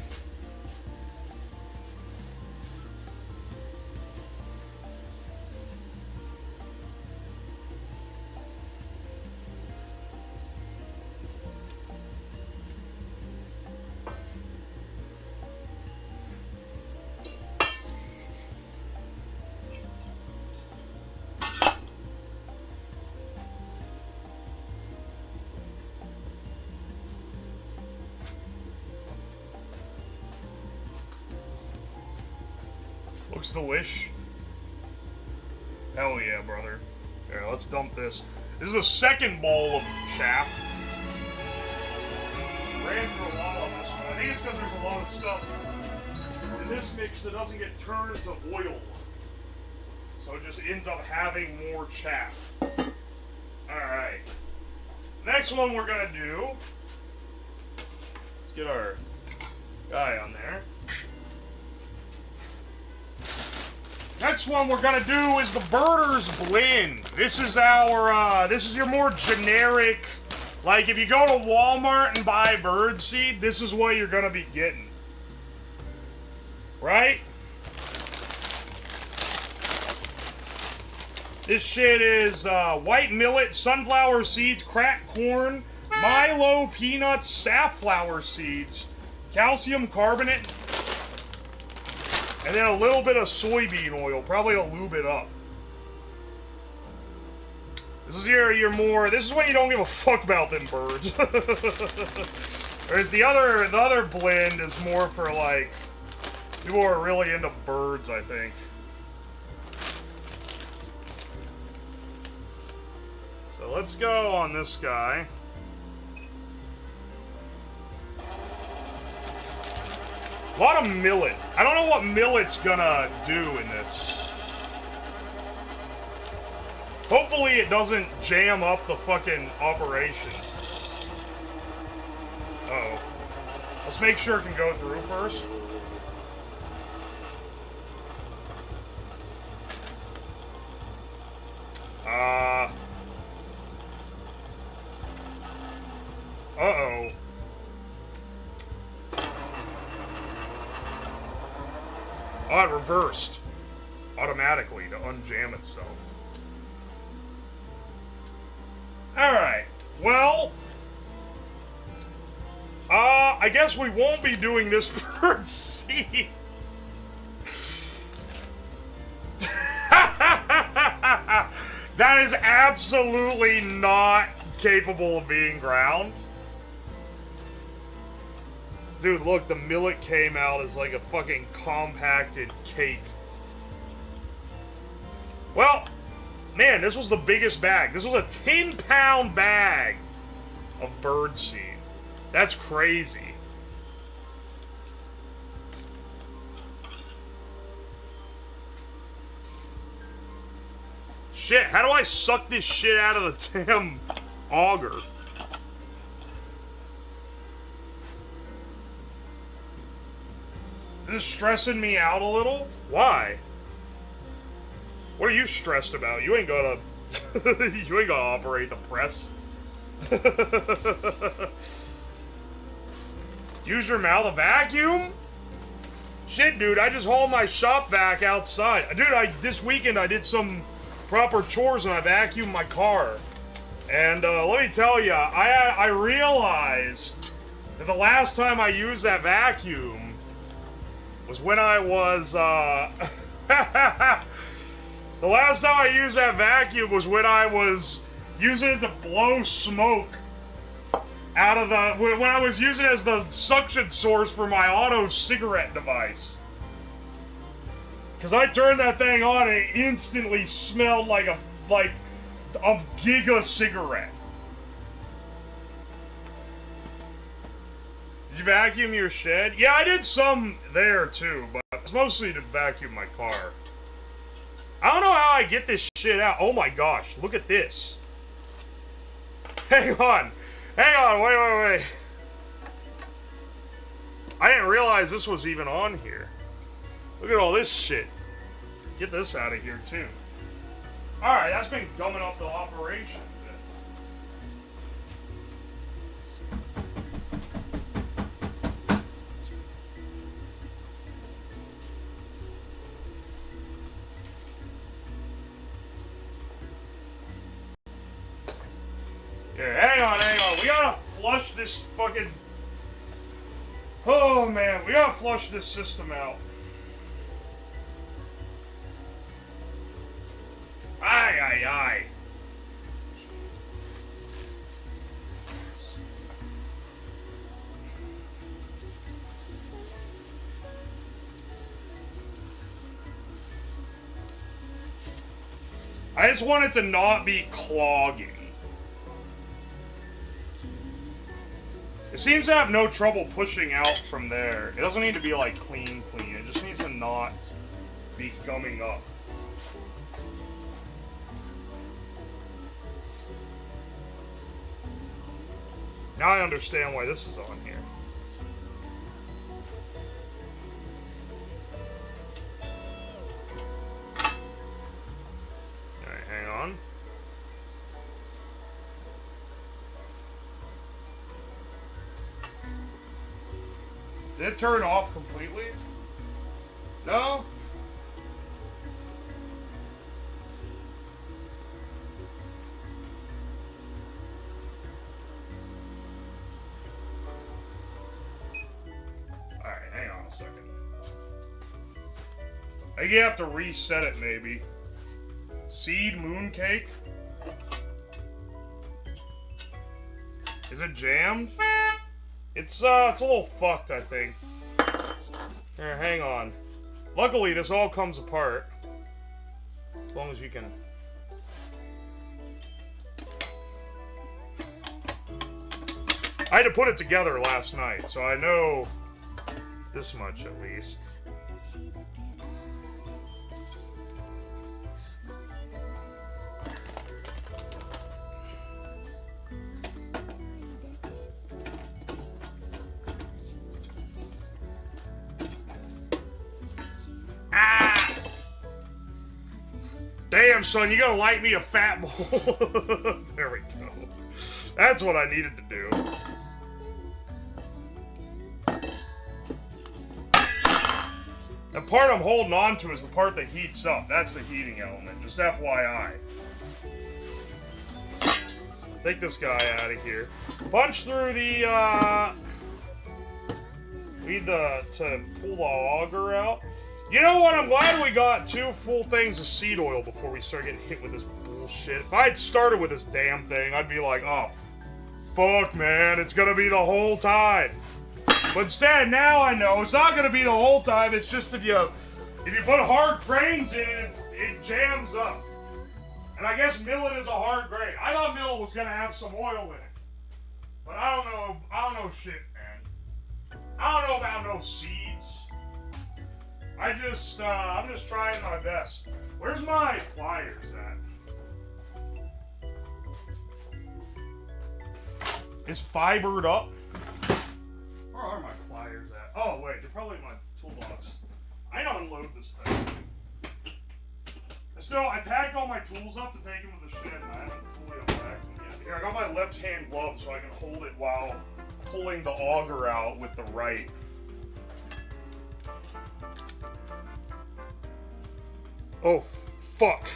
Looks delish. Hell yeah, brother. Here, let's dump this. This is the second bowl of chaff. Ran through a lot on this one. I think it's because there's a lot of stuff in this mix that doesn't get turned to oil. So it just ends up having more chaff. Alright. Next one we're gonna do. Let's get our guy on there. Next one we're gonna do is the Birders Blend. This is our, this is your more generic, like if you go to Walmart and buy birdseed, this is what you're gonna be getting. Right? This shit is white millet, sunflower seeds, cracked corn, Milo, peanuts, safflower seeds, calcium carbonate, and then a little bit of soybean oil, probably to lube it up. This is your more, this is when you don't give a fuck about them birds. Whereas the other blend is more for like, people who are really into birds, I think. So let's go on this guy. A lot of millet. I don't know what millet's gonna do in this. Hopefully it doesn't jam up the fucking operation. Uh-oh. Let's make sure it can go through first. Uh-oh. Oh, it reversed automatically to unjam itself. Alright, well, I guess we won't be doing this birdseed. That is absolutely not capable of being ground. Dude, look, the millet came out as like a fucking compacted cake. Well, man, this was the biggest bag. This was a 10-pound bag of birdseed. That's crazy. Shit, how do I suck this shit out of the damn auger? is stressing me out a little. Why? What are you stressed about? You ain't gonna... you ain't gonna operate the press. Use your mouth, a vacuum? Shit, dude, I just hauled my shop vac outside. Dude, this weekend I did some proper chores and I vacuumed my car. And let me tell you, I realized that the last time I used that vacuum was when I was, the last time I used that vacuum was when I was using it to blow smoke out of the... when I was using it as the suction source for my auto cigarette device. Because I turned that thing on and it instantly smelled like a giga cigarette. Did you vacuum your shed? Yeah, I did some there too, but it's mostly to vacuum my car. I don't know how I get this shit out. Oh my gosh, look at this. Hang on, wait. I didn't realize this was even on here. Look at all this shit. Get this out of here too. Alright, that's been gumming up the operation. Yeah, hang on. We gotta flush this fucking... Oh man, we gotta flush this system out. Aye. I just want it to not be clogging. It seems to have no trouble pushing out from there. It doesn't need to be like clean. It just needs to not be gumming up. Now I understand why this is on here. Alright, hang on. Did it turn off completely? No? Alright, hang on a second. I think you have to reset it, maybe. Seed mooncake? Is it jammed? It's a little fucked, I think. Here, hang on. Luckily, this all comes apart. As long as you can... I had to put it together last night, so I know this much at least. Damn, son, you gotta light me a fat bowl. There we go. That's what I needed to do. The part I'm holding on to is the part that heats up. That's the heating element, just FYI. Take this guy out of here. Punch through the, need to pull the auger out. You know what? I'm glad we got 2 full things of seed oil before we start getting hit with this bullshit. If I had started with this damn thing, I'd be like, oh, fuck, man, it's gonna be the whole time. But instead, now I know it's not gonna be the whole time. It's just if you put hard grains in, it jams up. And I guess millet is a hard grain. I thought millet was gonna have some oil in it, but I don't know shit, man. I don't know about no seeds. I'm just trying my best. Where's my pliers at? Is fibered up? Where are my pliers at? Oh wait, they're probably in my toolbox. this thing. Still, I packed all my tools up to take them to the shed, and I haven't fully unpacked them yet. Here, I got my left hand glove so I can hold it while pulling the auger out with the right. Oh, fuck.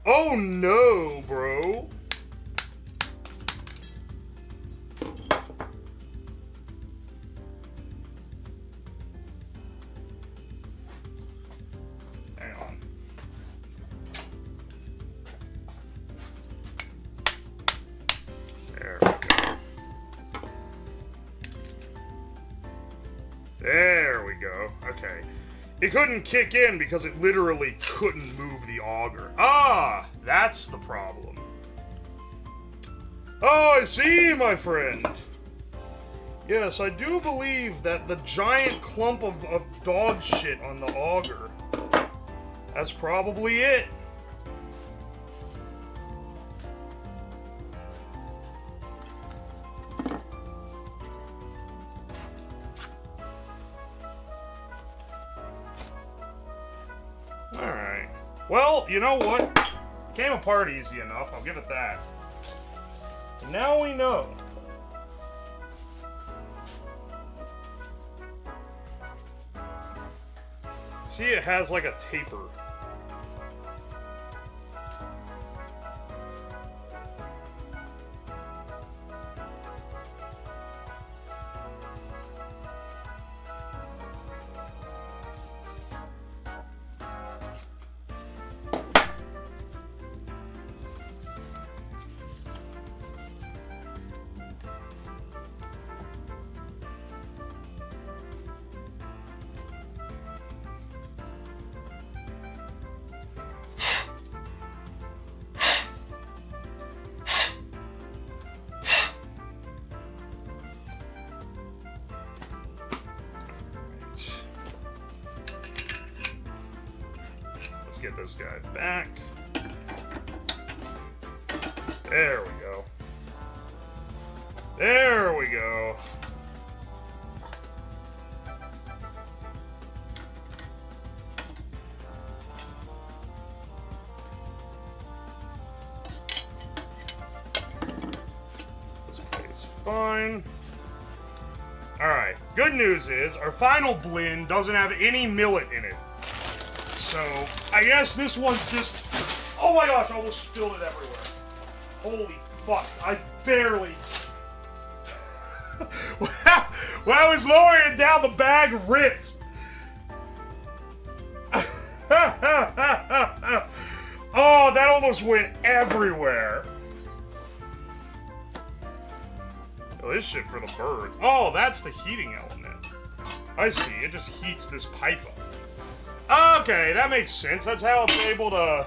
Oh no, bro. Hang on. There we go. There we go. Okay. It couldn't kick in because it literally couldn't move the auger. Ah, that's the problem. Oh, I see, my friend. Yes, I do believe that the giant clump of dog shit on the auger, that's probably it. Alright. Well, you know what? It came apart easy enough, I'll give it that. Now we know. See, it has like a taper. Get this guy back. There we go. There we go. This plays fine. Alright, good news is our final blend doesn't have any millet in it. So, I guess this one's just... Oh my gosh, I almost spilled it everywhere. Holy fuck, I barely... When I was lowering it down, the bag ripped. Oh, that almost went everywhere. Oh, this shit for the birds. Oh, that's the heating element. I see, it just heats this pipe up. Okay, that makes sense. That's how it's able to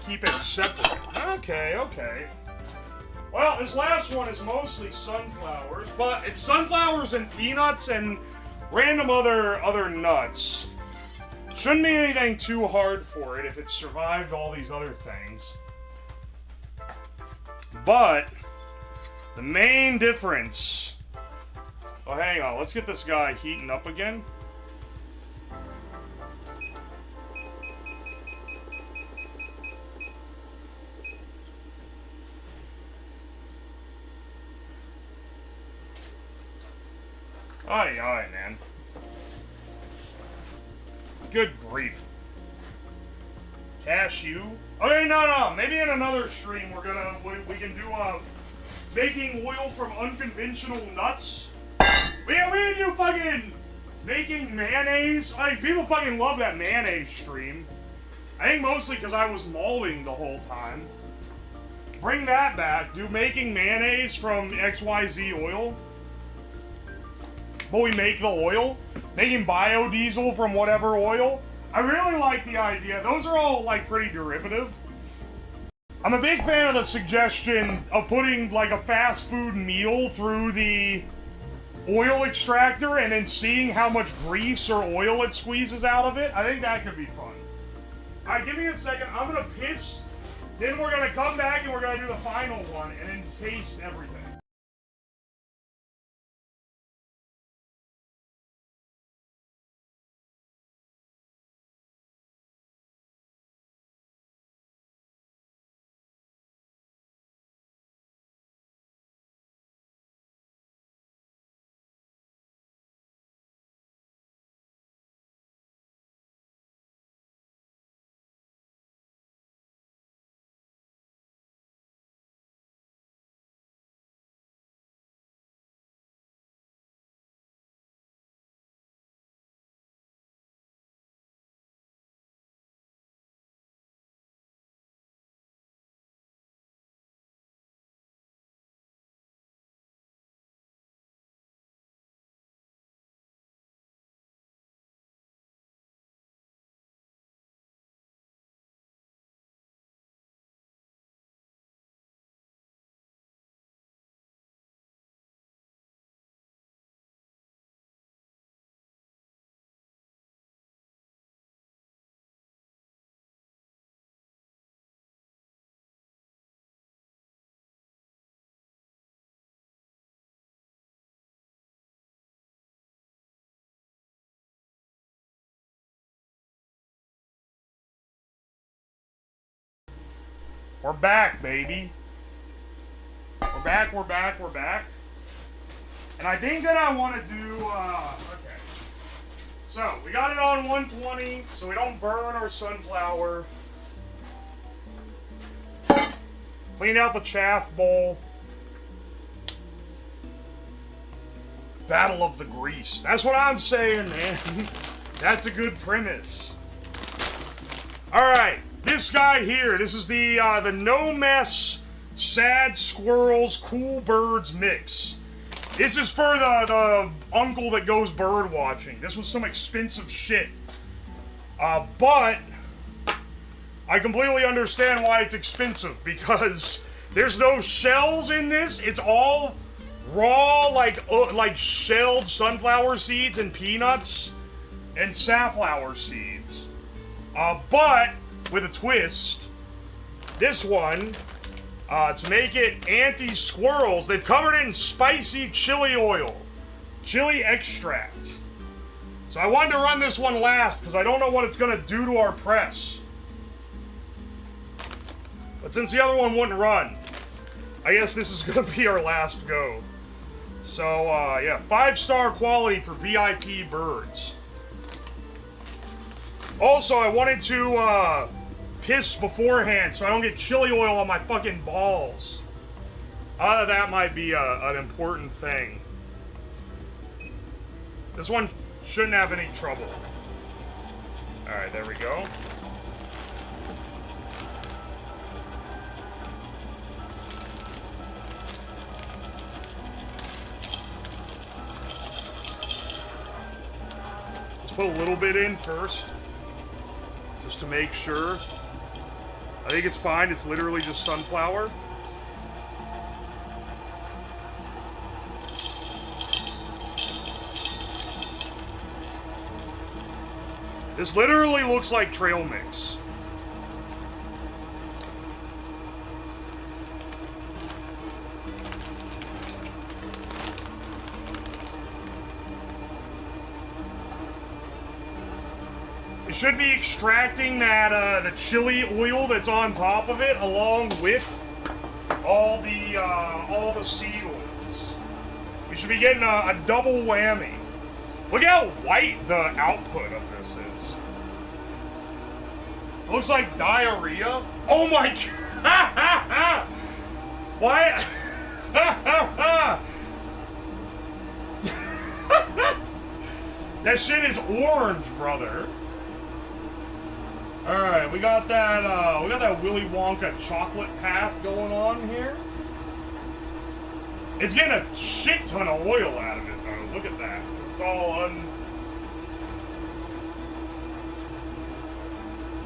keep it separate. Okay, okay. Well, this last one is mostly sunflowers, but it's sunflowers and peanuts and random other nuts. Shouldn't be anything too hard for it if it survived all these other things. But the main difference... Oh, hang on. Let's get this guy heating up again. Aye, man. Good grief. Cashew. Okay, no. Maybe in another stream we can do making oil from unconventional nuts. We can do fucking making mayonnaise. Like, people fucking love that mayonnaise stream. I think mostly because I was mauling the whole time. Bring that back. Do making mayonnaise from XYZ oil. But we make the oil, making biodiesel from whatever oil. I really like the idea. Those are all, like, pretty derivative. I'm a big fan of the suggestion of putting, like, a fast food meal through the oil extractor and then seeing how much grease or oil it squeezes out of it. I think that could be fun. Alright, give me a second. I'm gonna piss. Then we're gonna come back and we're gonna do the final one and then taste everything. We're back, baby. We're back, we're back, we're back. And I think that I want to do, okay. So, we got it on 120, so we don't burn our sunflower. Clean out the chaff bowl. Battle of the grease. That's what I'm saying, man. That's a good premise. Alright, this guy here, this is the No Mess Sad Squirrels Cool Birds mix. This is for the uncle that goes bird watching. This was some expensive shit. But I completely understand why it's expensive, because there's no shells in this. It's all raw, like shelled sunflower seeds and peanuts and safflower seeds. But with a twist, this one, to make it anti-squirrels, they've covered it in spicy chili oil, chili extract. So I wanted to run this one last because I don't know what it's gonna do to our press. But since the other one wouldn't run, I guess this is gonna be our last go. So, yeah, 5-star quality for VIP birds. Also, I wanted to, piss beforehand so I don't get chili oil on my fucking balls. That might be an important thing. This one shouldn't have any trouble. Alright, there we go. Let's put a little bit in first, just to make sure. I think it's fine, it's literally just sunflower. This literally looks like trail mix. It should be extracting that the chili oil that's on top of it, along with all the seed oils. We should be getting a double whammy. Look how white the output of this is. It looks like diarrhea. Oh my god! Why? That shit is orange, brother. All right, we got that Willy Wonka chocolate path going on here. It's getting a shit ton of oil out of it, though. Look at that. It's all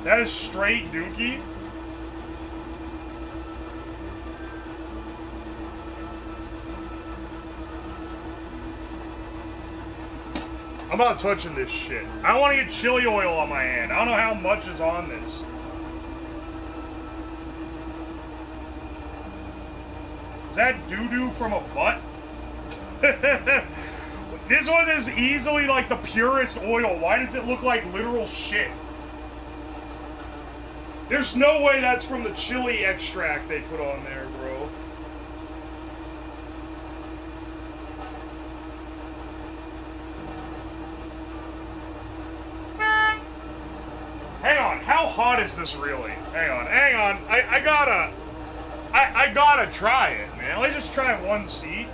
That is straight dookie. I'm not touching this shit. I don't want to get chili oil on my hand. I don't know how much is on this. Is that doo-doo from a butt? This one is easily like the purest oil. Why does it look like literal shit? There's no way that's from the chili extract they put on there, bro. Hang on, how hot is this really? Hang on. I gotta try it, man. Let's just try one seed.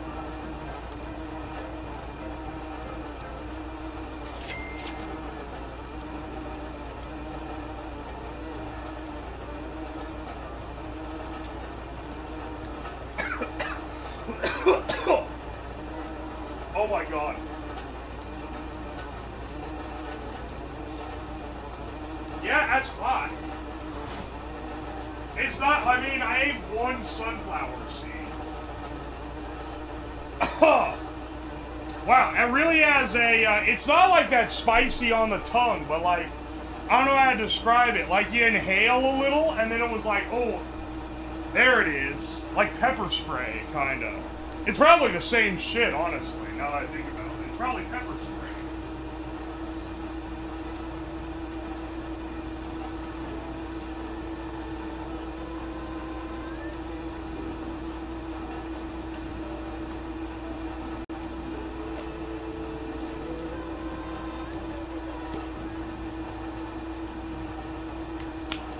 Oh my god. Yeah, that's hot. It's not, I mean, I ate one sunflower seed. Wow, it really has a, it's not like that spicy on the tongue, but like, I don't know how to describe it. Like, you inhale a little, and then it was like, oh, there it is. Like pepper spray, kind of. It's probably the same shit, honestly, now that I think about it. It's probably pepper spray.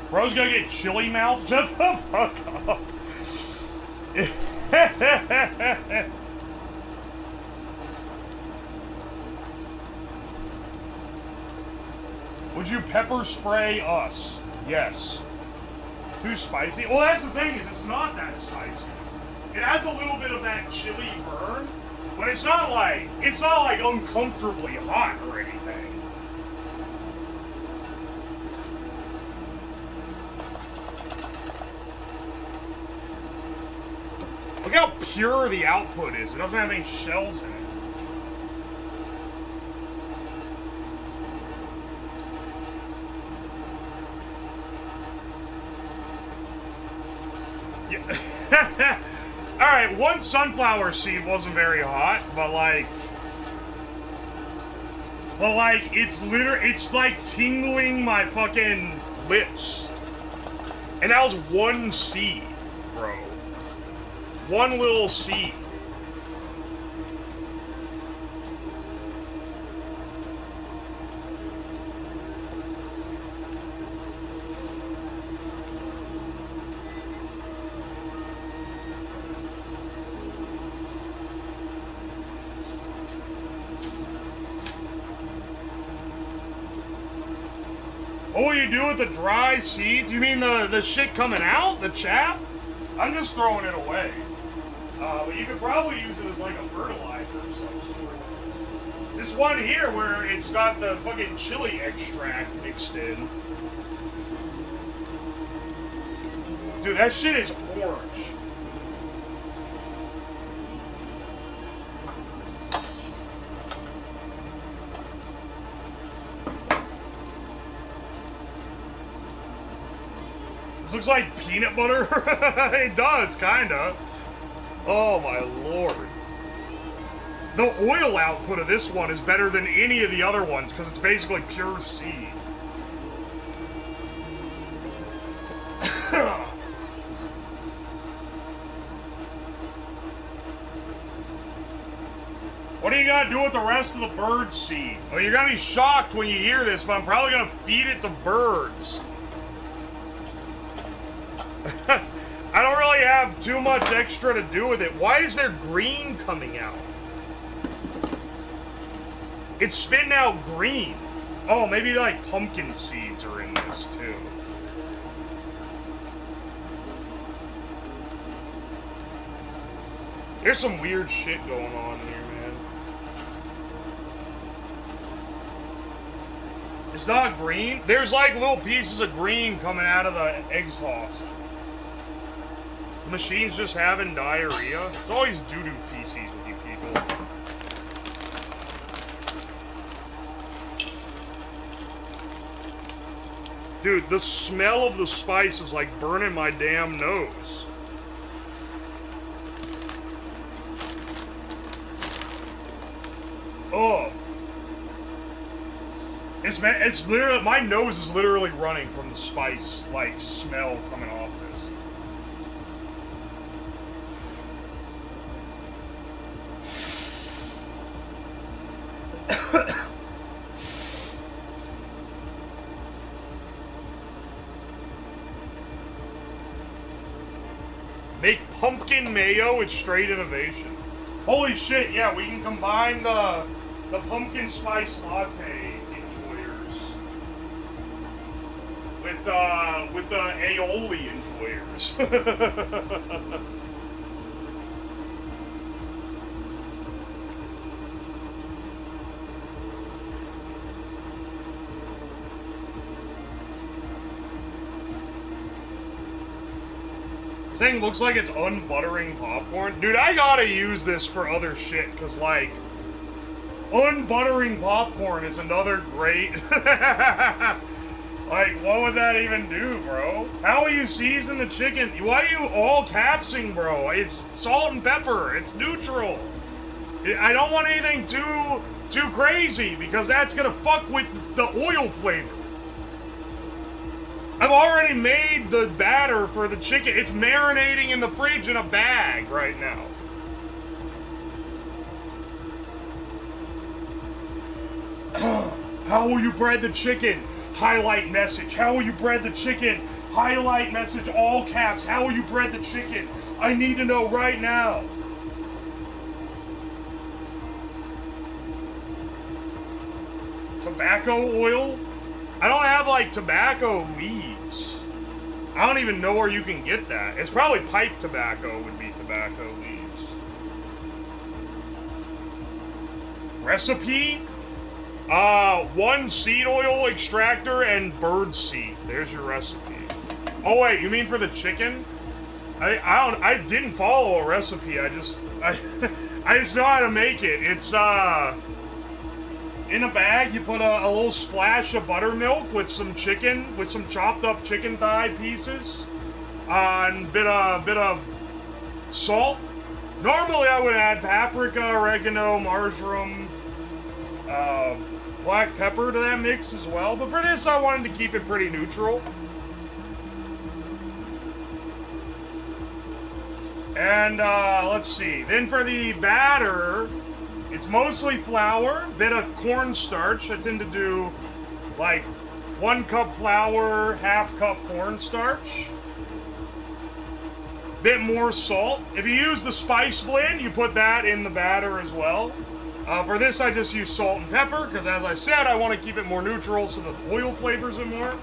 Bro's gonna get chili mouth? Shut the fuck up. Would you pepper spray us? Yes. Too spicy? Well, that's the thing, is it's not that spicy. It has a little bit of that chili burn, but it's not like uncomfortably hot or anything. Look how pure the output is. It doesn't have any shells in it. Yeah. Alright, one sunflower seed wasn't very hot, but like, it's like tingling my fucking lips. And that was one seed, bro. One little seed. What will you do with the dry seeds? You mean the shit coming out? The chaff? I'm just throwing it away. But you could probably use it as like a fertilizer or something. This one here where it's got the fucking chili extract mixed in. Dude, that shit is orange. This looks like peanut butter. It does, kinda. Oh my lord. The oil output of this one is better than any of the other ones because it's basically pure seed. What are you gonna do with the rest of the bird seed? Well, you're gonna be shocked when you hear this, but I'm probably gonna feed it to birds. I don't really have too much extra to do with it. Why is there green coming out? It's spitting out green. Oh, maybe like pumpkin seeds are in this too. There's some weird shit going on here, man. It's not green. There's like little pieces of green coming out of the exhaust. The machine's just having diarrhea. It's always doo-doo feces with you people. Dude, the smell of the spice is like burning my damn nose. Oh. It's literally, my nose is literally running from the spice, like, smell coming off this. Make pumpkin mayo with straight innovation. Holy shit, yeah, we can combine the pumpkin spice latte enjoyers with the aioli enjoyers. This thing looks like it's unbuttering popcorn. Dude, I gotta use this for other shit, because, like, unbuttering popcorn is another great... Like, what would that even do, bro? How will you season the chicken? Why are you all capsing, bro? It's salt and pepper. It's neutral. I don't want anything too crazy, because that's gonna fuck with the oil flavor. I've already made the batter for the chicken. It's marinating in the fridge in a bag right now. How will you bread the chicken? Highlight message. How will you bread the chicken? Highlight message, all caps. How will you bread the chicken? I need to know right now. Tobacco oil? I don't have like tobacco leaves. I don't even know where you can get that. It's probably pipe tobacco would be tobacco leaves. Recipe? 1 seed oil extractor and birdseed. There's your recipe. Oh wait, you mean for the chicken? I didn't follow a recipe. I just know how to make it. It's in a bag. You put a little splash of buttermilk with some chicken, with some chopped up chicken thigh pieces, and a bit of salt. Normally I would add paprika, oregano, marjoram, black pepper to that mix as well. But for this, I wanted to keep it pretty neutral. And let's see. Then for the batter, it's mostly flour, bit of cornstarch. I tend to do like 1 cup flour, ½ cup cornstarch. Bit more salt. If you use the spice blend, you put that in the batter as well. For this, I just use salt and pepper because, as I said, I want to keep it more neutral so the oil flavors it more.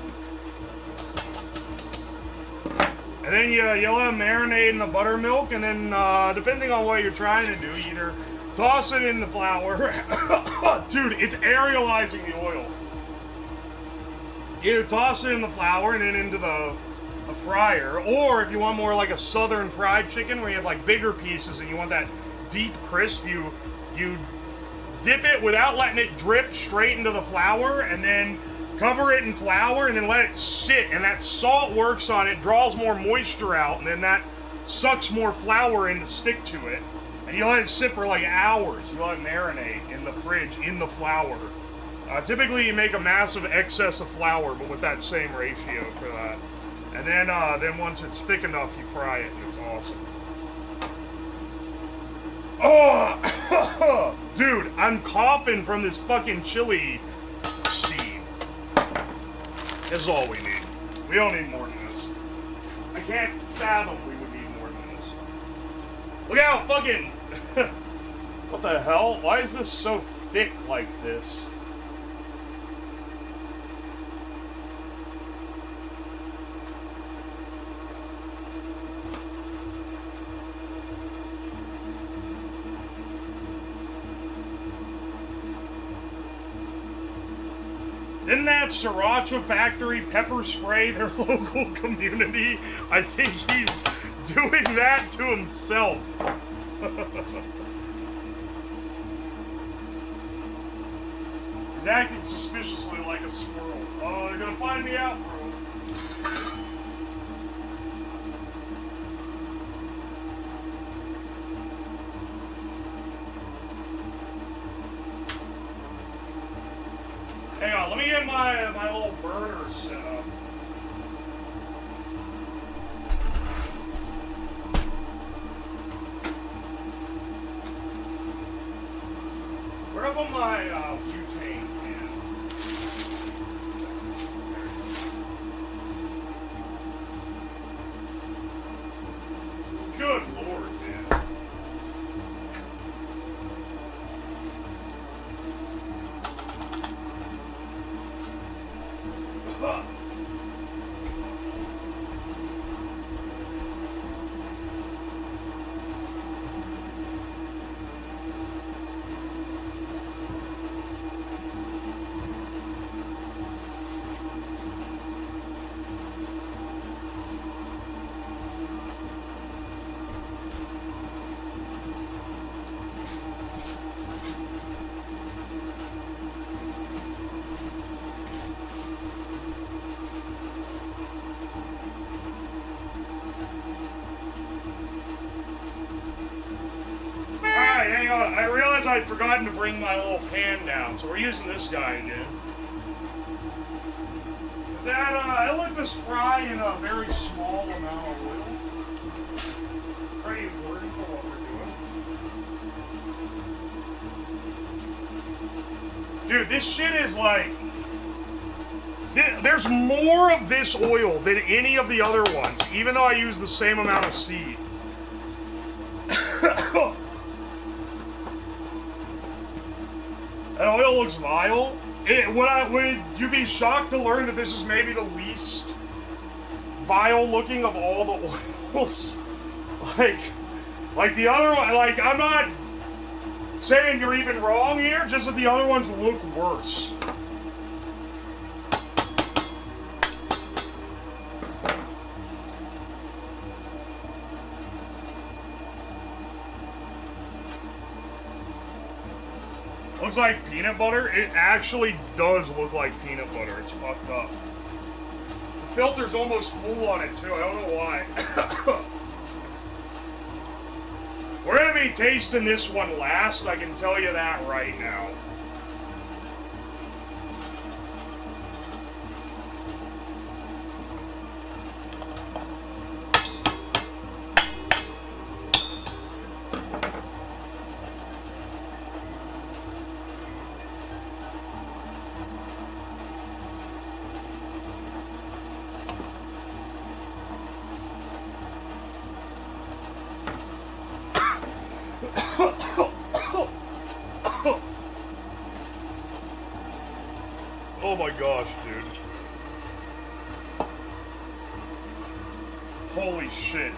And then you let them marinate in the buttermilk, and then depending on what you're trying to do, either toss it in the flour. Dude, it's aerializing the oil. Either toss it in the flour and then into the fryer, or if you want more like a southern fried chicken where you have like bigger pieces and you want that deep crisp, you dip it without letting it drip straight into the flour, and then cover it in flour and then let it sit, and that salt works on it, draws more moisture out, and then that sucks more flour in to stick to it. And you let it sit for like hours. You let it marinate in the fridge in the flour. Typically you make a massive excess of flour, but with that same ratio for that. And then once it's thick enough, you fry it, and it's awesome. Oh, dude, I'm coughing from this fucking chili seed. This is all we need. We don't need more than this. I can't fathom we would need more than this. Look how fucking... What the hell? Why is this so thick like this? Didn't that Sriracha Factory pepper spray their local community? I think he's doing that to himself. He's acting suspiciously like a squirrel. Oh, they're gonna find me out, bro. Hang on, let me get my little burner set up. Where have all my butane can? Good lord, man. I realized I'd forgotten to bring my little pan down, so we're using this guy again. Is that, it lets us fry in a very small amount of oil. Pretty important for what we're doing. Dude, this shit is like There's more of this oil than any of the other ones, even though I use the same amount of seed. That oil looks vile. Would you be shocked to learn that this is maybe the least vile looking of all the oils? Like the other one, like, I'm not saying you're even wrong here, just that the other ones look worse. Looks like peanut butter. It actually does look like peanut butter. It's fucked up. The filter's almost full on it too. I don't know why. We're gonna be tasting this one last. I can tell you that right now. Oh my gosh, dude. Holy shit.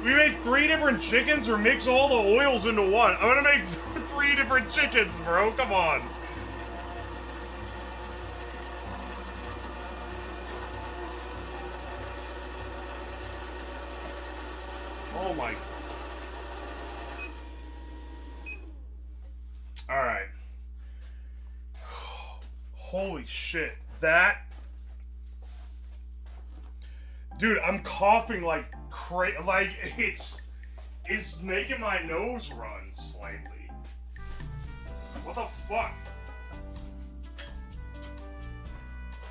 We make 3 different chickens or mix all the oils into one? I'm gonna make 3 different chickens, bro. Come on. Oh my. Alright. Holy shit. That. Dude, I'm coughing like crazy. Like, it's making my nose run slightly. What the fuck?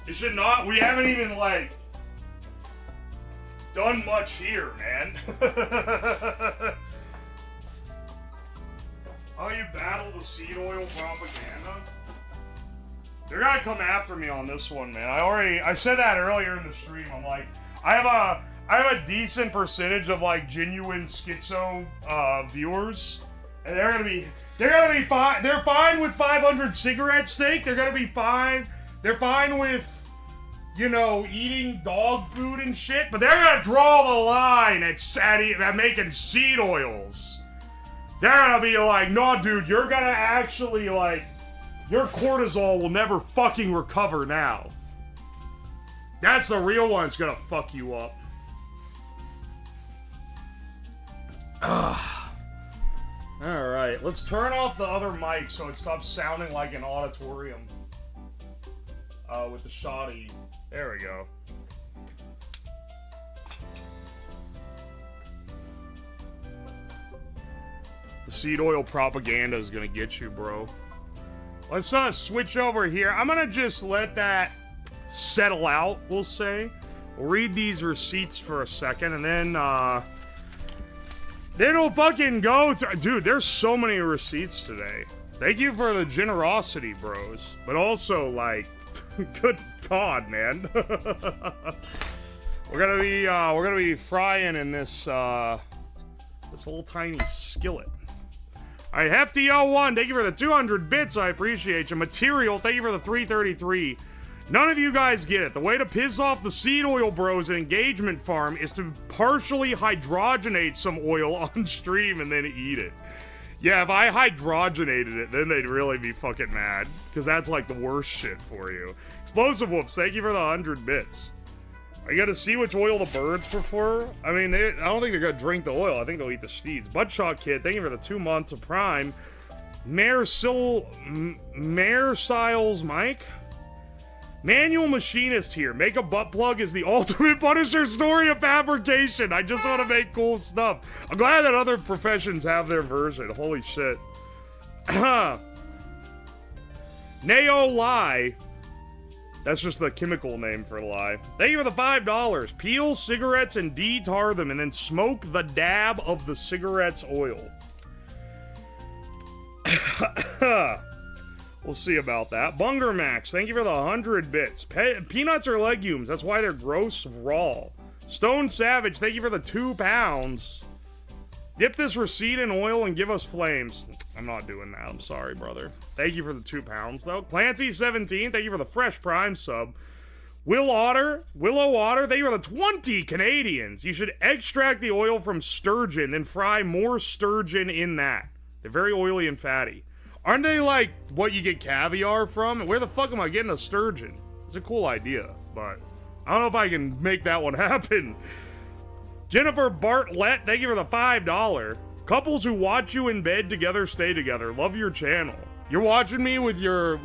It should not. We haven't even, like, done much here, man. Oh, you battle the seed oil propaganda? They're gonna come after me on this one, man. I said that earlier in the stream. I'm like, I have a decent percentage of like genuine schizo viewers, and they're gonna be fine. They're fine with 500 cigarette steak. They're gonna be fine. They're fine with, you know, eating dog food and shit. But they're gonna draw the line at making seed oils. They're gonna be like, no, dude, you're gonna actually, like, your cortisol will never fucking recover now. That's the real one that's gonna fuck you up. Alright, let's turn off the other mic so it stops sounding like an auditorium. With the shoddy. There we go. The seed oil propaganda is gonna get you, bro. Let's switch over here. I'm gonna just let that settle out, we'll say. We'll read these receipts for a second, and then we'll fucking go through. Dude, there's so many receipts today. Thank you for the generosity, bros. But also, like, good God, man. We're gonna be frying in this this little tiny skillet. Alright, Hefty01, thank you for the 200 bits, I appreciate you. Material, thank you for the 333. None of you guys get it. The way to piss off the seed oil bros at Engagement Farm is to partially hydrogenate some oil on stream and then eat it. Yeah, if I hydrogenated it, then they'd really be fucking mad. Because that's like the worst shit for you. Explosive Whoops, thank you for the 100 bits. Are you gonna see which oil the birds prefer? I mean, I don't think they're gonna drink the oil. I think they'll eat the seeds. Buttshot Kid, thank you for the 2 months of Prime. Mare Siles Mike? Manual Machinist here. Make a butt plug is the ultimate Punisher story of fabrication. I just want to make cool stuff. I'm glad that other professions have their version. Holy shit. Neo Lie. That's just the chemical name for lie. Thank you for the $5. Peel cigarettes and detar them and then smoke the dab of the cigarette's oil. We'll see about that. Bunger Max, thank you for the 100 bits. Peanuts are legumes, that's why they're gross raw. Stone Savage, thank you for the 2 pounds. Dip this receipt in oil and give us flames. I'm not doing that, I'm sorry, brother. Thank you for the 2 pounds, though. Clancy17, thank you for the fresh prime sub. Willow Otter, thank you for the 20 Canadians. You should extract the oil from sturgeon, then fry more sturgeon in that. They're very oily and fatty. Aren't they like what you get caviar from? Where the fuck am I getting a sturgeon? It's a cool idea, but I don't know if I can make that one happen. Jennifer Bartlett, thank you for the $5. Couples who watch you in bed together stay together. Love your channel. You're watching me with your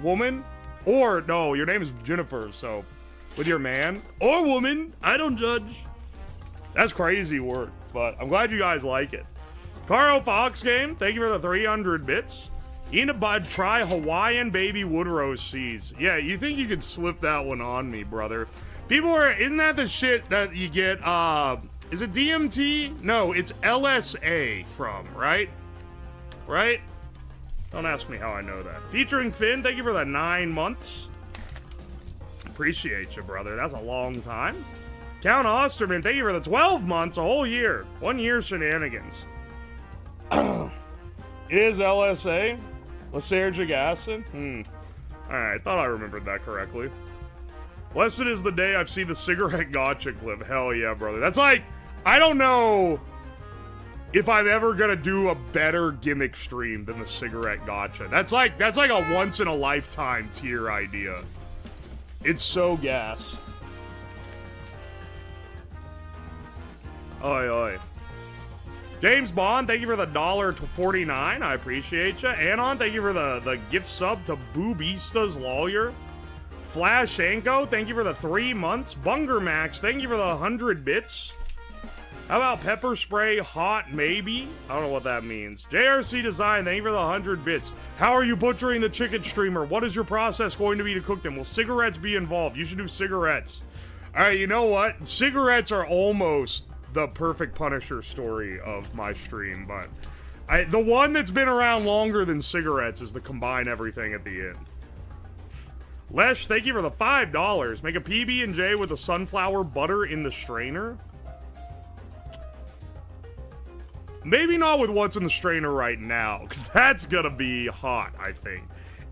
woman? Or, no, your name is Jennifer, so with your man or woman, I don't judge. That's crazy work, but I'm glad you guys like it. Caro Fox Game, thank you for the 300 bits. Enabud, try Hawaiian baby wood rose seeds. Yeah, you think you could slip that one on me, brother. People are, isn't that the shit that you get, is it DMT? No, it's LSA from, right? Right? Don't ask me how I know that. Featuring Finn, thank you for the 9 months. Appreciate you, brother. That's a long time. Count Osterman, thank you for the 12 months, a whole year. 1 year shenanigans. It is LSA. Lysergic acid? Alright, thought I remembered that correctly. Blessed is the day I've seen the cigarette gotcha clip. Hell yeah, brother. That's like, I don't know if I'm ever gonna do a better gimmick stream than the cigarette gotcha. That's like a once in a lifetime tier idea. It's so gas. Oi, oi. James Bond, thank you for the $1.49. I appreciate you. Anon, thank you for the gift sub to Boobista's Lawyer. Flashenko, thank you for the 3 months. Bunger Max, thank you for the 100 bits. How about Pepper Spray Hot Maybe? I don't know what that means. JRC Design, thank you for the 100 bits. How are you butchering the chicken streamer? What is your process going to be to cook them? Will cigarettes be involved? You should do cigarettes. Alright, you know what? Cigarettes are almost the perfect Punisher story of my stream, but the one that's been around longer than cigarettes is the combine everything at the end. Lesh, thank you for the $5. Make a PB&J with the sunflower butter in the strainer. Maybe not with what's in the strainer right now, because that's gonna be hot, I think.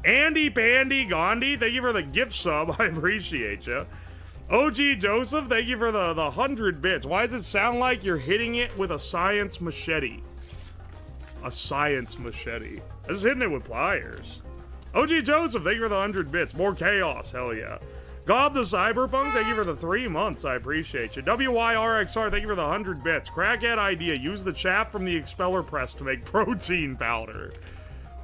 Andy Pandy Gandhi, thank you for the gift sub. I appreciate you. OG Joseph, thank you for the 100 bits. Why does it sound like you're hitting it with a science machete? A science machete. I was hitting it with pliers. OG Joseph, thank you for the 100 bits. More chaos, hell yeah. Gob the Cyberpunk, thank you for the 3 months. I appreciate you. WYRXR, thank you for the 100 bits. Crackhead idea, use the chaff from the expeller press to make protein powder.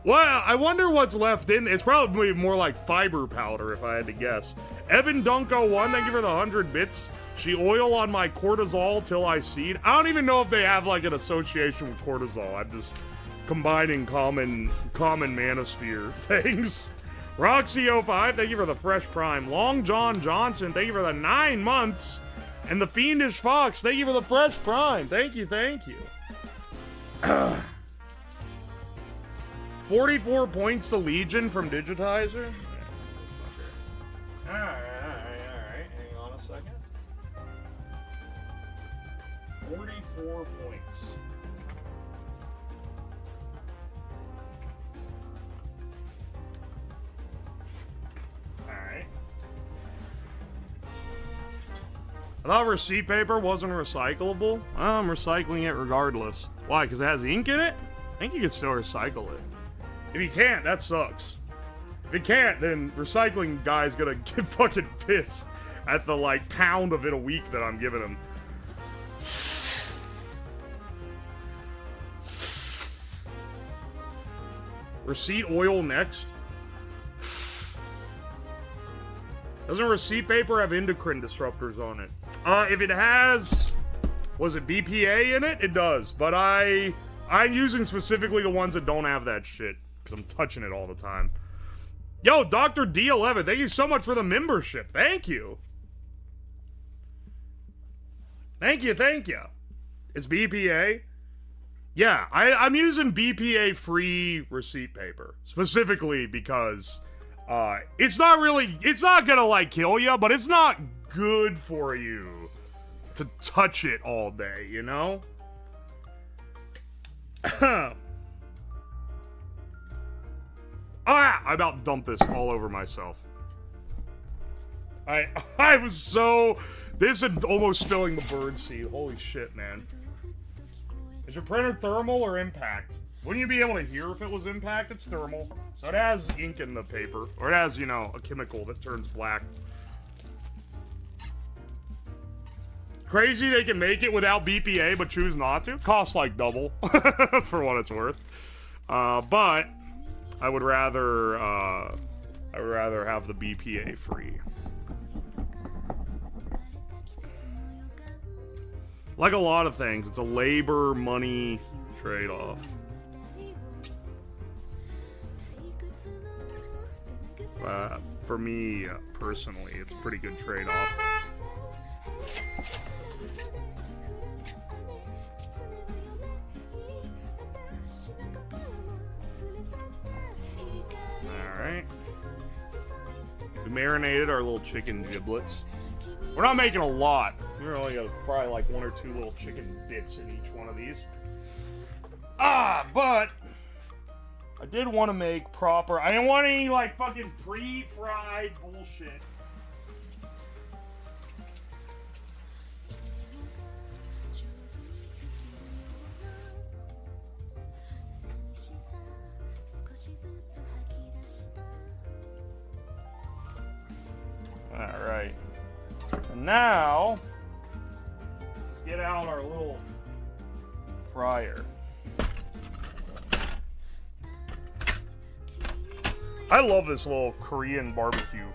Well, I wonder what's left in. It's probably more like fiber powder, if I had to guess. Evan Dunko1, thank you for the 100 bits. She oil on my cortisol till I seed. I don't even know if they have like an association with cortisol. I'm just combining common manosphere things. Roxy05, thank you for the fresh prime. Long John Johnson, thank you for the 9 months. And the Fiendish Fox, thank you for the fresh prime. Thank you, thank you. 44 points to Legion from Digitizer. Alright. Hang on a second. 44 points. Alright. I thought receipt paper wasn't recyclable. I'm recycling it regardless. Why? Because it has ink in it? I think you can still recycle it. If you can't, that sucks. If you can't, then recycling guy's gonna get fucking pissed at the, like, pound of it a week that I'm giving him. Receipt oil next. Doesn't receipt paper have endocrine disruptors on it? If it has, was it BPA in it? It does, but I'm using specifically the ones that don't have that shit. Because I'm touching it all the time. Yo, Dr. D11, thank you so much for the membership. Thank you. Thank you, thank you. It's BPA. Yeah, I'm using BPA-free receipt paper. Specifically because it's not gonna, like, kill you, but it's not good for you to touch it all day, you know? I about dumped this all over myself. I was so... This is almost spilling the birdseed. Holy shit, man. Is your printer thermal or impact? Wouldn't you be able to hear if it was impact? It's thermal. So it has ink in the paper. Or it has, you know, a chemical that turns black. Crazy they can make it without BPA but choose not to. Costs like double for what it's worth. But I would rather have the BPA free. Like a lot of things, it's a labor money trade-off. For me, personally, it's a pretty good trade-off. Alright. We marinated our little chicken giblets. We're not making a lot. We're only gonna fry like 1 or 2 little chicken bits in each one of these. But I did want to make proper. I didn't want any like fucking pre-fried bullshit. All right. And now, let's get out our little fryer. I love this little Korean barbecue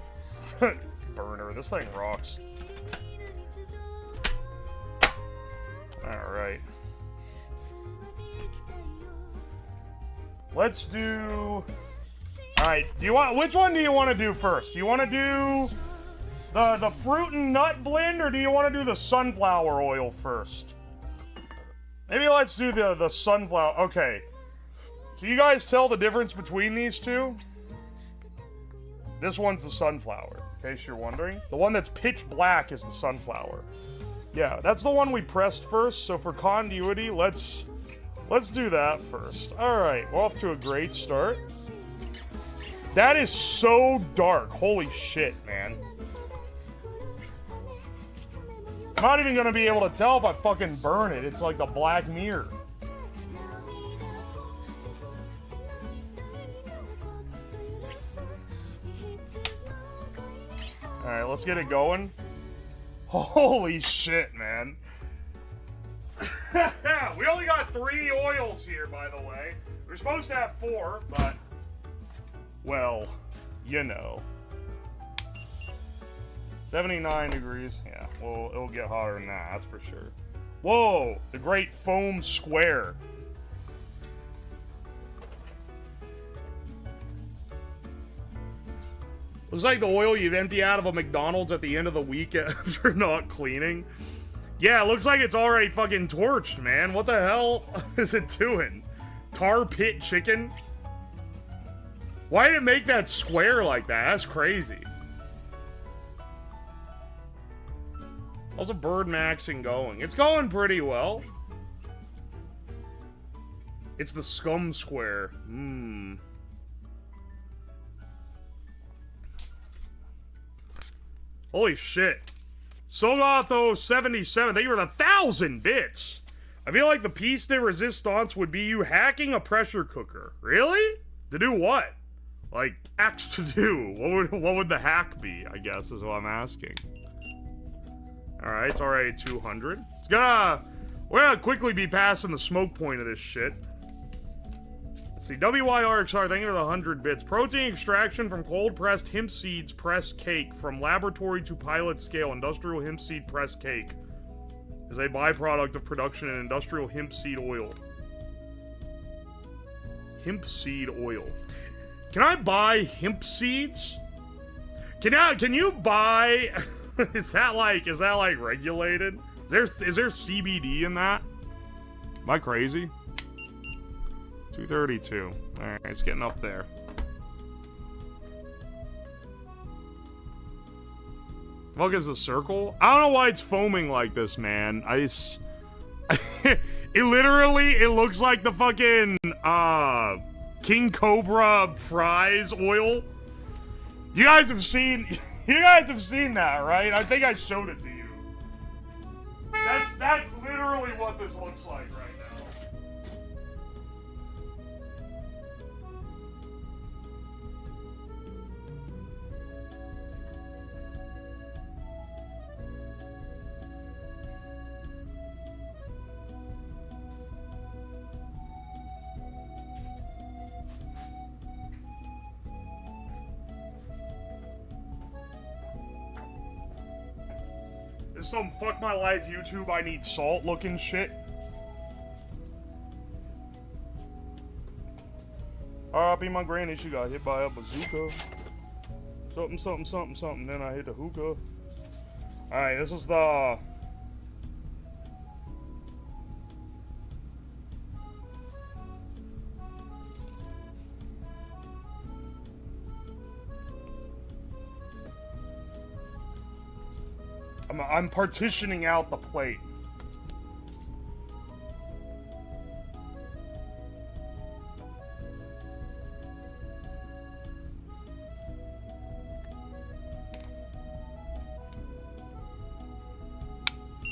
burner. This thing rocks. All right. Let's do... All right, which one do you want to do first? Do you want to do the fruit and nut blend, or do you want to do the sunflower oil first? Maybe let's do the sunflower. Okay. Can you guys tell the difference between these two? This one's the sunflower, in case you're wondering. The one that's pitch black is the sunflower. Yeah, that's the one we pressed first, so for continuity, let's do that first. Alright, we're off to a great start. That is so dark. Holy shit, man. I'm not even gonna be able to tell if I fucking burn it. It's like the Black Mirror. Alright, let's get it going. Holy shit, man. We only got 3 oils here, by the way. We're supposed to have 4, but... well, you know. 79 degrees. Yeah, well, it'll get hotter than that, that's for sure. Whoa! The Great Foam Square. Looks like the oil you've emptied out of a McDonald's at the end of the week after not cleaning. Yeah, it looks like it's already fucking torched, man. What the hell is it doing? Tar pit chicken? Why did it make that square like that? That's crazy. How's the bird maxing going? It's going pretty well. It's the scum square. Holy shit. Sogato 77, thank you for the 1,000 bits. I feel like the piece de resistance would be you hacking a pressure cooker. Really? To do what? Like, act to do. What would the hack be, I guess, is what I'm asking. Alright, it's already 200. We're gonna quickly be passing the smoke point of this shit. Let's see, WYRXR, thank you for the 100 bits. Protein extraction from cold-pressed hemp seeds pressed cake from laboratory to pilot scale. Industrial hemp seed pressed cake is a byproduct of production in industrial hemp seed oil. Hemp seed oil. Can I buy hemp seeds? Can you buy... Is that like regulated? Is there CBD in that? Am I crazy? 232. Alright, it's getting up there. Fuck is the circle? I don't know why it's foaming like this, man. It literally, it looks like the fucking, King Cobra fries oil. You guys have seen that, right? I think I showed it to you. That's literally what this looks like right now. This is some fuck my life YouTube I need salt looking shit. R.I.P. my granny, she got hit by a bazooka. Something, something, something, something. Then I hit the hookah. Alright, this is the... I'm partitioning out the plate.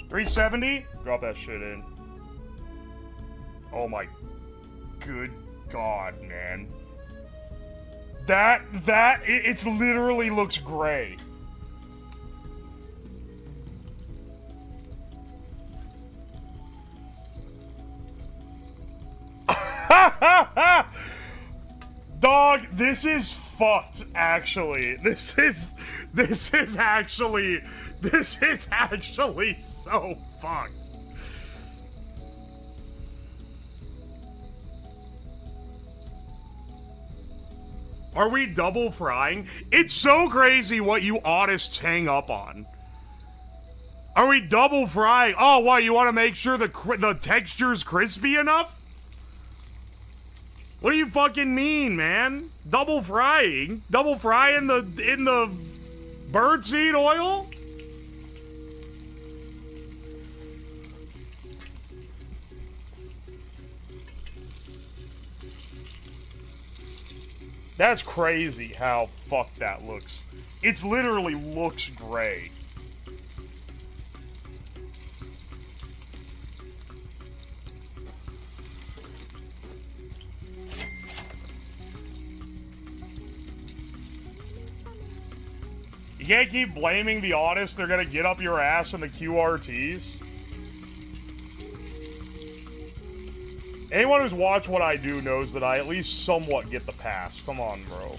$370? Drop that shit in. Oh my good God, man. It's literally looks gray. Dog, this is fucked, actually. This is actually so fucked. Are we double frying? It's so crazy what you artists hang up on. Are we double frying? Oh, what, you want to make sure the texture's crispy enough? What do you fucking mean, man? Double frying? Double frying in the birdseed oil? That's crazy how fucked that looks. It's literally looks gray. You can't keep blaming the artists. They're gonna get up your ass in the QRTs. Anyone who's watched what I do knows that I at least somewhat get the pass. Come on, bro.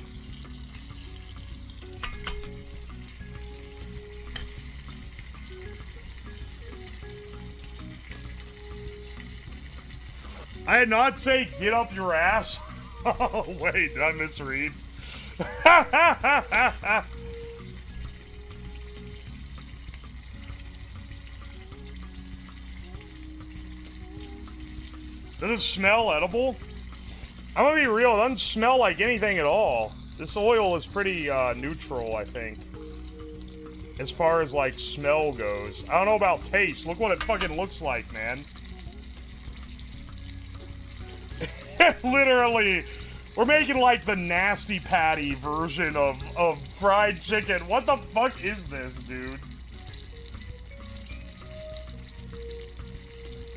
I did not say get up your ass. Oh, wait, did I misread? Does it smell edible? I'm gonna be real, it doesn't smell like anything at all. This oil is pretty neutral, I think. As far as, like, smell goes. I don't know about taste. Look what it fucking looks like, man. Literally, we're making, like, the nasty patty version of fried chicken. What the fuck is this, dude?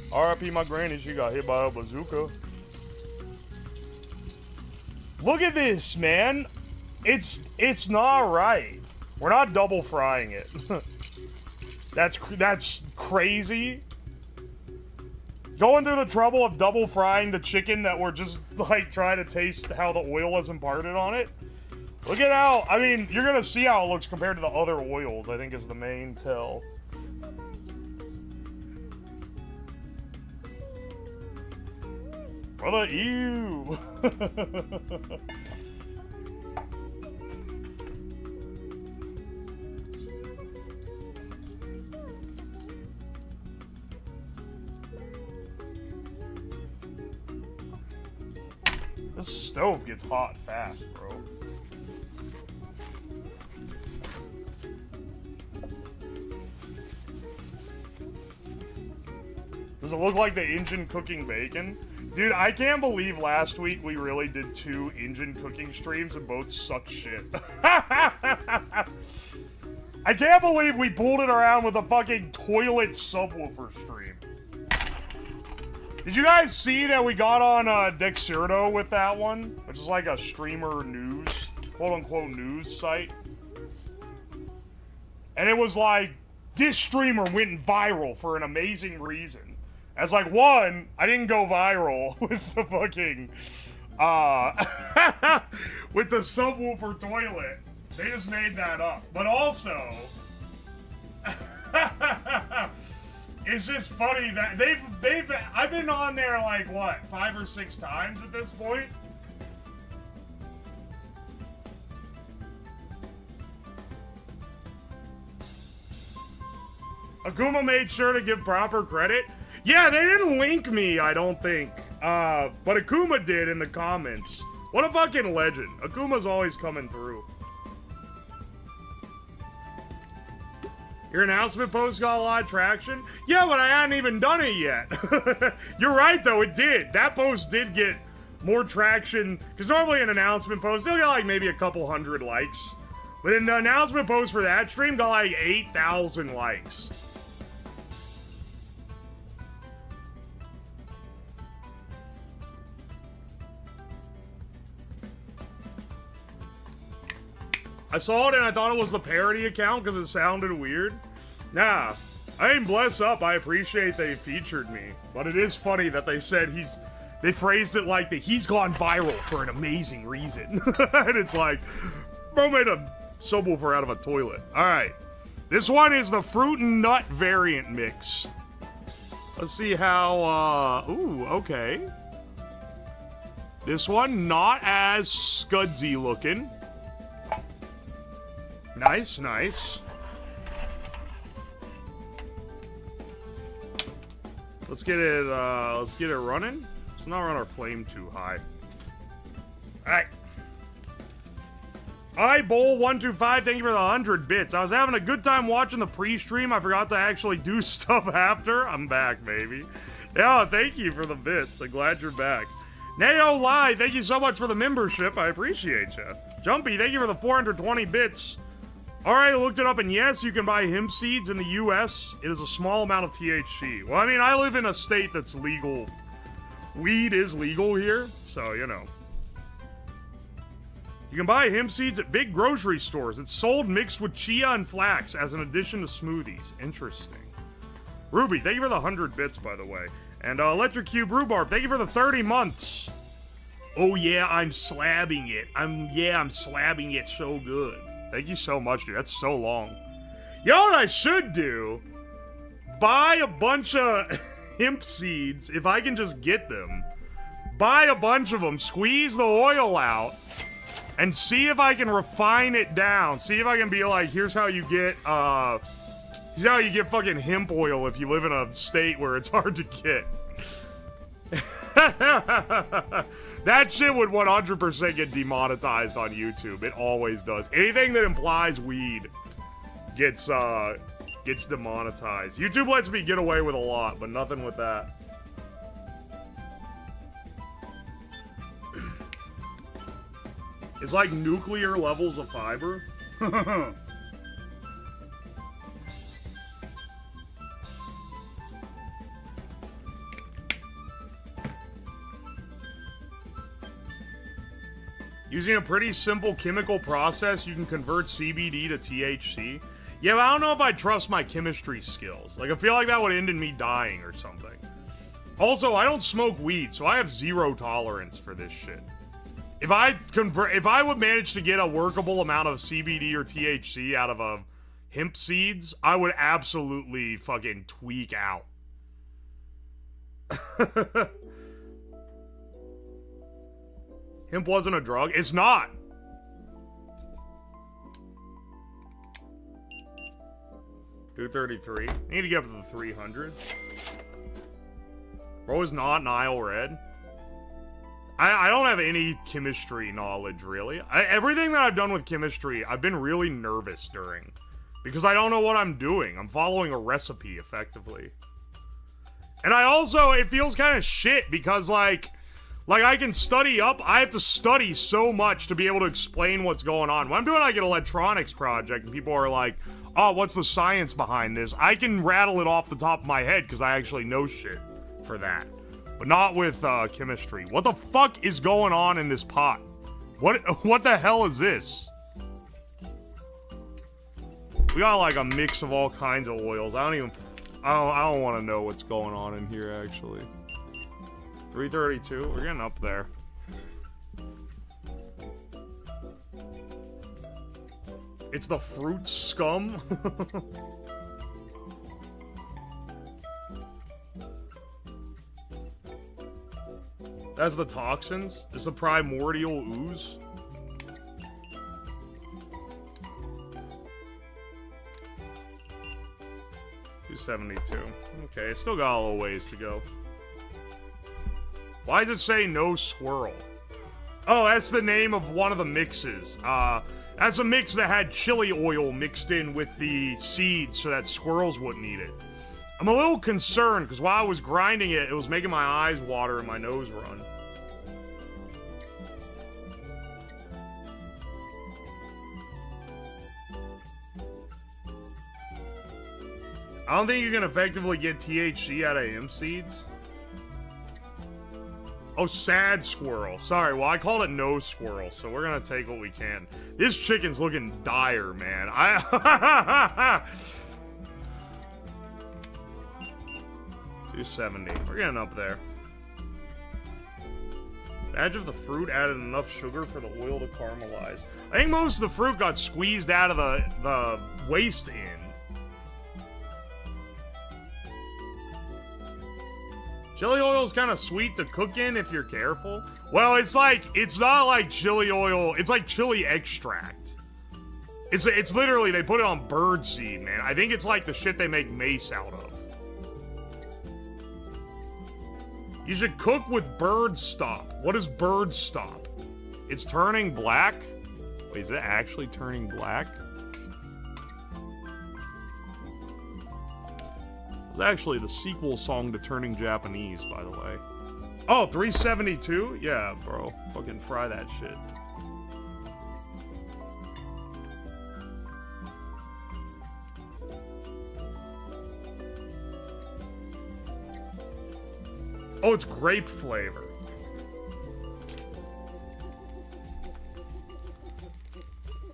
R.I.P. my granny, she got hit by a bazooka. Look at this, man. It's not right. We're not double frying it. That's crazy. Going through the trouble of double frying the chicken that we're just, like, trying to taste how the oil is imparted on it. Look at how, I mean, you're gonna see how it looks compared to the other oils, I think is the main tell. Brother, ew! This stove gets hot fast, bro. Does it look like the engine cooking bacon? Dude, I can't believe last week we really did 2 engine cooking streams and both sucked shit. I can't believe we pulled it around with a fucking toilet subwoofer stream. Did you guys see that we got on Dexerto with that one? Which is like a streamer news, quote-unquote news site. And it was like, this streamer went viral for an amazing reason. As like, one, I didn't go viral with the fucking, with the subwoofer toilet. They just made that up. But also, it's just funny that I've been on there like, what, 5 or 6 times at this point? Akuma made sure to give proper credit. Yeah, they didn't link me, I don't think. But Akuma did in the comments. What a fucking legend. Akuma's always coming through. Your announcement post got a lot of traction? Yeah, but I hadn't even done it yet. You're right, though, it did. That post did get more traction. Because normally an announcement post, they'll get like maybe a couple hundred likes. But then the announcement post for that stream got like 8,000 likes. I saw it and I thought it was the parody account because it sounded weird. Nah, I ain't bless up. I appreciate they featured me. But it is funny that they said they phrased it like that he's gone viral for an amazing reason. And it's like, bro made a subwoofer out of a toilet. Alright. This one is the fruit and nut variant mix. Let's see how, ooh, okay. This one, not as scudsy looking. Nice, nice. Let's get it running. Let's not run our flame too high. Alright. iBowl125, thank you for the 100 bits. I was having a good time watching the pre-stream. I forgot to actually do stuff after. I'm back, baby. Yeah, thank you for the bits. I'm glad you're back. Neo Live, thank you so much for the membership. I appreciate you. Jumpy, thank you for the 420 bits. Alright, I looked it up, and yes, you can buy hemp seeds in the US. It is a small amount of THC. Well, I mean, I live in a state that's legal. Weed is legal here, so, you know. You can buy hemp seeds at big grocery stores. It's sold mixed with chia and flax as an addition to smoothies. Interesting. Ruby, thank you for the 100 bits, by the way. And Electric Cube Rhubarb, thank you for the 30 months. Oh, yeah, I'm slabbing it. I'm slabbing it so good. Thank you so much, dude. That's so long. You know what I should do? Buy a bunch of hemp seeds, if I can just get them. Buy a bunch of them, squeeze the oil out, and see if I can refine it down. See if I can be like, here's how you get fucking hemp oil if you live in a state where it's hard to get. That shit would 100% get demonetized on YouTube. It always does. Anything that implies weed gets demonetized. YouTube lets me get away with a lot, but nothing with that. It's like nuclear levels of fiber. Using a pretty simple chemical process, you can convert CBD to THC. Yeah, but I don't know if I trust my chemistry skills. Like, I feel like that would end in me dying or something. Also, I don't smoke weed, so I have zero tolerance for this shit. If I would manage to get a workable amount of CBD or THC out of hemp seeds, I would absolutely fucking tweak out. Hemp wasn't a drug? It's not! $233. I need to get up to the 300s. Bro is not Nile Red. I don't have any chemistry knowledge, really. Everything that I've done with chemistry, I've been really nervous during. Because I don't know what I'm doing. I'm following a recipe, effectively. And I also, it feels kind of shit, because, like I can study up, I have to study so much to be able to explain what's going on. When I'm doing, like, an electronics project, and people are like, oh, what's the science behind this? I can rattle it off the top of my head, because I actually know shit for that. But not with chemistry. What the fuck is going on in this pot? What the hell is this? We got like a mix of all kinds of oils. I don't want to know what's going on in here actually. 332. We're getting up there. It's the fruit scum. That's the toxins? It's the primordial ooze? $272. Okay, it's still got a little ways to go. Why does it say no squirrel? Oh, that's the name of one of the mixes. That's a mix that had chili oil mixed in with the seeds so that squirrels wouldn't eat it. I'm a little concerned, because while I was grinding it, it was making my eyes water and my nose run. I don't think you can effectively get THC out of hemp seeds. Oh, sad squirrel. Sorry, well, I called it no squirrel, so we're gonna take what we can. This chicken's looking dire, man. 270. We're getting up there. Imagine if the fruit added enough sugar for the oil to caramelize. I think most of the fruit got squeezed out of the waste end. Chili oil is kind of sweet to cook in if you're careful. Well, it's not like chili oil. It's like chili extract. It's literally, they put it on birdseed, man. I think it's like the shit they make mace out of. You should cook with bird stop. What is bird stop? It's turning black? Wait, is it actually turning black? It's actually the sequel song to Turning Japanese, by the way. Oh, 372? Yeah, bro. Fucking fry that shit. Oh, it's grape flavor.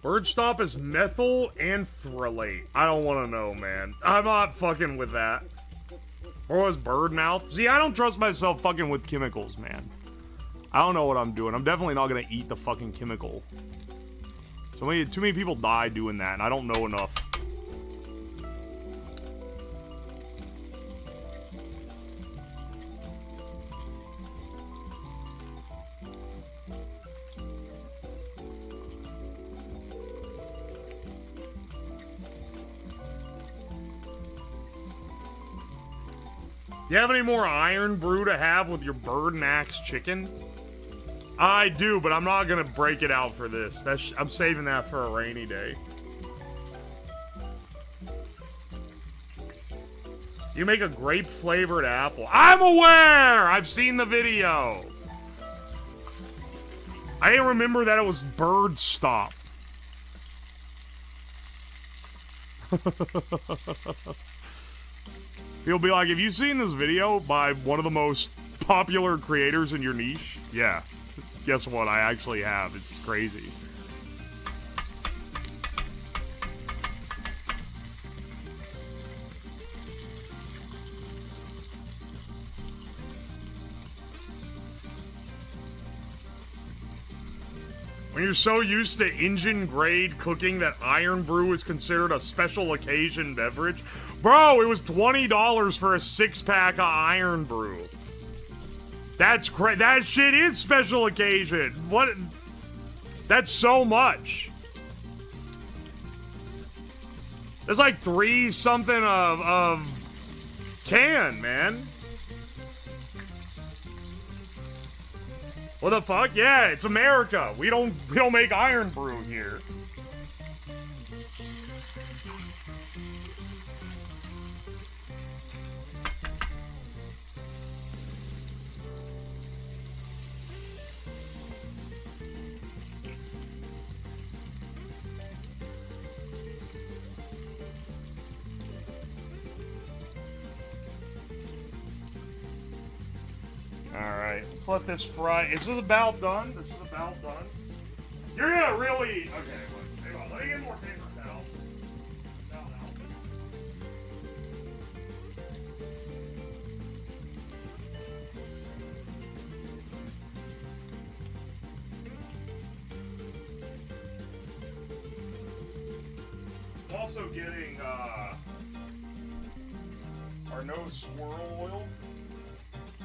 Bird stop is methyl anthralate. I don't want to know, man. I'm not fucking with that. Or was bird mouth? See, I don't trust myself fucking with chemicals, man. I don't know what I'm doing. I'm definitely not gonna eat the fucking chemical. Too many people die doing that, and I don't know enough. You have any more iron brew to have with your bird and axe chicken? I do, but I'm not gonna break it out for this. I'm saving that for a rainy day. You make a grape flavored apple. I'm aware! I've seen the video. I didn't remember that it was bird stop. He'll be like, have you seen this video by one of the most popular creators in your niche? Yeah. Guess what? I actually have. It's crazy. When you're so used to engine-grade cooking that iron brew is considered a special occasion beverage. Bro, it was $20 for a 6-pack of iron brew. That's crazy. That shit is special occasion. What? That's so much. It's like 3 something of can, man. What the fuck? Yeah, it's America. We don't make iron brew here. Alright, let's let this fry. Is this about done? This is about done. You're gonna really... Okay, look. Hang on, let me get more paper towels. I'm also getting, our no swirl oil.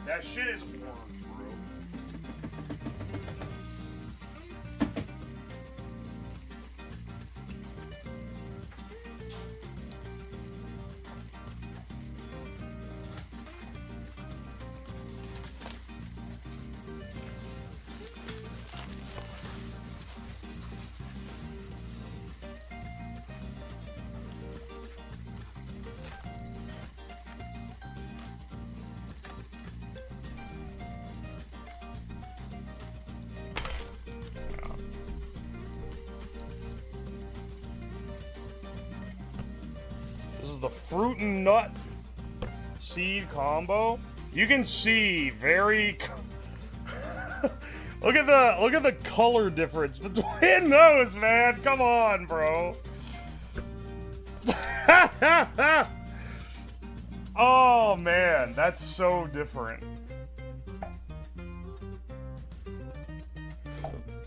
That shit is warm, bro. The fruit and nut seed combo. You can see very look at the color difference between those, man. Come on, bro. Oh man, that's so different.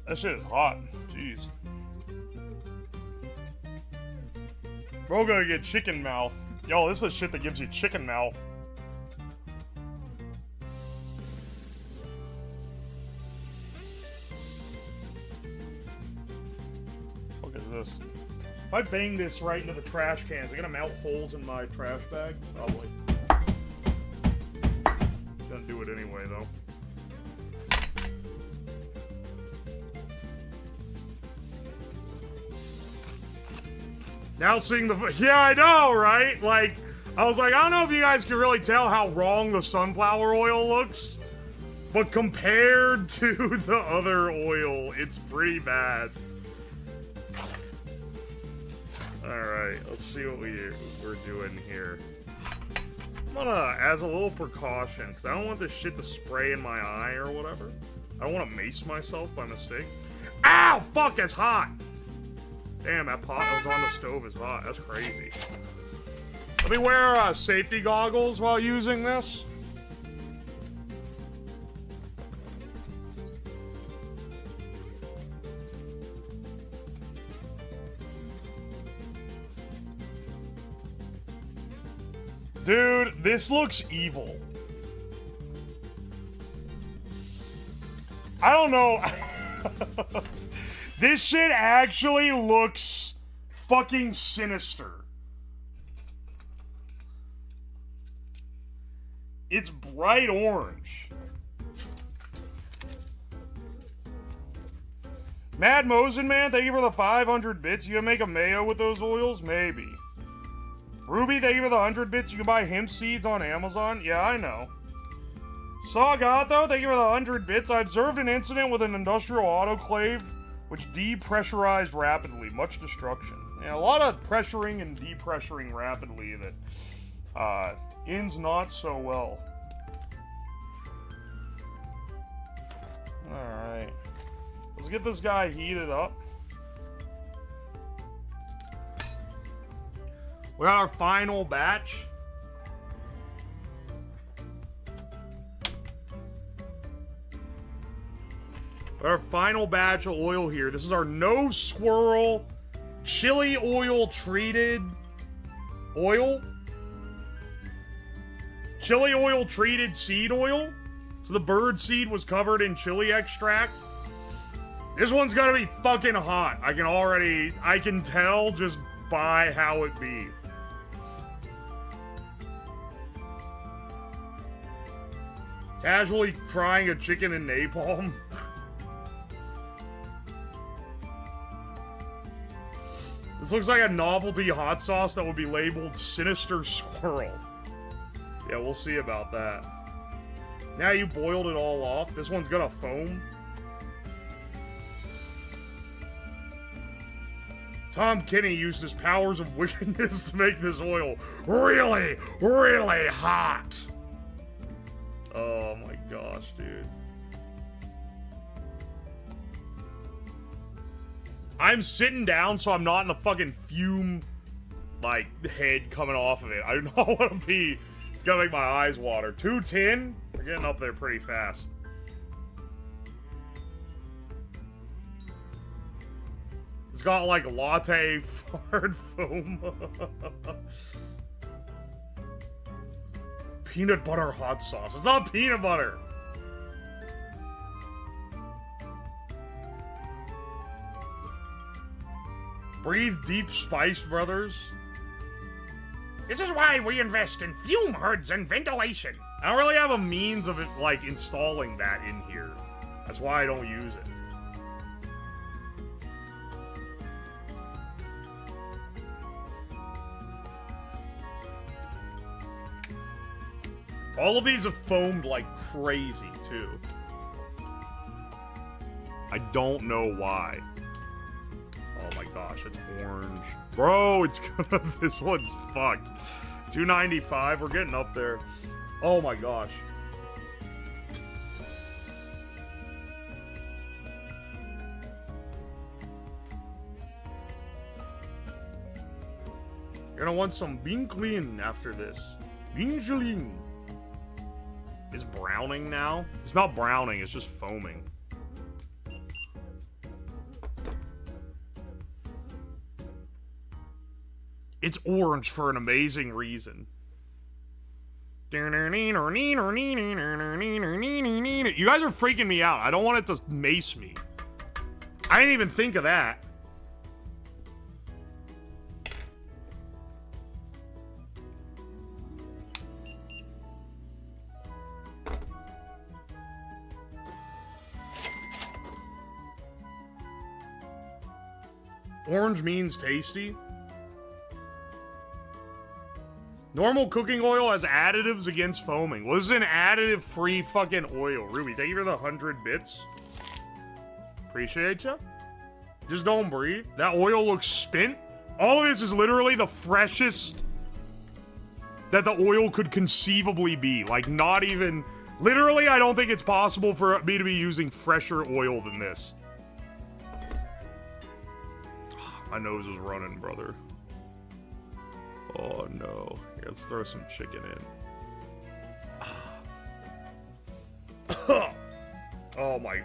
That shit is hot. Jeez. Bro, gonna get chicken mouth. Yo, this is the shit that gives you chicken mouth. What is this? If I bang this right into the trash cans, is it gonna melt holes in my trash bag? Probably. Gonna do it anyway, though. Now seeing the... Yeah, I know, right? Like, I was like, I don't know if you guys can really tell how wrong the sunflower oil looks. But compared to the other oil, it's pretty bad. Alright, let's see what we're doing here. I'm gonna, as a little precaution, because I don't want this shit to spray in my eye or whatever. I don't want to mace myself by mistake. Ow! Fuck, that's hot! Damn, that pot that was on the stove is hot. That's crazy. Let me wear safety goggles while using this. Dude, this looks evil. I don't know. This shit actually looks fucking sinister. It's bright orange. Mad Mosin Man, thank you for the 500 bits. You can make a mayo with those oils? Maybe. Ruby, thank you for the 100 bits. You can buy hemp seeds on Amazon? Yeah, I know. Sagato, thank you for the 100 bits. I observed an incident with an industrial autoclave which depressurized rapidly. Much destruction. Yeah, a lot of pressuring and depressuring rapidly that ends not so well. Alright. Let's get this guy heated up. We got our final batch. Our final batch of oil here. This is our no swirl chili oil treated oil. Chili oil treated seed oil. So the bird seed was covered in chili extract. This one's gonna be fucking hot. I can tell just by how it be. Casually frying a chicken in napalm. This looks like a novelty hot sauce that would be labeled Sinister Squirrel. Yeah, we'll see about that. Now you boiled it all off. This one's gonna foam. Tom Kenny used his powers of wickedness to make this oil really, really hot. Oh my gosh, dude. I'm sitting down so I'm not in the fucking fume, like, head coming off of it. I do not want to be. It's gonna make my eyes water. 210? We're getting up there pretty fast. It's got like latte hard foam. Peanut butter hot sauce. It's not peanut butter. Breathe deep, Spice Brothers. This is why we invest in fume hoods and ventilation. I don't really have a means of it, like, installing that in here. That's why I don't use it. All of these have foamed like crazy, too. I don't know why. Oh my gosh, it's orange. Bro, it's gonna... This one's fucked. 295, we're getting up there. Oh my gosh. You're gonna want some Binkling after this. Binkling. Is browning now? It's not browning, it's just foaming. It's orange for an amazing reason. You guys are freaking me out. I don't want it to mace me. I didn't even think of that. Orange means tasty. Normal cooking oil has additives against foaming. Well, this is an additive-free fucking oil. Ruby, thank you for the 100 bits. Appreciate ya. Just don't breathe. That oil looks spent. All of this is literally the freshest that the oil could conceivably be. Like, not even... Literally, I don't think it's possible for me to be using fresher oil than this. My nose is running, brother. Oh, no. Here, let's throw some chicken in. Oh, my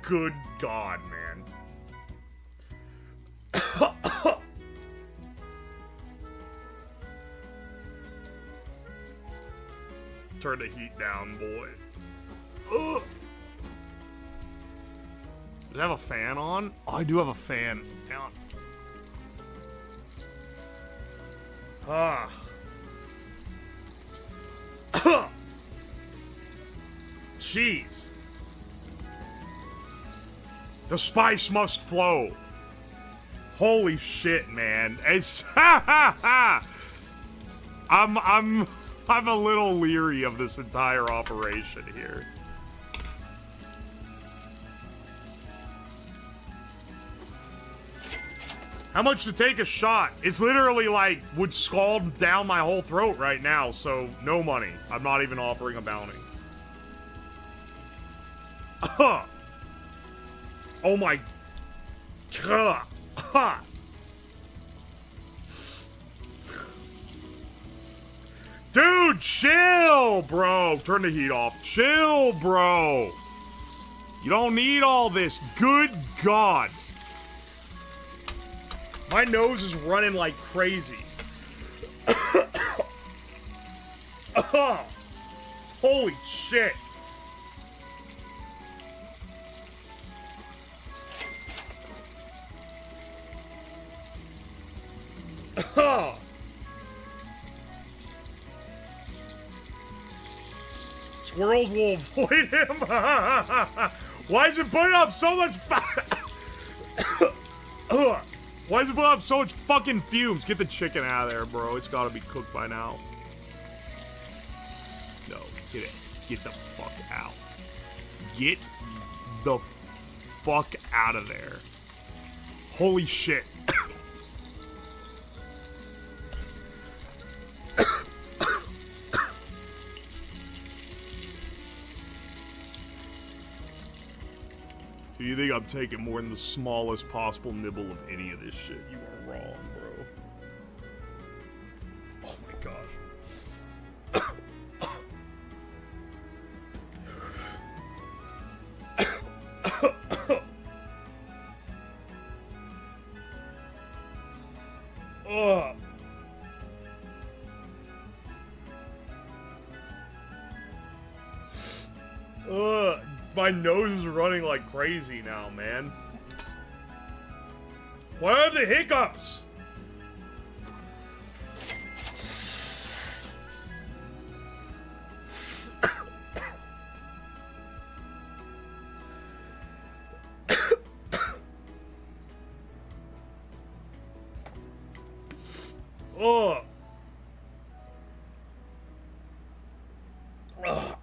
good God, man. Turn the heat down, boy. Does it have a fan on? Oh, I do have a fan. Down. Ah. Jeez. The spice must flow. Holy shit, man. It's I'm a little leery of this entire operation here. How much to take a shot? It's literally like would scald down my whole throat right now, so no money. I'm not even offering a bounty. Oh my god. Dude, chill, bro. Turn the heat off. Chill, bro. You don't need all this. Good God. My nose is running like crazy. Holy shit. Squirrels will avoid him. Why is it putting up so much fire? Why does it have so much fucking fumes? Get the chicken out of there, bro. It's gotta be cooked by now. No, get it. Get the fuck out. Get the fuck out of there. Holy shit. Do you think I'm taking more than the smallest possible nibble of any of this shit? You are wrong, bro. Oh my gosh. Ugh. Ugh. My nose is running like crazy now, man. Why are the hiccups? Ugh. Ugh.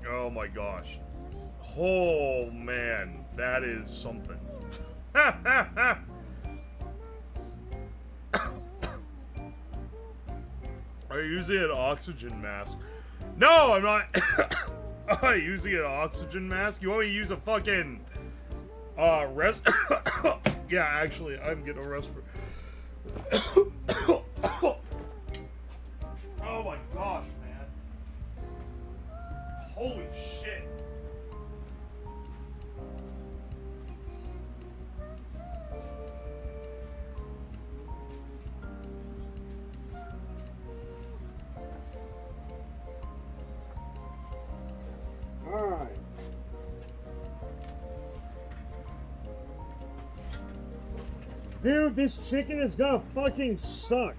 Oh my gosh. Oh man, that is something. Are you using an oxygen mask? No, I'm not. I'm not using an oxygen mask. You want me to use a fucking yeah, actually, I'm getting a respirator. Oh my gosh, man. Holy shit. Alright. Dude, this chicken is gonna fucking suck.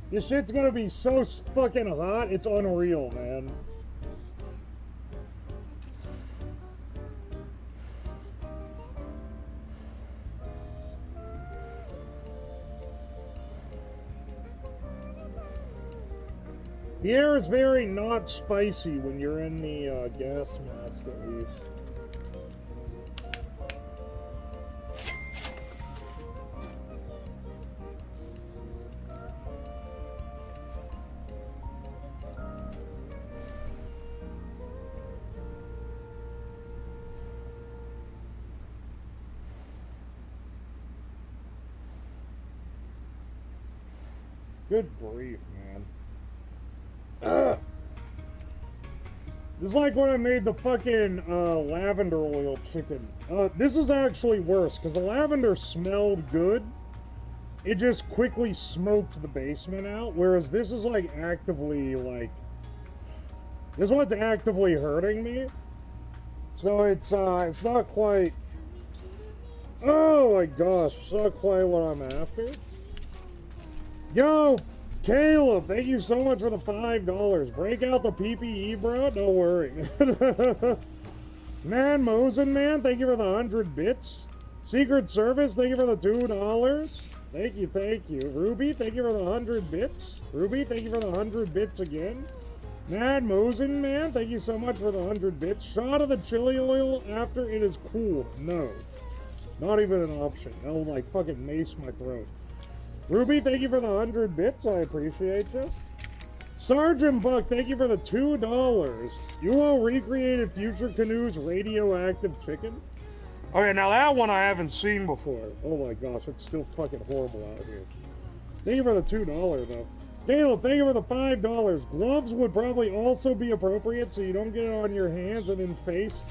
This shit's gonna be so fucking hot, it's unreal, man. The air is very not spicy when you're in the gas mask, at least. Good grief, man. Ugh. This is like when I made the fucking lavender oil chicken. This is actually worse, because the lavender smelled good. It just quickly smoked the basement out, whereas this is like actively, like... This one's actively hurting me. So it's not quite... Oh my gosh, it's not quite what I'm after. Yo, Caleb, thank you so much for the $5. Break out the PPE, bro. Don't worry. Man, Mosen, man, thank you for the 100 bits. Secret Service, thank you for the $2. Thank you, thank you. Ruby, thank you for the 100 bits. Ruby, thank you for the 100 bits again. Man, Mosen, man, thank you so much for the 100 bits. Shot of the chili oil after it is cool. No. Not even an option. That'll like fucking mace my throat. Ruby, thank you for the 100 bits. I appreciate you. Sergeant Buck, thank you for the $2. You all recreated Future Canoe's radioactive chicken? Okay, now that one I haven't seen before. Oh my gosh, it's still fucking horrible out here. Thank you for the $2 though. Caleb, thank you for the $5. Gloves would probably also be appropriate so you don't get it on your hands and in face.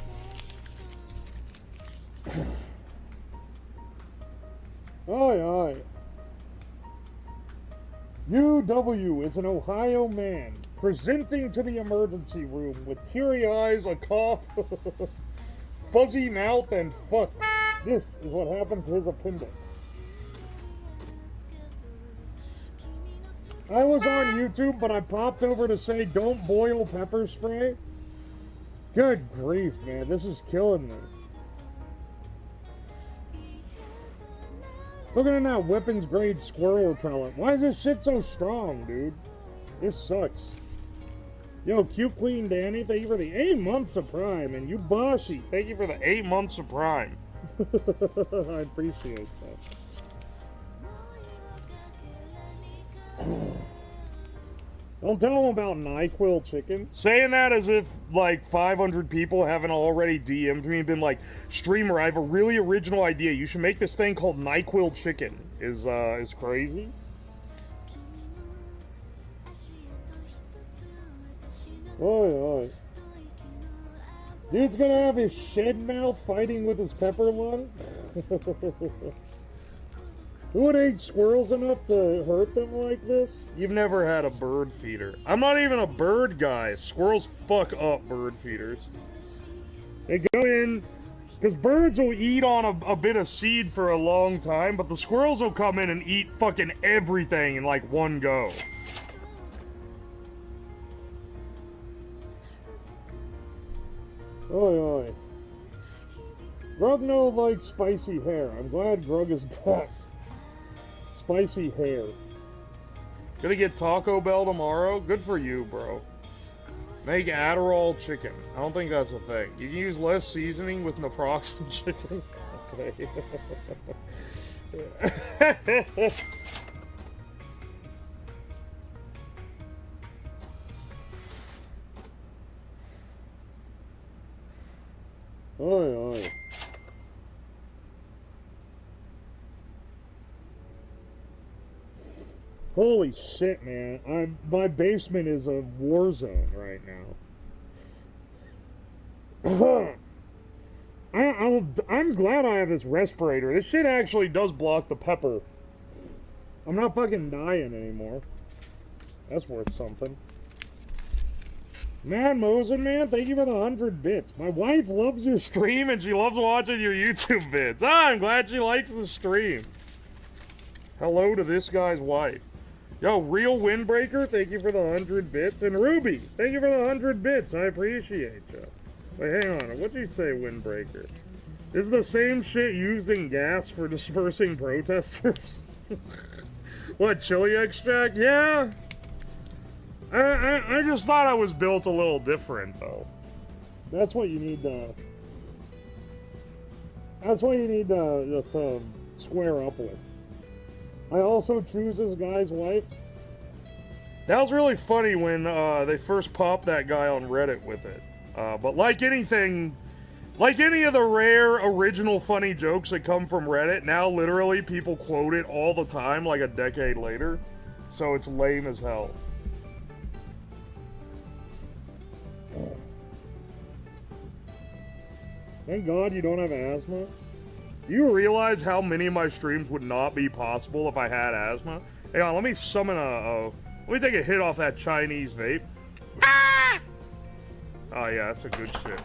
Oi, oi. UW is an Ohio man presenting to the emergency room with teary eyes, a cough, fuzzy mouth, and fuck. This is what happened to his appendix. I was on YouTube, but I popped over to say don't boil pepper spray. Good grief, man. This is killing me. Look at that weapons grade squirrel repellent. Why is this shit so strong, dude? This sucks. Yo, Cute Queen Danny, thank you for the 8 months of Prime. And you Boshi, thank you for the 8 months of Prime. I appreciate that. Don't tell them about NyQuil chicken. Saying that as if like 500 people haven't already DM'd me and been like, streamer, I have a really original idea. You should make this thing called NyQuil chicken. Is crazy. Oi, oi. Dude's gonna have his shed mouth fighting with his pepper lung. Who would eat squirrels enough to hurt them like this? You've never had a bird feeder. I'm not even a bird guy. Squirrels fuck up bird feeders. They go in, because birds will eat on a bit of seed for a long time, but the squirrels will come in and eat fucking everything in like one go. Oi, oi. Grug no likes spicy hair. I'm glad Grug is back. Spicy hair. Gonna get Taco Bell tomorrow? Good for you, bro. Make Adderall chicken. I don't think that's a thing. You can use less seasoning with naproxen chicken. Okay. Oi, oi. Holy shit, man. My basement is a war zone right now. I'm glad I have this respirator. This shit actually does block the pepper. I'm not fucking dying anymore. That's worth something. Mad Mosen, man, thank you for the 100 bits. My wife loves your stream and she loves watching your YouTube vids. I'm glad she likes the stream. Hello to this guy's wife. Yo, Real Windbreaker, thank you for the 100 bits. And Ruby, thank you for the 100 bits. I appreciate you. Wait, hang on. What'd you say, Windbreaker? This is the same shit used in gas for dispersing protesters? What, chili extract? Yeah. I just thought I was built a little different, though. That's what you need to... That's what you need to square up with. I also choose this guy's wife. That was really funny when they first popped that guy on Reddit with it. But like anything, like any of the rare original funny jokes that come from Reddit, now literally people quote it all the time like a decade later. So it's lame as hell. Thank God you don't have asthma. Do you realize how many of my streams would not be possible if I had asthma? Hang on, let me summon let me take a hit off that Chinese vape. Oh yeah, that's a good shit.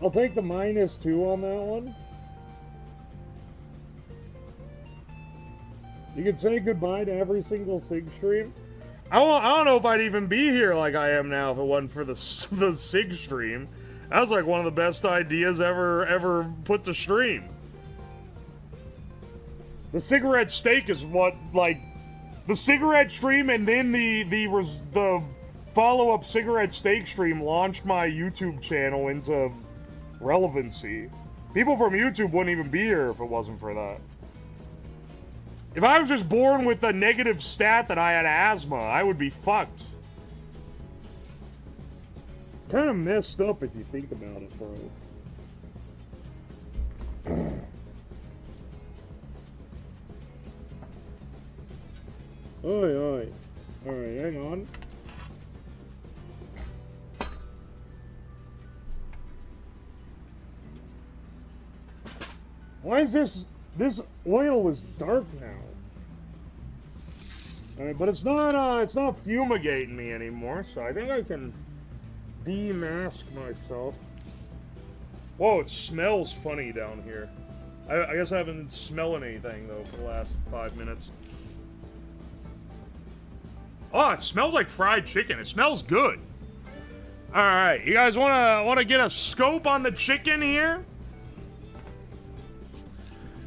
I'll take the -2 on that one. You could say goodbye to every single SIG stream. I don't know if I'd even be here like I am now if it wasn't for the SIG stream. That was like one of the best ideas ever put to stream. The cigarette steak is what, like, the cigarette stream and then the follow-up cigarette steak stream launched my YouTube channel into relevancy. People from YouTube wouldn't even be here if it wasn't for that. If I was just born with a negative stat that I had asthma, I would be fucked. Kind of messed up if you think about it, bro. Oi, oi. Alright, hang on. Why is this oil is dark now? Alright, but it's not fumigating me anymore, so I think I can demask myself. Whoa, it smells funny down here. I guess I haven't smelled anything though for the last 5 minutes. Oh, it smells like fried chicken. It smells good. All right, you guys wanna get a scope on the chicken here?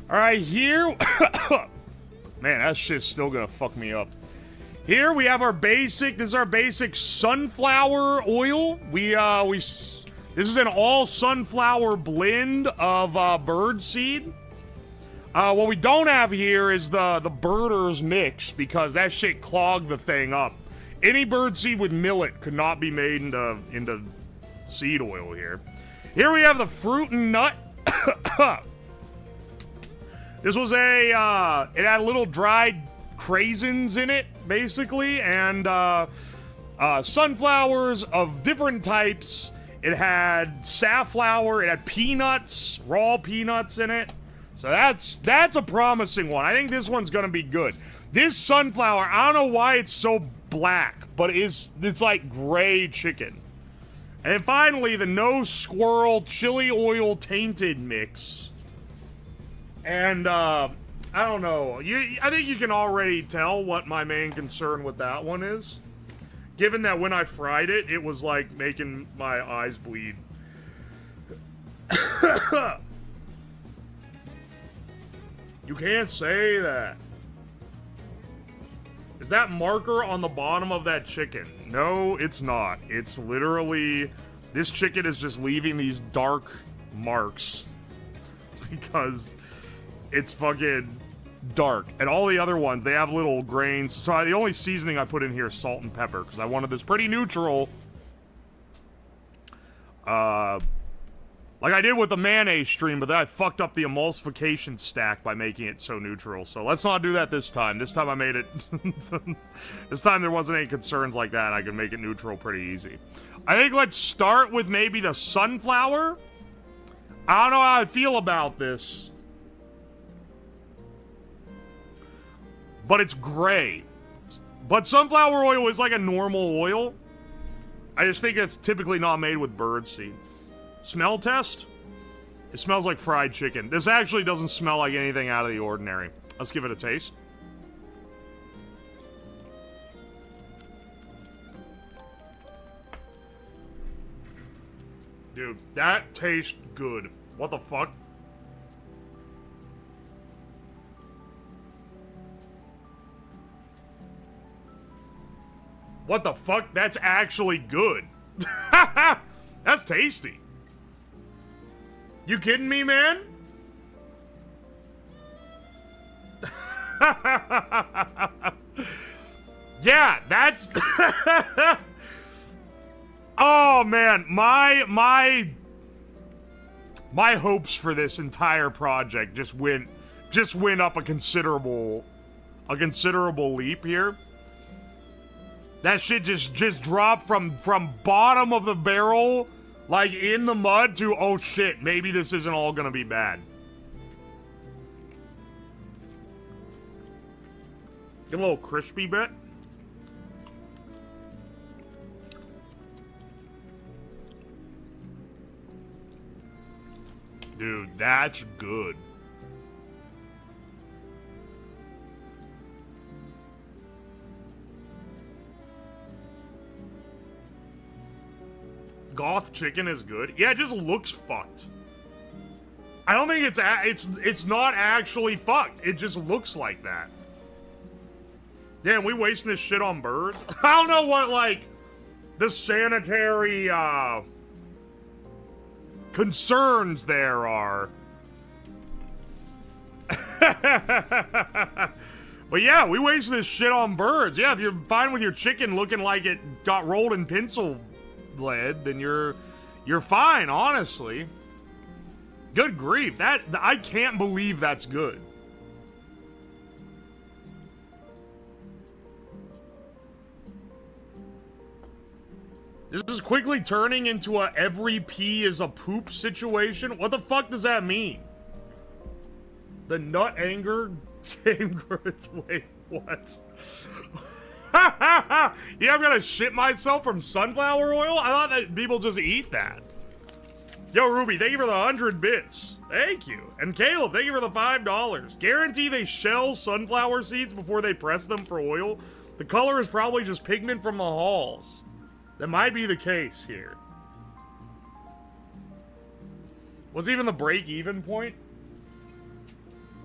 All right, here. Man, that shit's still gonna fuck me up. Here we have our basic. This is our basic sunflower oil. This is an all sunflower blend of birdseed. What we don't have here is the birders mix because that shit clogged the thing up. Any birdseed with millet could not be made into seed oil here. Here we have the fruit and nut. This was it had little dried craisins in it, basically, and sunflowers of different types. It had safflower, it had peanuts, raw peanuts in it. So that's a promising one. I think this one's gonna be good. This sunflower, I don't know why it's so black, but it's like gray chicken. And then finally, the no squirrel chili oil tainted mix. And I don't know. I think you can already tell what my main concern with that one is. Given that when I fried it, it was like making my eyes bleed. You can't say that. Is that marker on the bottom of that chicken? No, it's not. It's literally... This chicken is just leaving these dark marks. Because it's fucking dark. And all the other ones, they have little grains. So the only seasoning I put in here is salt and pepper. Because I wanted this pretty neutral. Like I did with the mayonnaise stream, but then I fucked up the emulsification stack by making it so neutral. So let's not do that this time. This time I made it... This time there wasn't any concerns like that. I could make it neutral pretty easy. I think let's start with maybe the sunflower. I don't know how I feel about this. But it's gray. But sunflower oil is like a normal oil. I just think it's typically not made with birdseed. Smell test? It smells like fried chicken. This actually doesn't smell like anything out of the ordinary. Let's give it a taste. Dude, that tastes good. What the fuck? What the fuck? That's actually good. That's tasty. You kidding me, man? Yeah, that's... Oh, man. My hopes for this entire project just went up a considerable leap here. That shit just dropped from bottom of the barrel, like in the mud, to, oh shit, maybe this isn't all gonna be bad. Get a little crispy bit. Dude, that's good. Goth chicken is good. Yeah, it just looks fucked. I don't think it's not actually fucked. It just looks like that. Damn, we wasting this shit on birds? I don't know what, like, the sanitary, concerns there are. But yeah, we waste this shit on birds. Yeah, if you're fine with your chicken looking like it got rolled in pencil lead, then you're fine, honestly. Good grief. That, I can't believe that's good. This is quickly turning into a every pee is a poop situation. What the fuck does that mean? The nut anger game grits. Wait, what? Yeah, I'm gonna shit myself from sunflower oil? I thought that people just eat that. Yo, Ruby, thank you for the 100 bits. Thank you. And Caleb, thank you for the $5. Guarantee they shell sunflower seeds before they press them for oil. The color is probably just pigment from the hulls. That might be the case here. What's even the break-even point?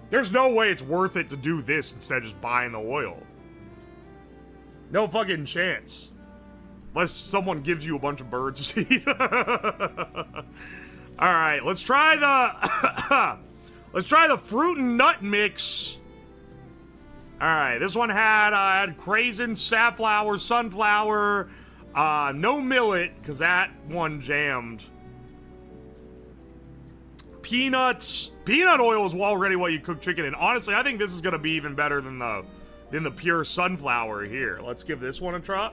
There's no way it's worth it to do this instead of just buying the oil. No fucking chance. Unless someone gives you a bunch of birdseed. Alright, let's try the... let's try the fruit and nut mix. Alright, this one had craisin, safflower, sunflower... no millet, because that one jammed. Peanuts. Peanut oil is already what you cook chicken in. Honestly, I think this is going to be even better than the pure sunflower here. Let's give this one a try.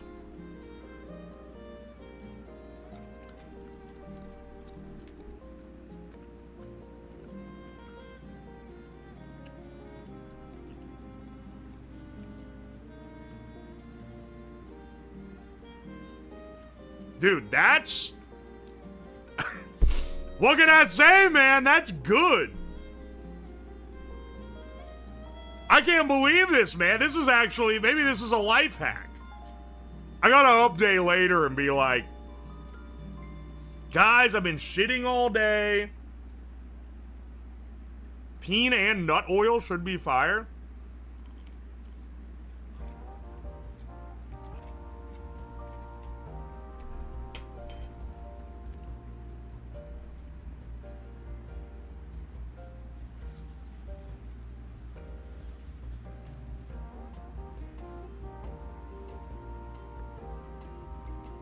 Dude, that's... what can I say, man? That's good. I can't believe this, man. This is actually... maybe this is a life hack. I gotta update later and be like... guys, I've been shitting all day. Peanut and nut oil should be fire.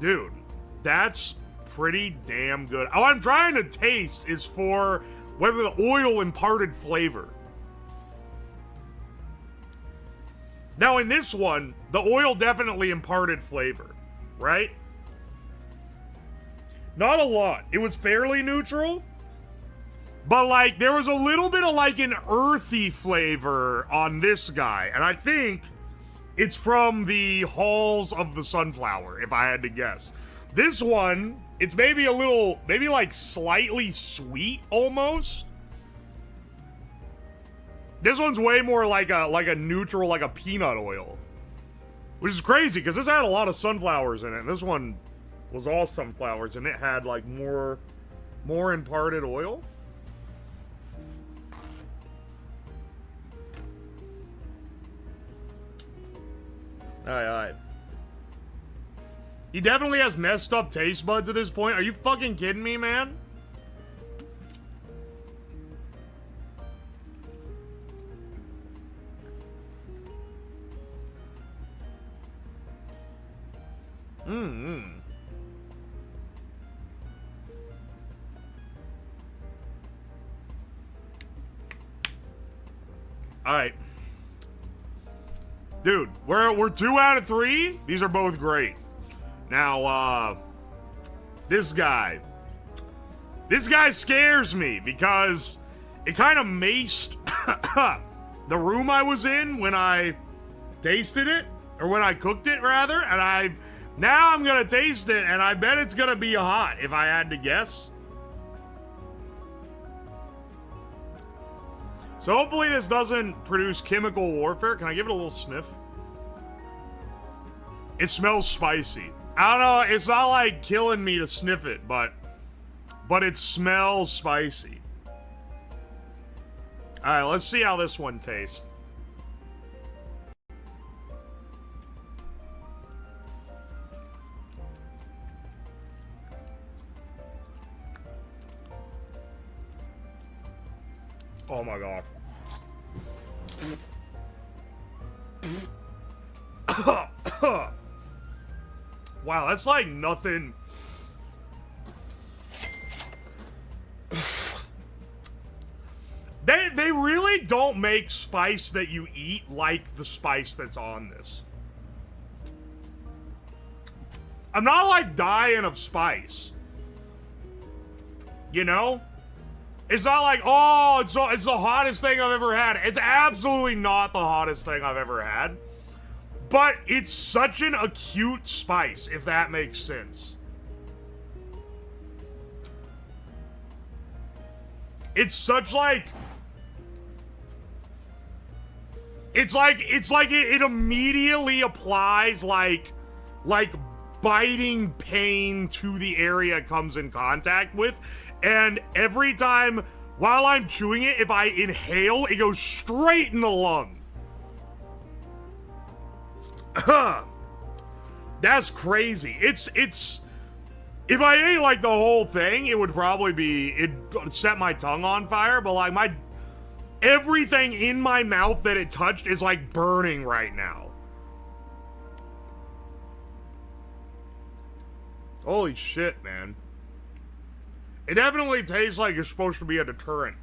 Dude, that's pretty damn good. All I'm trying to taste is for whether the oil imparted flavor. Now, in this one, the oil definitely imparted flavor, right? Not a lot. It was fairly neutral. But, like, there was a little bit of, like, an earthy flavor on this guy. And I think... it's from the hulls of the sunflower, if I had to guess. This one, it's maybe a little, maybe like slightly sweet almost. This one's way more like a neutral, like a peanut oil. Which is crazy, because this had a lot of sunflowers in it. And this one was all sunflowers, and it had like more imparted oil. Alright. He definitely has messed up taste buds at this point. Are you fucking kidding me, man? Alright. Dude, we're 2 out of 3. These are both great. Now, this guy scares me because it kind of maced the room I was in when I tasted it, or when I cooked it rather, and now I'm gonna taste it, and I bet it's gonna be hot if I had to guess. So hopefully this doesn't produce chemical warfare. Can I give it a little sniff? It smells spicy. I don't know, it's not like killing me to sniff it, but it smells spicy. Alright, let's see how this one tastes. Oh my god. Wow, that's like nothing. They really don't make spice that you eat like the spice that's on this. I'm not like dying of spice. You know? It's not like, oh, it's the hottest thing I've ever had. It's absolutely not the hottest thing I've ever had. But it's such an acute spice, if that makes sense. It's such like... It's like it immediately applies like biting pain to the area it comes in contact with. And every time while I'm chewing it, if I inhale, it goes straight in the lung. That's crazy. It's if I ate like the whole thing, it would probably be, it'd set my tongue on fire, but like everything in my mouth that it touched is like burning right now. Holy shit, man. It definitely tastes like it's supposed to be a deterrent.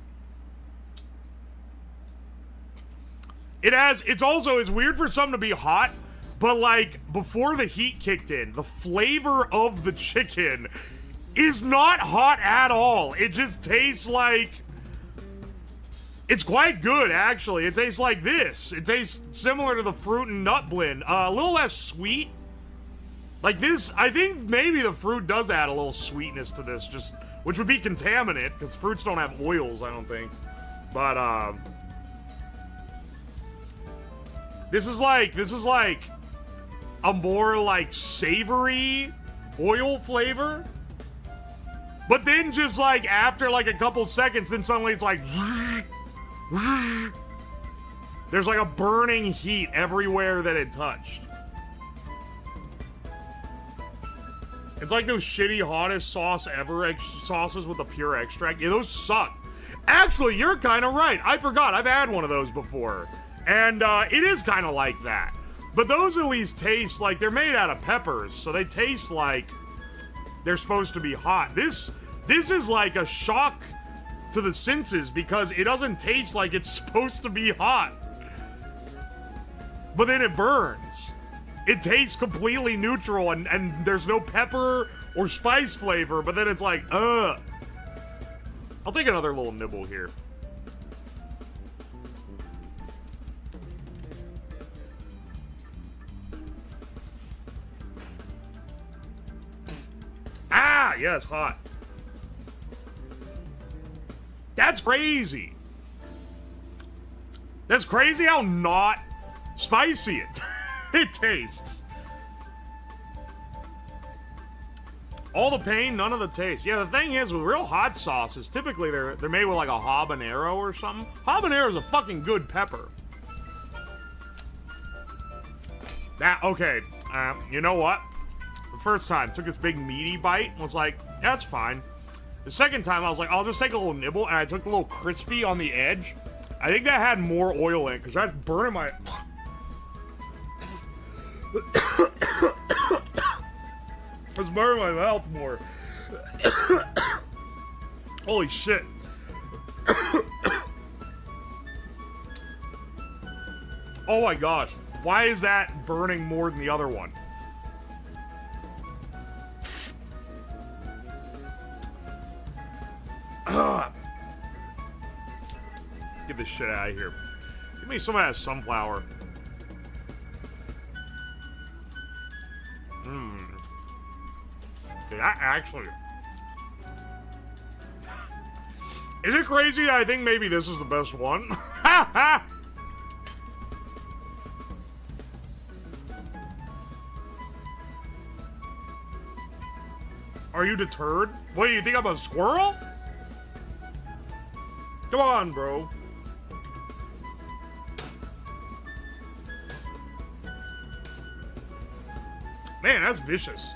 It's also weird for something to be hot, but like before the heat kicked in, the flavor of the chicken is not hot at all. It just tastes like, it's quite good, actually. It tastes like this. It tastes similar to the fruit and nut blend. A little less sweet. Like this, I think maybe the fruit does add a little sweetness to this, just, which would be contaminant, because fruits don't have oils, I don't think. But, this is like a more, like, savory oil flavor. But then just, like, after, like, a couple seconds, then suddenly it's like... There's, like, a burning heat everywhere that it touched. It's like those shitty hottest sauce ever sauces with the pure extract. Yeah, those suck. Actually, you're kind of right. I forgot. I've had one of those before. And it is kind of like that. But those at least taste like they're made out of peppers. So they taste like they're supposed to be hot. This is like a shock to the senses because it doesn't taste like it's supposed to be hot. But then it burns. It tastes completely neutral and there's no pepper or spice flavor, but then it's like, ugh. I'll take another little nibble here. Ah, yeah, it's hot. That's crazy. That's crazy how not spicy it tastes. All the pain, none of the taste. Yeah, the thing is, with real hot sauces, typically they're made with like a habanero or something. Habanero is a fucking good pepper. Okay, you know what? The first time, took this big meaty bite and was like, yeah, that's fine. The second time, I was like, I'll just take a little nibble, and I took a little crispy on the edge. I think that had more oil in it, because that's burning my... It's burning my mouth more. Holy shit. Oh my gosh. Why is that burning more than the other one? Get this shit out of here. Give me some of that sunflower. Okay, that actually... Is it crazy that I think maybe this is the best one? Are you deterred? What, do you think I'm a squirrel? Come on, bro. Man, that's vicious.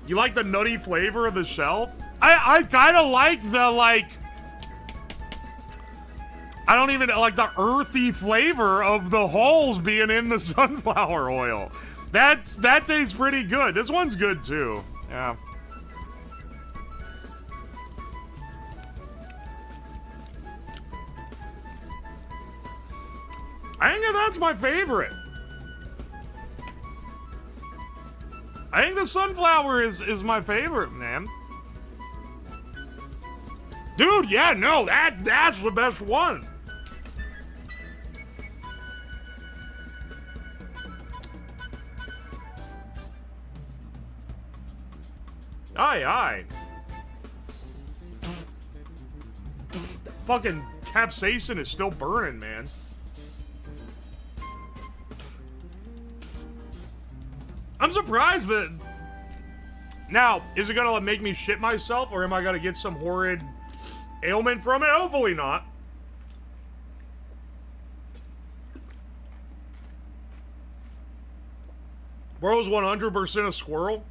You like the nutty flavor of the shell? I kind of like the, like, I don't even like the earthy flavor of the hulls being in the sunflower oil. That tastes pretty good. This one's good too. Yeah. I think that's my favorite. I think the sunflower is my favorite, man. Dude, yeah, no, that's the best one. Aye, aye. Fucking capsaicin is still burning, man. I'm surprised that... Now, is it gonna make me shit myself, or am I gonna get some horrid ailment from it? Hopefully not. Bro's 100% a squirrel.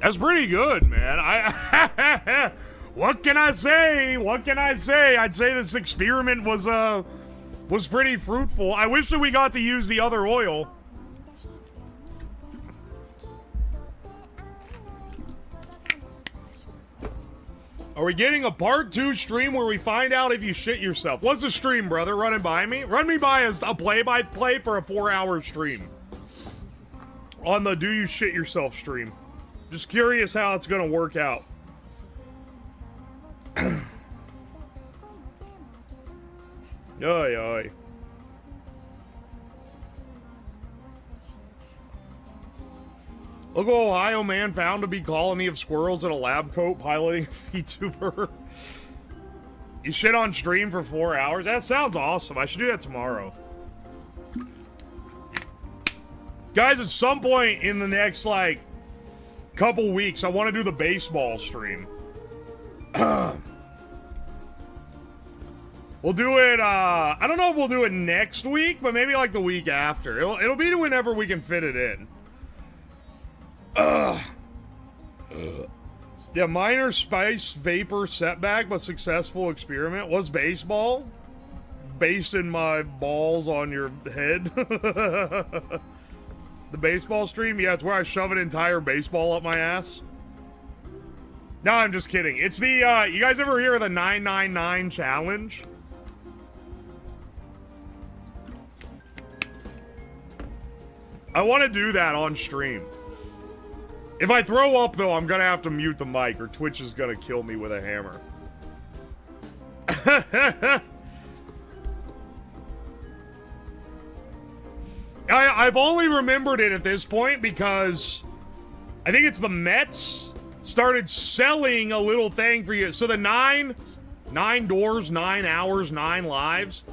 That's pretty good, man. What can I say? What can I say? I'd say this experiment was pretty fruitful. I wish that we got to use the other oil. Are we getting a part 2 stream where we find out if you shit yourself? What's the stream, brother? Run it by me? Run me by as a play-by-play for a 4-hour stream. On the Do You Shit Yourself stream. Just curious how it's gonna work out. Oy, oy. Local Ohio man found to be colony of squirrels in a lab coat piloting a VTuber. You shit on stream for 4 hours? That sounds awesome. I should do that tomorrow. Guys, at some point in the next, like, couple weeks, I want to do the baseball stream. We'll do it, I don't know if we'll do it next week, but maybe, like, the week after. It'll be whenever we can fit it in. Yeah, minor spice vapor setback, but successful experiment. Was baseball? Basing my balls on your head? The baseball stream? Yeah, it's where I shove an entire baseball up my ass. No, I'm just kidding. It's the, you guys ever hear of the 999 challenge? I want to do that on stream. If I throw up, though, I'm gonna have to mute the mic, or Twitch is gonna kill me with a hammer. I've only remembered it at this point because I think it's the Mets started selling a little thing for you. So the nine doors, 9 hours, 9 lives.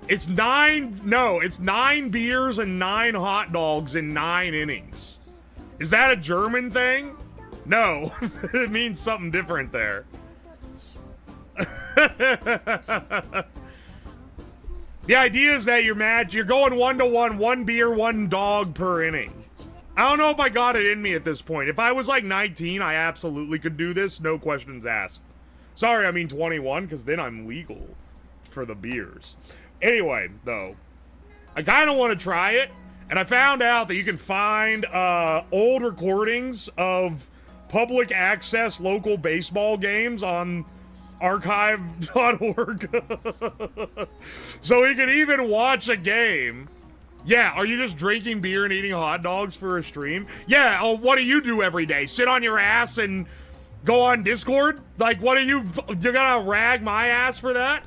It's 9 beers and 9 hot dogs in 9 innings. Is that a German thing? No, it means something different there. The idea is that you're going 1-to-1, 1 beer, 1 dog per inning. I don't know if I got it in me at this point. If I was like 19, I absolutely could do this, no questions asked. Sorry, I mean 21, because then I'm legal for the beers. Anyway, though, I kind of want to try it, and I found out that you can find old recordings of public access local baseball games on archive.org. So we could even watch a game. Yeah, are you just drinking beer and eating hot dogs for a stream? Yeah, oh, what do you do every day? Sit on your ass and go on Discord? Like, what are you're gonna rag my ass for that?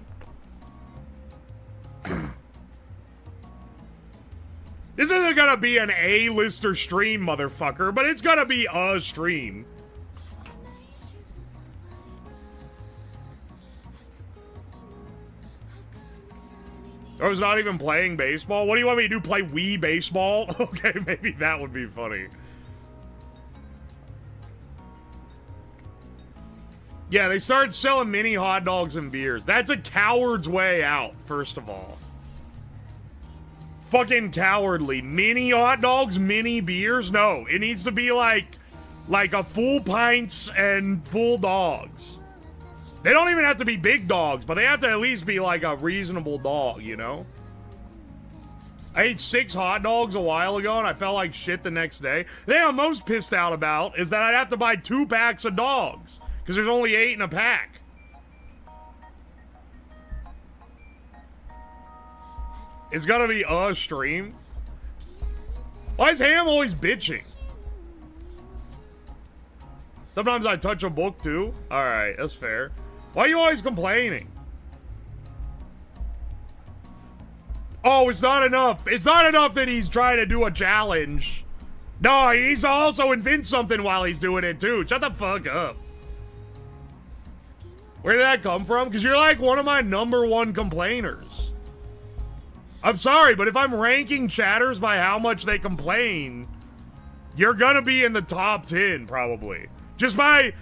This isn't gonna be an A-lister stream, motherfucker, but it's gonna be a stream. I was not even playing baseball. What do you want me to do? Play Wii baseball? Okay, maybe that would be funny. Yeah, they started selling mini hot dogs and beers. That's a coward's way out, first of all. Fucking cowardly. Mini hot dogs, mini beers? No, it needs to be like like a full pints and full dogs. They don't even have to be big dogs, but they have to at least be like a reasonable dog, you know? I ate 6 hot dogs a while ago and I felt like shit the next day. The thing I'm most pissed out about is that I'd have to buy 2 packs of dogs because there's only 8 in a pack. It's gonna be a stream. Why is Ham always bitching? Sometimes I touch a book too. Alright, that's fair. Why are you always complaining? Oh, it's not enough. It's not enough that he's trying to do a challenge. No, he needs to also invent something while he's doing it too. Shut the fuck up. Where did that come from? Because you're like one of my #1 complainers. I'm sorry, but if I'm ranking chatters by how much they complain, you're gonna be in the top 10 probably. Just by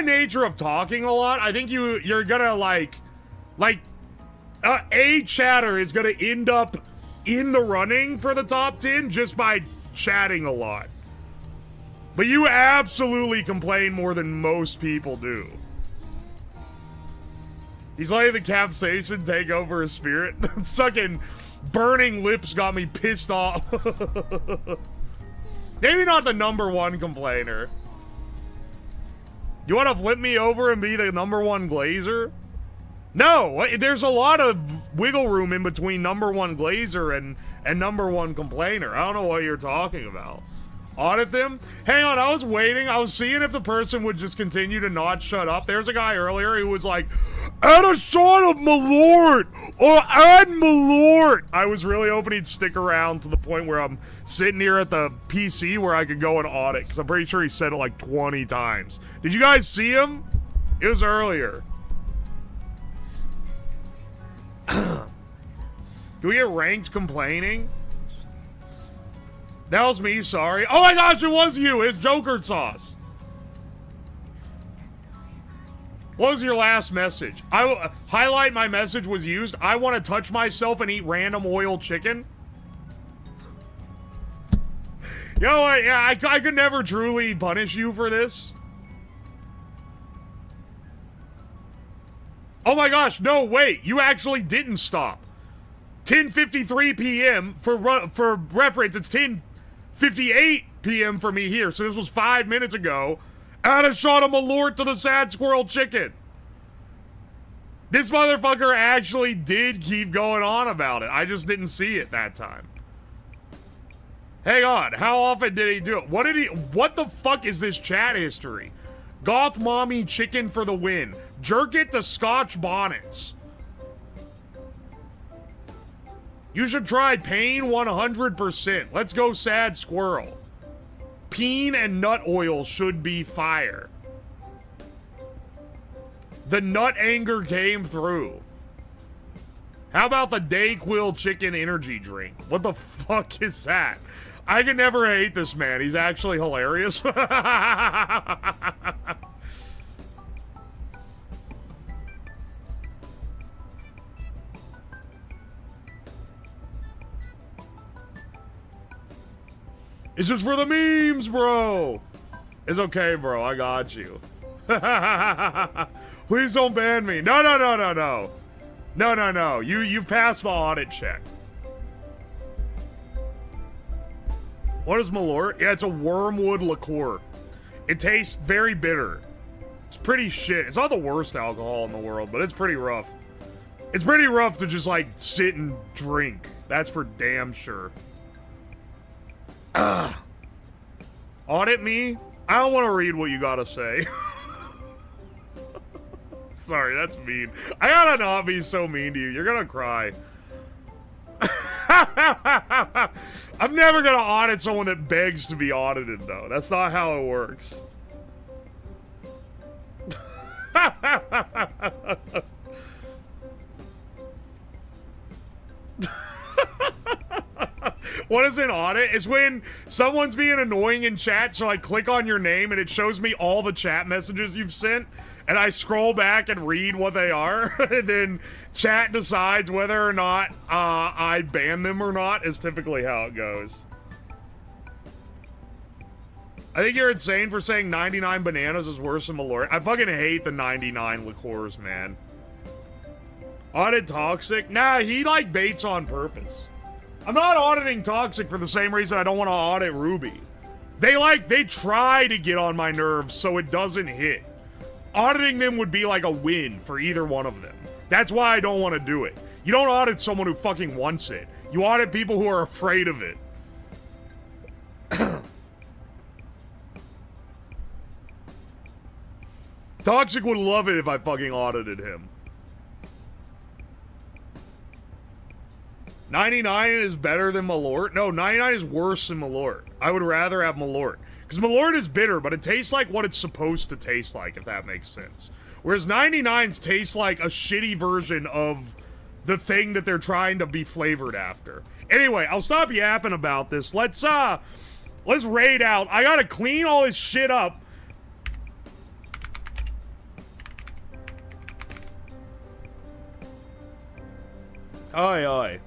nature of talking a lot, I think you're gonna a chatter is gonna end up in the running for the top 10 just by chatting a lot. But you absolutely complain more than most people do. He's letting the capsaicin take over his spirit. Sucking burning lips got me pissed off. Maybe not the #1 complainer. You want to flip me over and be the #1 glazer? No, there's a lot of wiggle room in between #1 glazer and #1 complainer. I don't know what you're talking about. Audit them? Hang on, I was waiting. I was seeing if the person would just continue to not shut up. There's a guy earlier who was like, add a shot of Malort! Or add Malort! I was really hoping he'd stick around to the point where I'm sitting here at the PC where I could go and audit, because I'm pretty sure he said it like 20 times. Did you guys see him? It was earlier. Can we get ranked complaining? That was me, sorry. Oh my gosh, it was you! It's Joker Sauce! What was your last message? Highlight my message was used. I want to touch myself and eat random oil chicken. You know what? Yeah, I could never truly punish you for this. Oh my gosh, no, wait. You actually didn't stop. 10:53 p.m. For reference, it's 10:58 p.m. for me here. So this was 5 minutes ago. Add a shot of Malort to the sad squirrel chicken. This motherfucker actually did keep going on about it. I just didn't see it that time. Hang on, how often did he do it? What the fuck is this chat history? Goth mommy chicken for the win. Jerk it to Scotch bonnets. You should try Pain 100%. Let's go sad squirrel. Peen and nut oil should be fire. The nut anger came through. How about the Dayquil chicken energy drink? What the fuck is that? I can never hate this man. He's actually hilarious. It's just for the memes, bro. It's okay, bro. I got you. Please don't ban me. No, no, no, no, no. No, no, no. You passed the audit check. What is Malort? Yeah, it's a wormwood liqueur. It tastes very bitter. It's pretty shit. It's not the worst alcohol in the world, but it's pretty rough. It's pretty rough to just, like, sit and drink. That's for damn sure. Audit me? I don't want to read what you gotta say. Sorry, that's mean. I gotta not be so mean to you. You're gonna cry. I'm never gonna audit someone that begs to be audited, though. That's not how it works. What is an audit? It's when someone's being annoying in chat, so I click on your name and it shows me all the chat messages you've sent, and I scroll back and read what they are, and then chat decides whether or not I ban them or not, is typically how it goes. I think you're insane for saying 99 bananas is worse than Malort. I fucking hate the 99 liqueurs, man. Audit Toxic? Nah, he like baits on purpose. I'm not auditing Toxic for the same reason I don't want to audit Ruby. They try to get on my nerves so it doesn't hit. Auditing them would be like a win for either one of them. That's why I don't want to do it. You don't audit someone who fucking wants it. You audit people who are afraid of it. Toxic would love it if I fucking audited him. 99 is better than Malort? No, 99 is worse than Malort. I would rather have Malort. Because Malort is bitter, but it tastes like what it's supposed to taste like, if that makes sense. Whereas 99s taste like a shitty version of the thing that they're trying to be flavored after. Anyway, I'll stop yapping about this. Let's raid out. I gotta clean all this shit up. Aye, aye.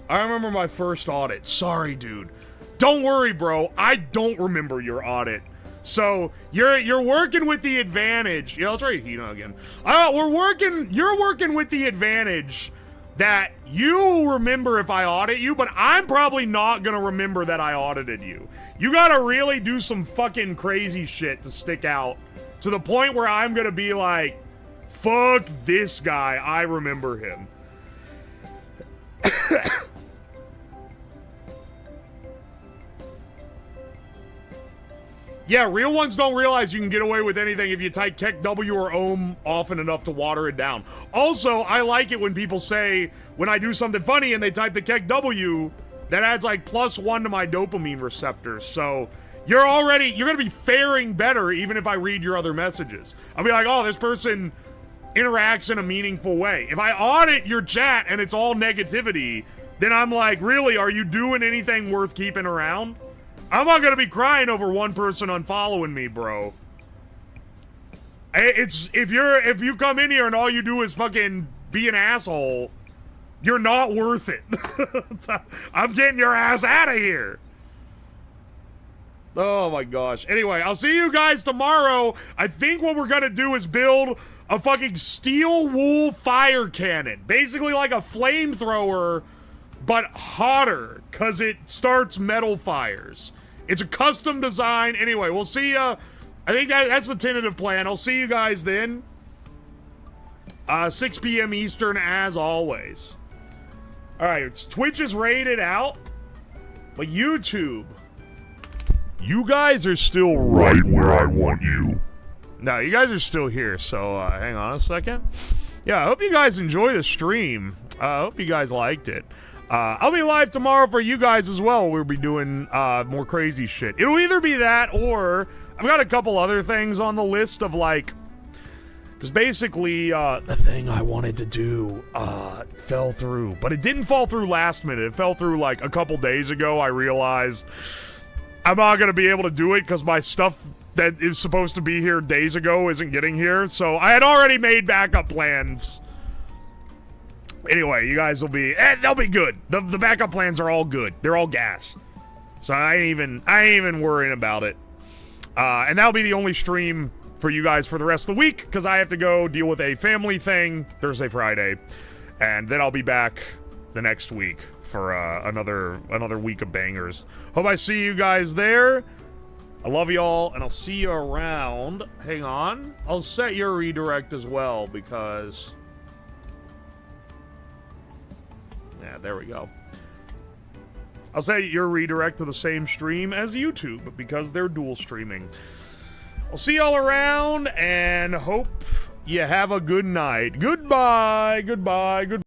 I remember my first audit. Sorry, dude. Don't worry, bro. I don't remember your audit. So you're working with the advantage. Yeah, let's rate Hina again. You're working with the advantage that you remember if I audit you, but I'm probably not gonna remember that I audited you. You gotta really do some fucking crazy shit to stick out to the point where I'm gonna be like, fuck this guy, I remember him. Yeah, real ones don't realize you can get away with anything if you type Kek W or Ohm often enough to water it down. Also, I like it when people say, when I do something funny and they type the Kek W, that adds like +1 to my dopamine receptors. So, you're gonna be faring better even if I read your other messages. I'll be like, oh, this person interacts in a meaningful way. If I audit your chat and it's all negativity, then I'm like, really, are you doing anything worth keeping around? I'm not gonna be crying over one person unfollowing me, bro. It's if you come in here and all you do is fucking be an asshole, you're not worth it. I'm getting your ass out of here. Oh my gosh. Anyway, I'll see you guys tomorrow. I think what we're gonna do is build a fucking steel wool fire cannon. Basically like a flamethrower, but hotter, because it starts metal fires. It's a custom design. Anyway, we'll see ya. I think that's the tentative plan. I'll see you guys then. 6 p.m. Eastern, as always. Alright, Twitch is rated out. But YouTube, you guys are still right where I want you. No, you guys are still here, so hang on a second. Yeah, I hope you guys enjoy the stream. I hope you guys liked it. I'll be live tomorrow for you guys as well. We'll be doing more crazy shit. It'll either be that or I've got a couple other things on the list of like, because basically the thing I wanted to do fell through, but it didn't fall through last minute. It fell through like a couple days ago. I realized I'm not going to be able to do it because my stuff that is supposed to be here days ago isn't getting here. So I had already made backup plans. Anyway, you guys will be, they'll be good. The backup plans are all good. They're all gas. So I ain't even worrying about it. And that'll be the only stream for you guys for the rest of the week, because I have to go deal with a family thing Thursday, Friday. And then I'll be back the next week for another week of bangers. Hope I see you guys there. I love y'all, and I'll see you around. Hang on. I'll set your redirect as well, because... yeah, there we go. I'll set your redirect to the same stream as YouTube, because they're dual streaming. I'll see y'all around, and hope you have a good night. Goodbye, goodbye, goodbye.